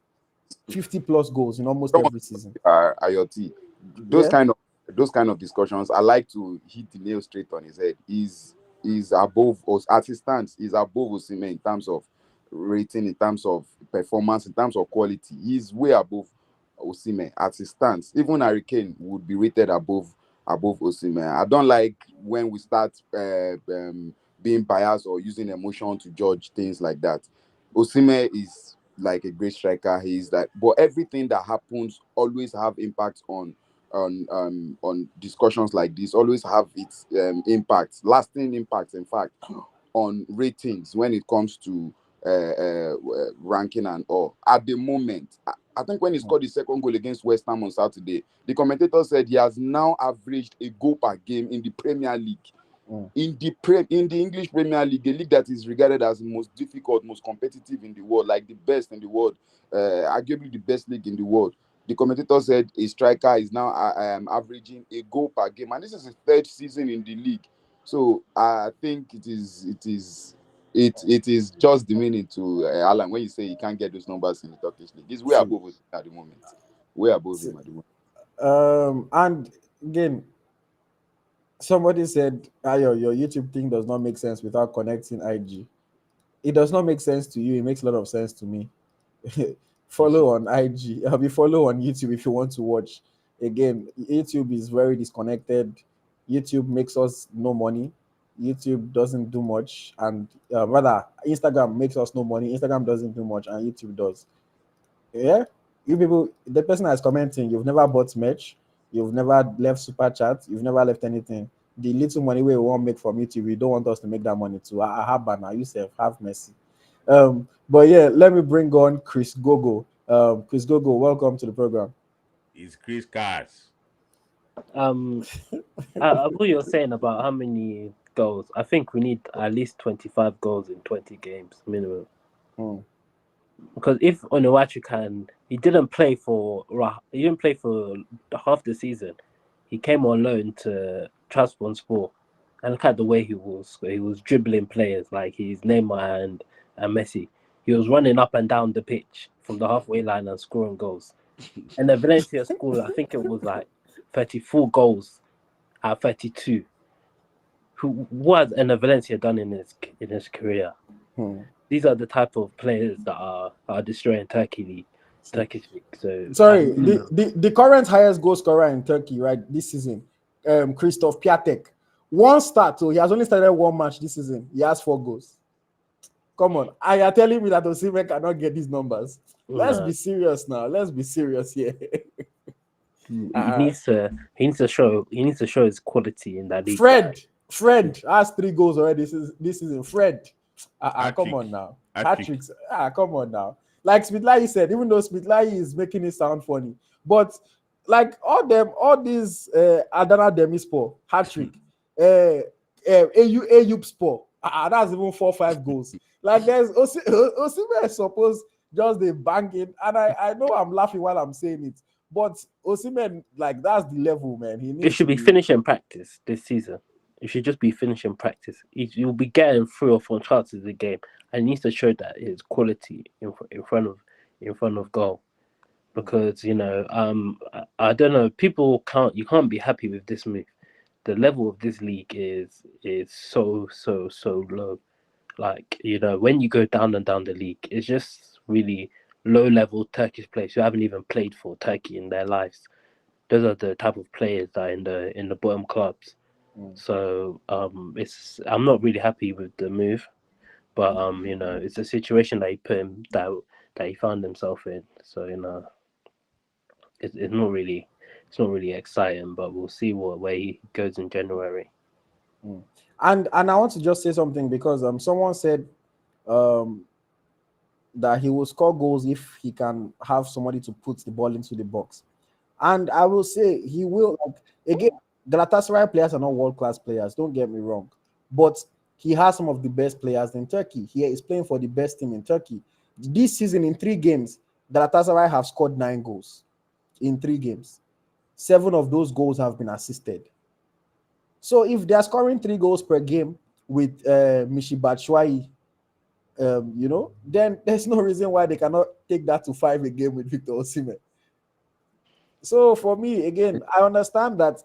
[SPEAKER 1] 50 plus goals in almost every season.
[SPEAKER 5] AyoT. Those
[SPEAKER 1] Yeah.
[SPEAKER 5] those kind of discussions, I like to hit the nail straight on his head. Is above us as it stands. Is above Osimhen in terms of rating, in terms of performance, in terms of quality. He's way above Osimhen as it stands. Even Harry Kane would be rated above Osimhen. I don't like when we start being biased or using emotion to judge things like that. Osimhen is like a great striker. He's that, but everything that happens always have impact on discussions like this. Always have its impact, lasting impact. In fact, on ratings when it comes to ranking and all. At the moment, I think when he scored the second goal against West Ham on Saturday, the commentator said he has now averaged a goal per game in the Premier League. In the English Premier League, a league that is regarded as the most difficult, most competitive in the world, like the best in the world, arguably the best league in the world. The commentator said a striker is now averaging a goal per game, and this is his 3rd season in the league. So I think it is just demeaning to Alan when you say he can't get those numbers in the Turkish league. He's way above us at the moment. Way above him at the moment.
[SPEAKER 1] And again, somebody said, Ayo, your YouTube thing does not make sense without connecting IG. It does not make sense to you. It makes a lot of sense to me. Follow on IG. I'll be follow on YouTube if you want to watch. Again, YouTube is very disconnected. YouTube makes us no money. YouTube doesn't do much, and rather Instagram makes us no money. Instagram doesn't do much, and YouTube does. Yeah, you people, the person that's commenting, you've never bought merch, you've never left super chat, you've never left anything. The little money we won't make from YouTube, we don't want us to make that money too. I have banner, you self have mercy. But yeah, let me bring on Chris Gogo. Chris Gogo, welcome to the program.
[SPEAKER 2] It's Chris Cars.
[SPEAKER 8] What you're saying about how many goals, I think we need at least 25 goals in 20 games minimum. Because if Onyeka he didn't play for half the season. He came on loan to Trabzonspor, and look at the way he was dribbling players like he's Neymar and Messi. He was running up and down the pitch from the halfway line and scoring goals. And the Valencia scored, I think it was like 34 goals out of 32. What has Valencia done in his career? These are the type of players that are destroying Turkish league. So
[SPEAKER 1] sorry, the current highest goal scorer in Turkey right this season, Christoph Piatek. One start, so he has only started one match this season. He has 4 goals. Come on, are you telling me that Osimhen cannot get these numbers? Let's be serious now. Let's be serious here.
[SPEAKER 8] He needs to show his quality in that league.
[SPEAKER 1] Fred has 3 goals already this season. Fred, come on now. Hat-tricks. Come on now. Like Smith Layi said, even though Smith Layi is making it sound funny, but like all these Adana Demirspor hat-trick, AU Sport, that's even 4 or 5 goals. Like there's Osimhen supposed just the banging, and I know I'm laughing while I'm saying it, but Osimhen, like that's the level, man.
[SPEAKER 8] It should be finishing practice this season. It should just be finishing practice. You'll be getting 3 or 4 chances a game, and he needs to show that his quality in front of goal. Because I don't know, you can't be happy with this move. The level of this league is so low. Like when you go down and down the league, it's just really low level Turkish players who haven't even played for Turkey in their lives. Those are the type of players that are in the bottom clubs. So I'm not really happy with the move, but it's a situation that he found himself in. So it's not really exciting, but we'll see what way he goes in January.
[SPEAKER 1] And I want to just say something because someone said that he will score goals if he can have somebody to put the ball into the box, and I will say he will. Like, again, Galatasaray players are not world-class players, don't get me wrong, but he has some of the best players in Turkey. He is playing for the best team in Turkey. This season, in 3 games, Galatasaray have scored 9 goals in 3 games. 7 of those goals have been assisted. So if they are scoring 3 goals per game with Michy Batshuayi, then there's no reason why they cannot take that to 5 a game with Victor Osimhen. So for me, again, I understand that.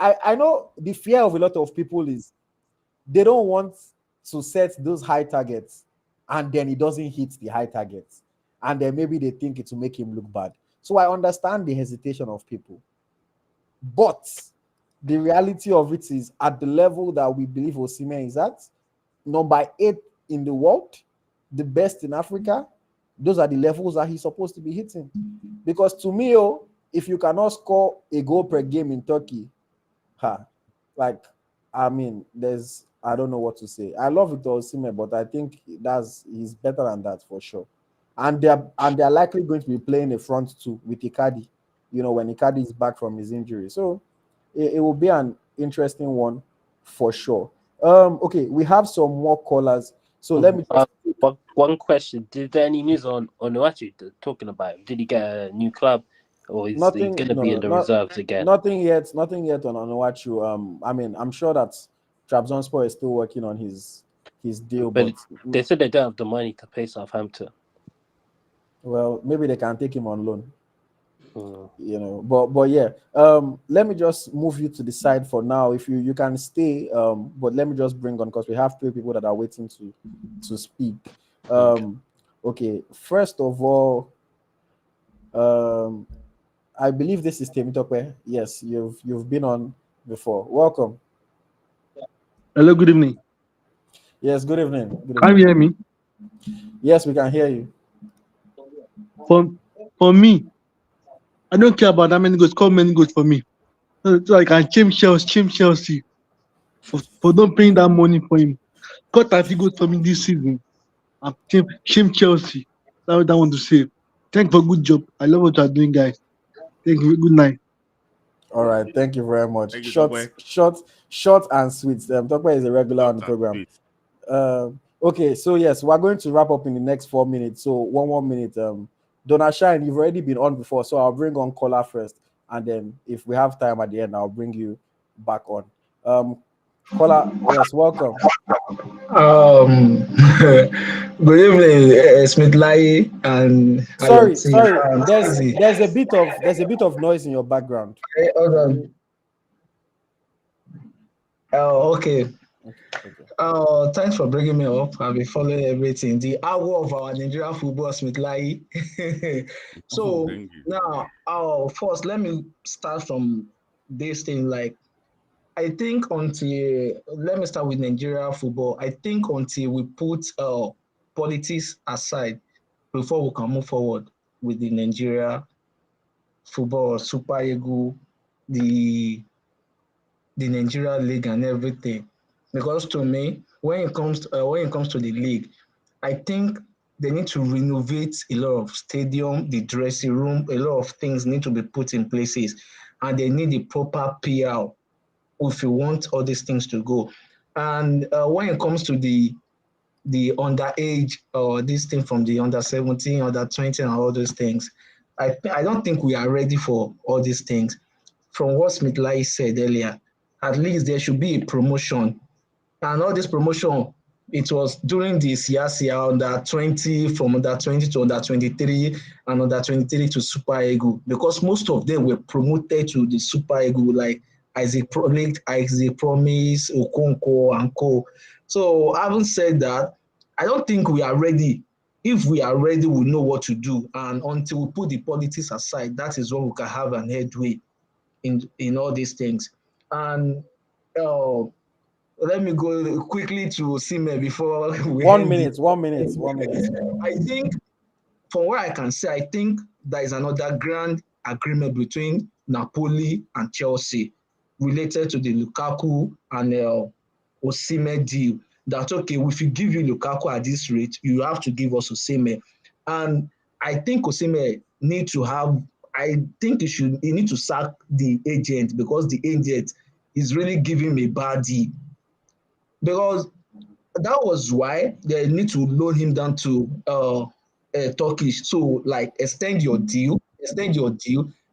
[SPEAKER 1] I know the fear of a lot of people is they don't want to set those high targets and then he doesn't hit the high targets. And then maybe they think it will make him look bad. So I understand the hesitation of people. But the reality of it is at the level that we believe Osimhen is at, number 8 in the world, the best in Africa, those are the levels that he's supposed to be hitting. Because to me, if you cannot score a goal per game in Turkey, I don't know what to say. I love Victor Osimhen, but I think he's better than that for sure. And they're likely going to be playing a front 2 with Icardi, when Icardi is back from his injury. So it will be an interesting one for sure. Okay, we have some more callers. So let me just...
[SPEAKER 8] one question. Did there any news on Onuachu talking about? Did he get a new club? Or is he going to be in the reserves again?
[SPEAKER 1] Nothing yet on Onuachu. I'm sure that Trabzonspor is still working on his deal. But
[SPEAKER 8] they said they don't have the money to pay Southampton.
[SPEAKER 1] Well, maybe they can take him on loan. But yeah. Let me just move you to the side for now. If you can stay, but let me just bring on because we have 3 people that are waiting to speak. Okay. First of all, I believe this is Temitope. Yes, you've been on before. Welcome.
[SPEAKER 9] Hello, good evening.
[SPEAKER 1] Yes, good evening.
[SPEAKER 9] Can you hear me?
[SPEAKER 1] Yes, we can hear you.
[SPEAKER 9] For me, I don't care about how many goals. Score many goals for me, so I can change Chelsea for not paying that money for him. Got 30 goals for me this season. I'm shame Chelsea. That's what I want to say. Thank you for good job. I love what you are doing, guys. Thank you. Good night.
[SPEAKER 1] All right, thank you very much.
[SPEAKER 2] Thank you,
[SPEAKER 1] Short and sweet. Tokwe is a regular on the program. Okay, so yes, we're going to wrap up in the next 4 minutes. So 1 more minute. Donna Shine, you've already been on before, so I'll bring on caller first, and then if we have time at the end, I'll bring you back on. Caller, yes, welcome.
[SPEAKER 10] Good evening, Smith Layi and
[SPEAKER 1] Sorry,
[SPEAKER 10] AyoT
[SPEAKER 1] sorry.
[SPEAKER 10] and Smith.
[SPEAKER 1] There's a bit of noise in your background.
[SPEAKER 10] Hold
[SPEAKER 1] Can
[SPEAKER 10] on.
[SPEAKER 1] you?
[SPEAKER 10] Okay.
[SPEAKER 1] Okay.
[SPEAKER 10] Thanks for bringing me up. I've been following everything. The hour of our Nigerian football, Smith Layi. So
[SPEAKER 2] Thank you.
[SPEAKER 10] now, first, let me start from this thing. Like, I think until let me start with Nigeria football. I think until we put politics aside before we can move forward with the Nigeria football, Super Eagle, the Nigeria league and everything. Because to me, when it comes to the league, I think they need to renovate a lot of stadium, the dressing room, a lot of things need to be put in places, and they need the proper PR if you want all these things to go. And when it comes to the underage or this thing from the under 17, under 20, and all those things, I don't think we are ready for all these things. From what Smith Lai said earlier, at least there should be a promotion. And all this promotion, it was during the Sia under 20, from under 20 to under 23, and under 23 to Super Eagle, because most of them were promoted to the Super Eagle, like Isaac Promise, Okonkwo, and Co. So, having said that, I don't think we are ready. If we are ready, we know what to do. And until we put the politics aside, that is when we can have an headway in all these things. And uh, let me go quickly to Osimhen before we
[SPEAKER 1] One
[SPEAKER 10] end
[SPEAKER 1] minute,
[SPEAKER 10] it.
[SPEAKER 1] 1 minute, 1 minute.
[SPEAKER 10] I think, from what I can say, I think there is another grand agreement between Napoli and Chelsea related to the Lukaku and Osimhen deal. That okay, if we give you Lukaku at this rate, you have to give us Osimhen. And I think Osimhen need to have. I think he need to sack the agent, because the agent is really giving him a bad deal. Because that was why they need to loan him down to Turkish. So, like, extend your deal,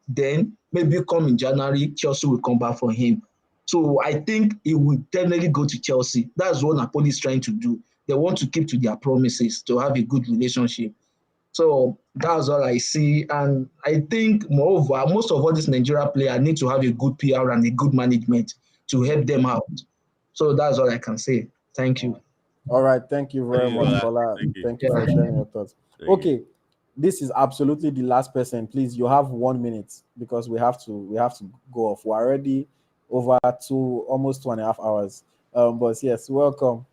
[SPEAKER 10] then maybe come in January, Chelsea will come back for him. So I think he will definitely go to Chelsea. That's what Napoli is trying to do. They want to keep to their promises to have a good relationship. So that's all I see. And I think, moreover, most of all these Nigeria players need to have a good PR and a good management to help them out. So that's all I can say. Thank you.
[SPEAKER 1] All right, thank you very
[SPEAKER 2] Thank you,
[SPEAKER 1] much,
[SPEAKER 2] Ola.
[SPEAKER 1] caller.
[SPEAKER 2] Thank you.
[SPEAKER 1] Thank you for sharing your thoughts.
[SPEAKER 2] Thank you.
[SPEAKER 1] Okay, this is absolutely the last person. Please, you have 1 minute because we have to go off. We're already over almost 2.5 hours. But yes, welcome.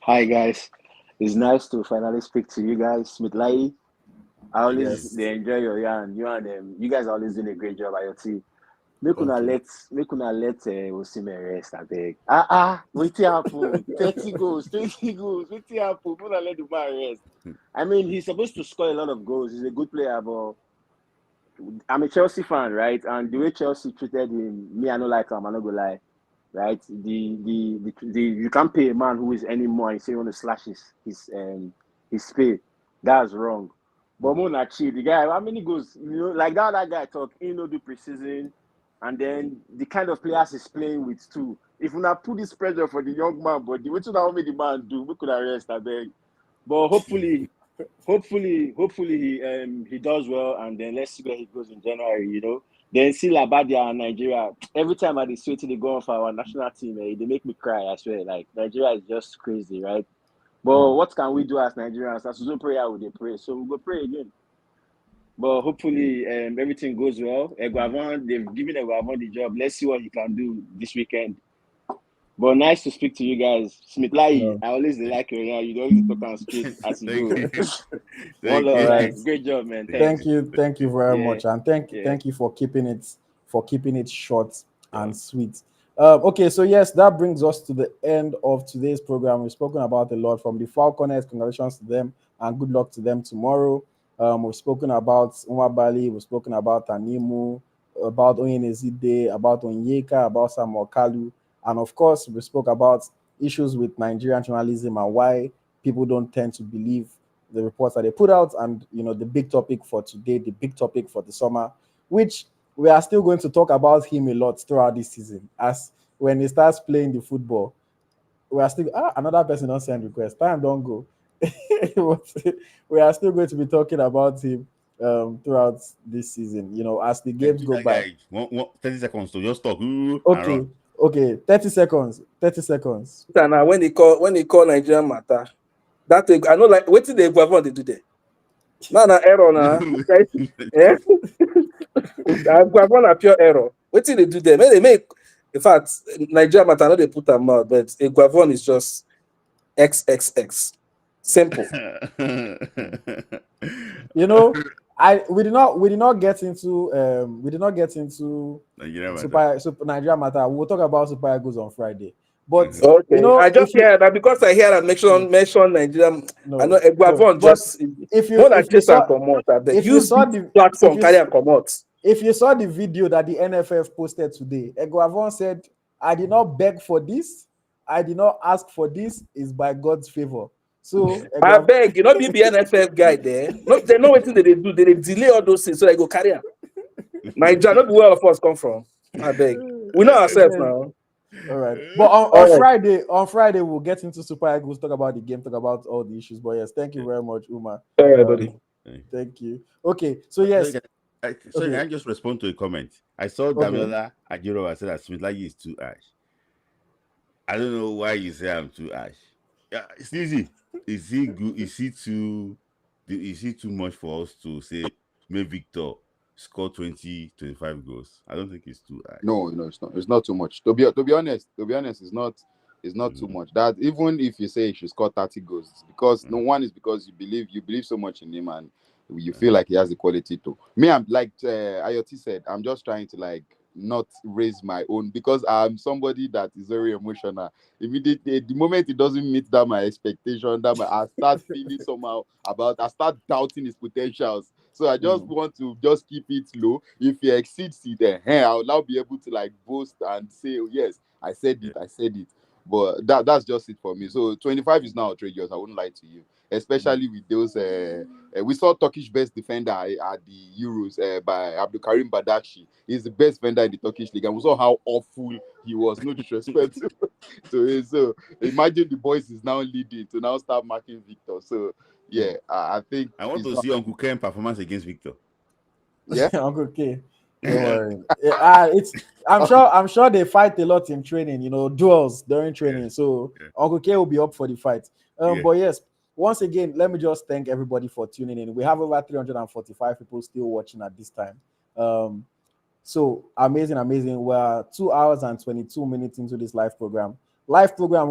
[SPEAKER 11] Hi guys, it's nice to finally speak to you guys. Smith Layi, I always
[SPEAKER 1] Yes,
[SPEAKER 11] enjoy your yarn. You and you guys are always doing a great job at your team. Make una
[SPEAKER 1] thank you.
[SPEAKER 11] let Osimhen rest, I beg. Wetin happen? 30 goals, 20 goals. Wetin happen? Make una let the man rest. I mean, he's supposed to score a lot of goals. He's a good player, but I'm a Chelsea fan, right? And the way Chelsea treated him, me, I don't like him. I'm not gonna lie, right? The you can't pay a man who is any more and say you want to slash his pay. That's wrong. But Mona cheat the guy. How many goals? Like that guy talk. He no do preseason, and then the kind of players he's playing with too. If we not put this pressure for the young man, but the way to that the man do, we could arrest. I beg. But hopefully he does well, and then let's see where he goes in January. Then see Labadia and Nigeria. Every time I see they go on for our national team, they make me cry. I swear, like Nigeria is just crazy, right? But what can we do as Nigerians? As we prayer, we pray, so we go pray again. But hopefully everything goes well. Eguavon, they've given Eguavon the job. Let's see what he can do this weekend. But nice to speak to you guys. Smith Layi, I always like you. You don't always talk on straight as you
[SPEAKER 2] Thank
[SPEAKER 11] go.
[SPEAKER 2] you.
[SPEAKER 11] One
[SPEAKER 2] Thank
[SPEAKER 11] love,
[SPEAKER 1] All
[SPEAKER 2] you.
[SPEAKER 1] right.
[SPEAKER 11] guys. Great job, man.
[SPEAKER 1] Thank
[SPEAKER 11] Thanks.
[SPEAKER 1] you, thank you very
[SPEAKER 11] Yeah,
[SPEAKER 1] much, and
[SPEAKER 11] yeah.
[SPEAKER 1] thank you for keeping it short and sweet. Okay, so yes, that brings us to the end of today's program. We've spoken about a lot from the Falconets. Congratulations to them, and good luck to them tomorrow. We've spoken about Nwabali, we've spoken about Animu, about Onyenezide, about Onyeka, about Samuel Kalu, and of course, we spoke about issues with Nigerian journalism and why people don't tend to believe the reports that they put out, and the big topic for today, the big topic for the summer, which we are still going to talk about him a lot throughout this season, as when he starts playing the football, we are still another person don't send request. Time don't go. We are still going to be talking about him throughout this season. You know, as the games go
[SPEAKER 2] That
[SPEAKER 1] by.
[SPEAKER 2] guy, 30 seconds to just talk and
[SPEAKER 1] Okay,
[SPEAKER 2] run.
[SPEAKER 1] okay, 30 seconds. 30 seconds.
[SPEAKER 12] Now when they call Nigerian matter, that I know like what did they do there? No error now. Yeah. Guavon a pure error. What did they do there? They make in fact Nigerian matter not they put them out, but a Guavon is just XXX. Simple.
[SPEAKER 1] You know, we did not get into
[SPEAKER 2] Nigeria
[SPEAKER 1] Super Nigeria matter. We'll talk about Super Eagles on Friday. But
[SPEAKER 12] okay,
[SPEAKER 1] you know,
[SPEAKER 12] I just hear that because I hear that mention Nigeria.
[SPEAKER 1] No,
[SPEAKER 12] I know Guavon just
[SPEAKER 1] if you saw the
[SPEAKER 12] platform carry and come out.
[SPEAKER 1] If you saw the video that the NFF posted today, Guavon said, "I did not beg for this. I did not ask for this. Is by God's favor." So
[SPEAKER 12] I beg you, not be the NFF guy there. No, they know what they do. They delay all those things so they go carry on. Nigeria, not where all of us come from. I beg. We know ourselves now.
[SPEAKER 1] All right. But on Friday, we'll get into Super Eagles, talk about the game, talk about all the issues. But yes, thank you very much, Uma.
[SPEAKER 12] Everybody.
[SPEAKER 1] Thank you. Okay, so yes.
[SPEAKER 2] Sorry, I just respond to a comment. I saw Damiola Ajiro said that Smith Layi is too ash. I don't know why you say I'm too ash. Yeah, it's easy. Is he good? Is he too much for us to say may Victor score 20, 25 goals? I don't think it's too high.
[SPEAKER 5] No, it's not. It's not too much. To be honest, it's not too much. That even if you say he should score 30 goals, because no one is because you believe so much in him and you feel like he has the quality to. Me, I'm like AyoT said, I'm just trying to like not raise my own because I'm somebody that is very emotional. Immediately, the moment it doesn't meet that my expectation, I start feeling somehow I start doubting his potentials. So I just want to just keep it low. If he exceeds it, then I'll now be able to like boast and say, oh, yes, I said it. But that's just it for me. So 25 is now outrageous. I wouldn't lie to you, especially with those. We saw Turkish best defender at the Euros by Abdulkarim Badashi. He's the best defender in the Turkish league, and we saw how awful he was. No disrespect to him. So imagine the boys is now leading to now start marking Victor. So yeah, I think
[SPEAKER 2] I want to see Uncle Ken performance against Victor.
[SPEAKER 5] Yeah,
[SPEAKER 1] Uncle K. Don't worry. I'm sure they fight a lot in training, duels during training. So Uncle K will be up for the fight. But yes, once again, let me just thank everybody for tuning in. We have over 345 people still watching at this time. So amazing. We're 2 hours and 22 minutes into this live program. Where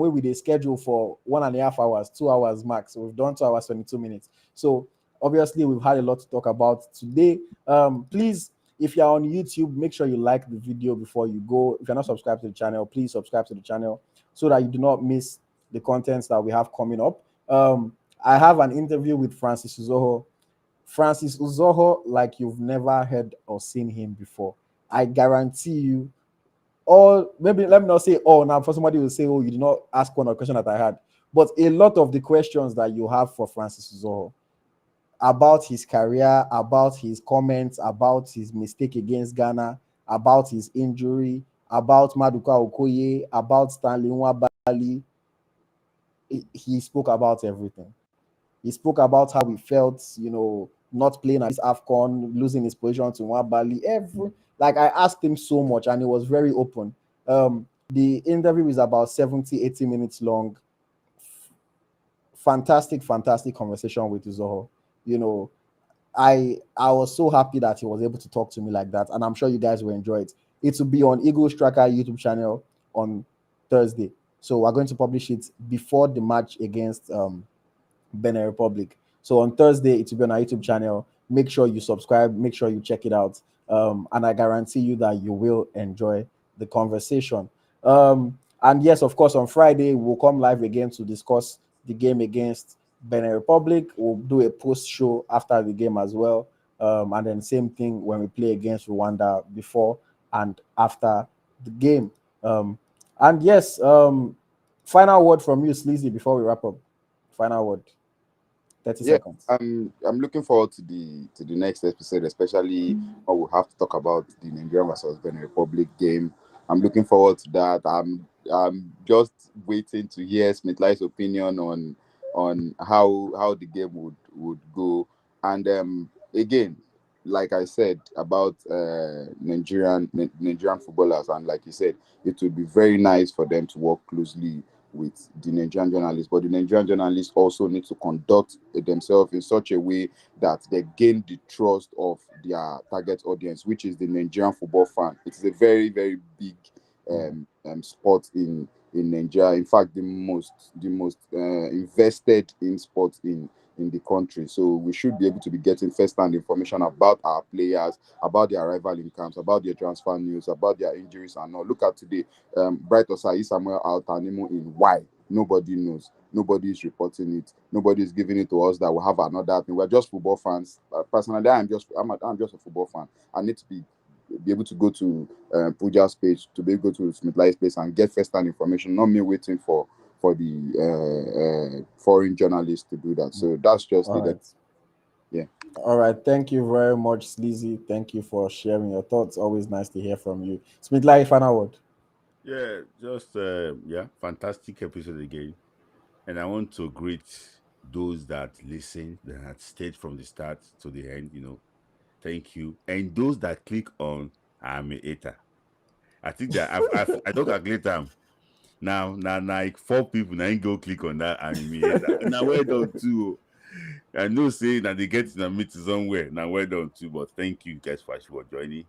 [SPEAKER 1] we schedule for 1.5 hours, 2 hours max. So we've done 2 hours 22 minutes. So obviously we've had a lot to talk about today. Please, if you're on YouTube, make sure you like the video before you go. If you're not subscribed to the channel, please subscribe to the channel so that you do not miss the contents that we have coming up. I have an interview with Francis Uzoho. Francis Uzoho, like you've never heard or seen him before. I guarantee you, maybe let me not say now for somebody will say, oh, you did not ask one of the question that I had. But a lot of the questions that you have for Francis Uzoho about his career, about his comments, about his mistake against Ghana, about his injury, about Maduka Okoye, about Stanley Nwabali, he spoke about everything. He spoke about how he felt, not playing at his AFCON, losing his position to Nwabali. I asked him so much and he was very open. The interview is about 70, 80 minutes long. Fantastic conversation with Uzoho. I was so happy that he was able to talk to me like that, and I'm sure you guys will enjoy it. It will be on Eagle Striker YouTube channel on Thursday. So we're going to publish it before the match against Benin Republic. So on Thursday, it will be on our YouTube channel. Make sure you subscribe, make sure you check it out. And I guarantee you that you will enjoy the conversation. And yes, of course, on Friday, we'll come live again to discuss the game against Benin Republic. We'll do a post show after the game as well. And then same thing when we play against Rwanda before and after the game. And yes, final word from you, Sleazy, before we wrap up. Final word. 30 seconds.
[SPEAKER 5] I'm looking forward to the next episode, especially when we'll have to talk about the Nigerian versus Benin Republic game. I'm looking forward to that. I'm just waiting to hear Smith Layi's opinion on how the game would go. And again, like I said about Nigerian footballers, and like you said, it would be very nice for them to work closely with the Nigerian journalists. But the Nigerian journalists also need to conduct themselves in such a way that they gain the trust of their target audience, which is the Nigerian football fan. It's a very, very big sport in Nigeria. In fact, the most invested in sports in the country. So we should be able to be getting first-hand information about our players, about their arrival in camps, about their transfer news, about their injuries and all. Look at today, Bright Osayi Samuel out and in why nobody knows. Nobody is reporting it. Nobody is giving it to us that we have another thing. We're just football fans. Personally, I'm just a football fan. I need to be able to go to Puja's page, to be able to go to Smith Layi's place and get first-hand information, not me waiting for the foreign journalists to do that. So that's just it.
[SPEAKER 1] Right.
[SPEAKER 5] Yeah.
[SPEAKER 1] All right. Thank you very much, Sleazy. Thank you for sharing your thoughts. Always nice to hear from you. Smith Layi, final word.
[SPEAKER 2] Yeah, just fantastic episode again. And I want to greet those that listened, that had stayed from the start to the end, Thank you. And those that click on I'm a hater. I think that I don't calculate them. Now like 4 people now go click on that I'm a hater. Now well done too. I know say that they get in a meeting somewhere. Now well done too, but thank you guys for joining.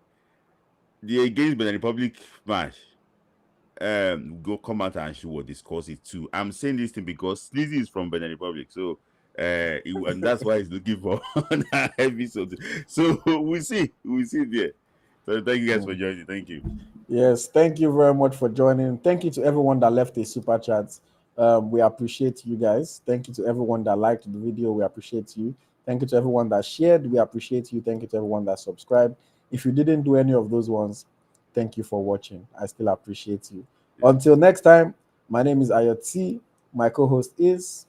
[SPEAKER 2] The against Benin Republic match. Go come out and we'll discuss it too. I'm saying this thing because Sleazy is from Benin Republic, so and that's why he's looking for that episode. So we'll see there. So thank you guys for joining. Thank you.
[SPEAKER 1] Yes, thank you very much for joining. Thank you to everyone that left a super chat. We appreciate you guys. Thank you to everyone that liked the video. We appreciate you. Thank you to everyone that shared. We appreciate you. Thank you to everyone that subscribed. If you didn't do any of those ones, thank you for watching. I still appreciate you. Until next time, my name is AyoT. My co-host is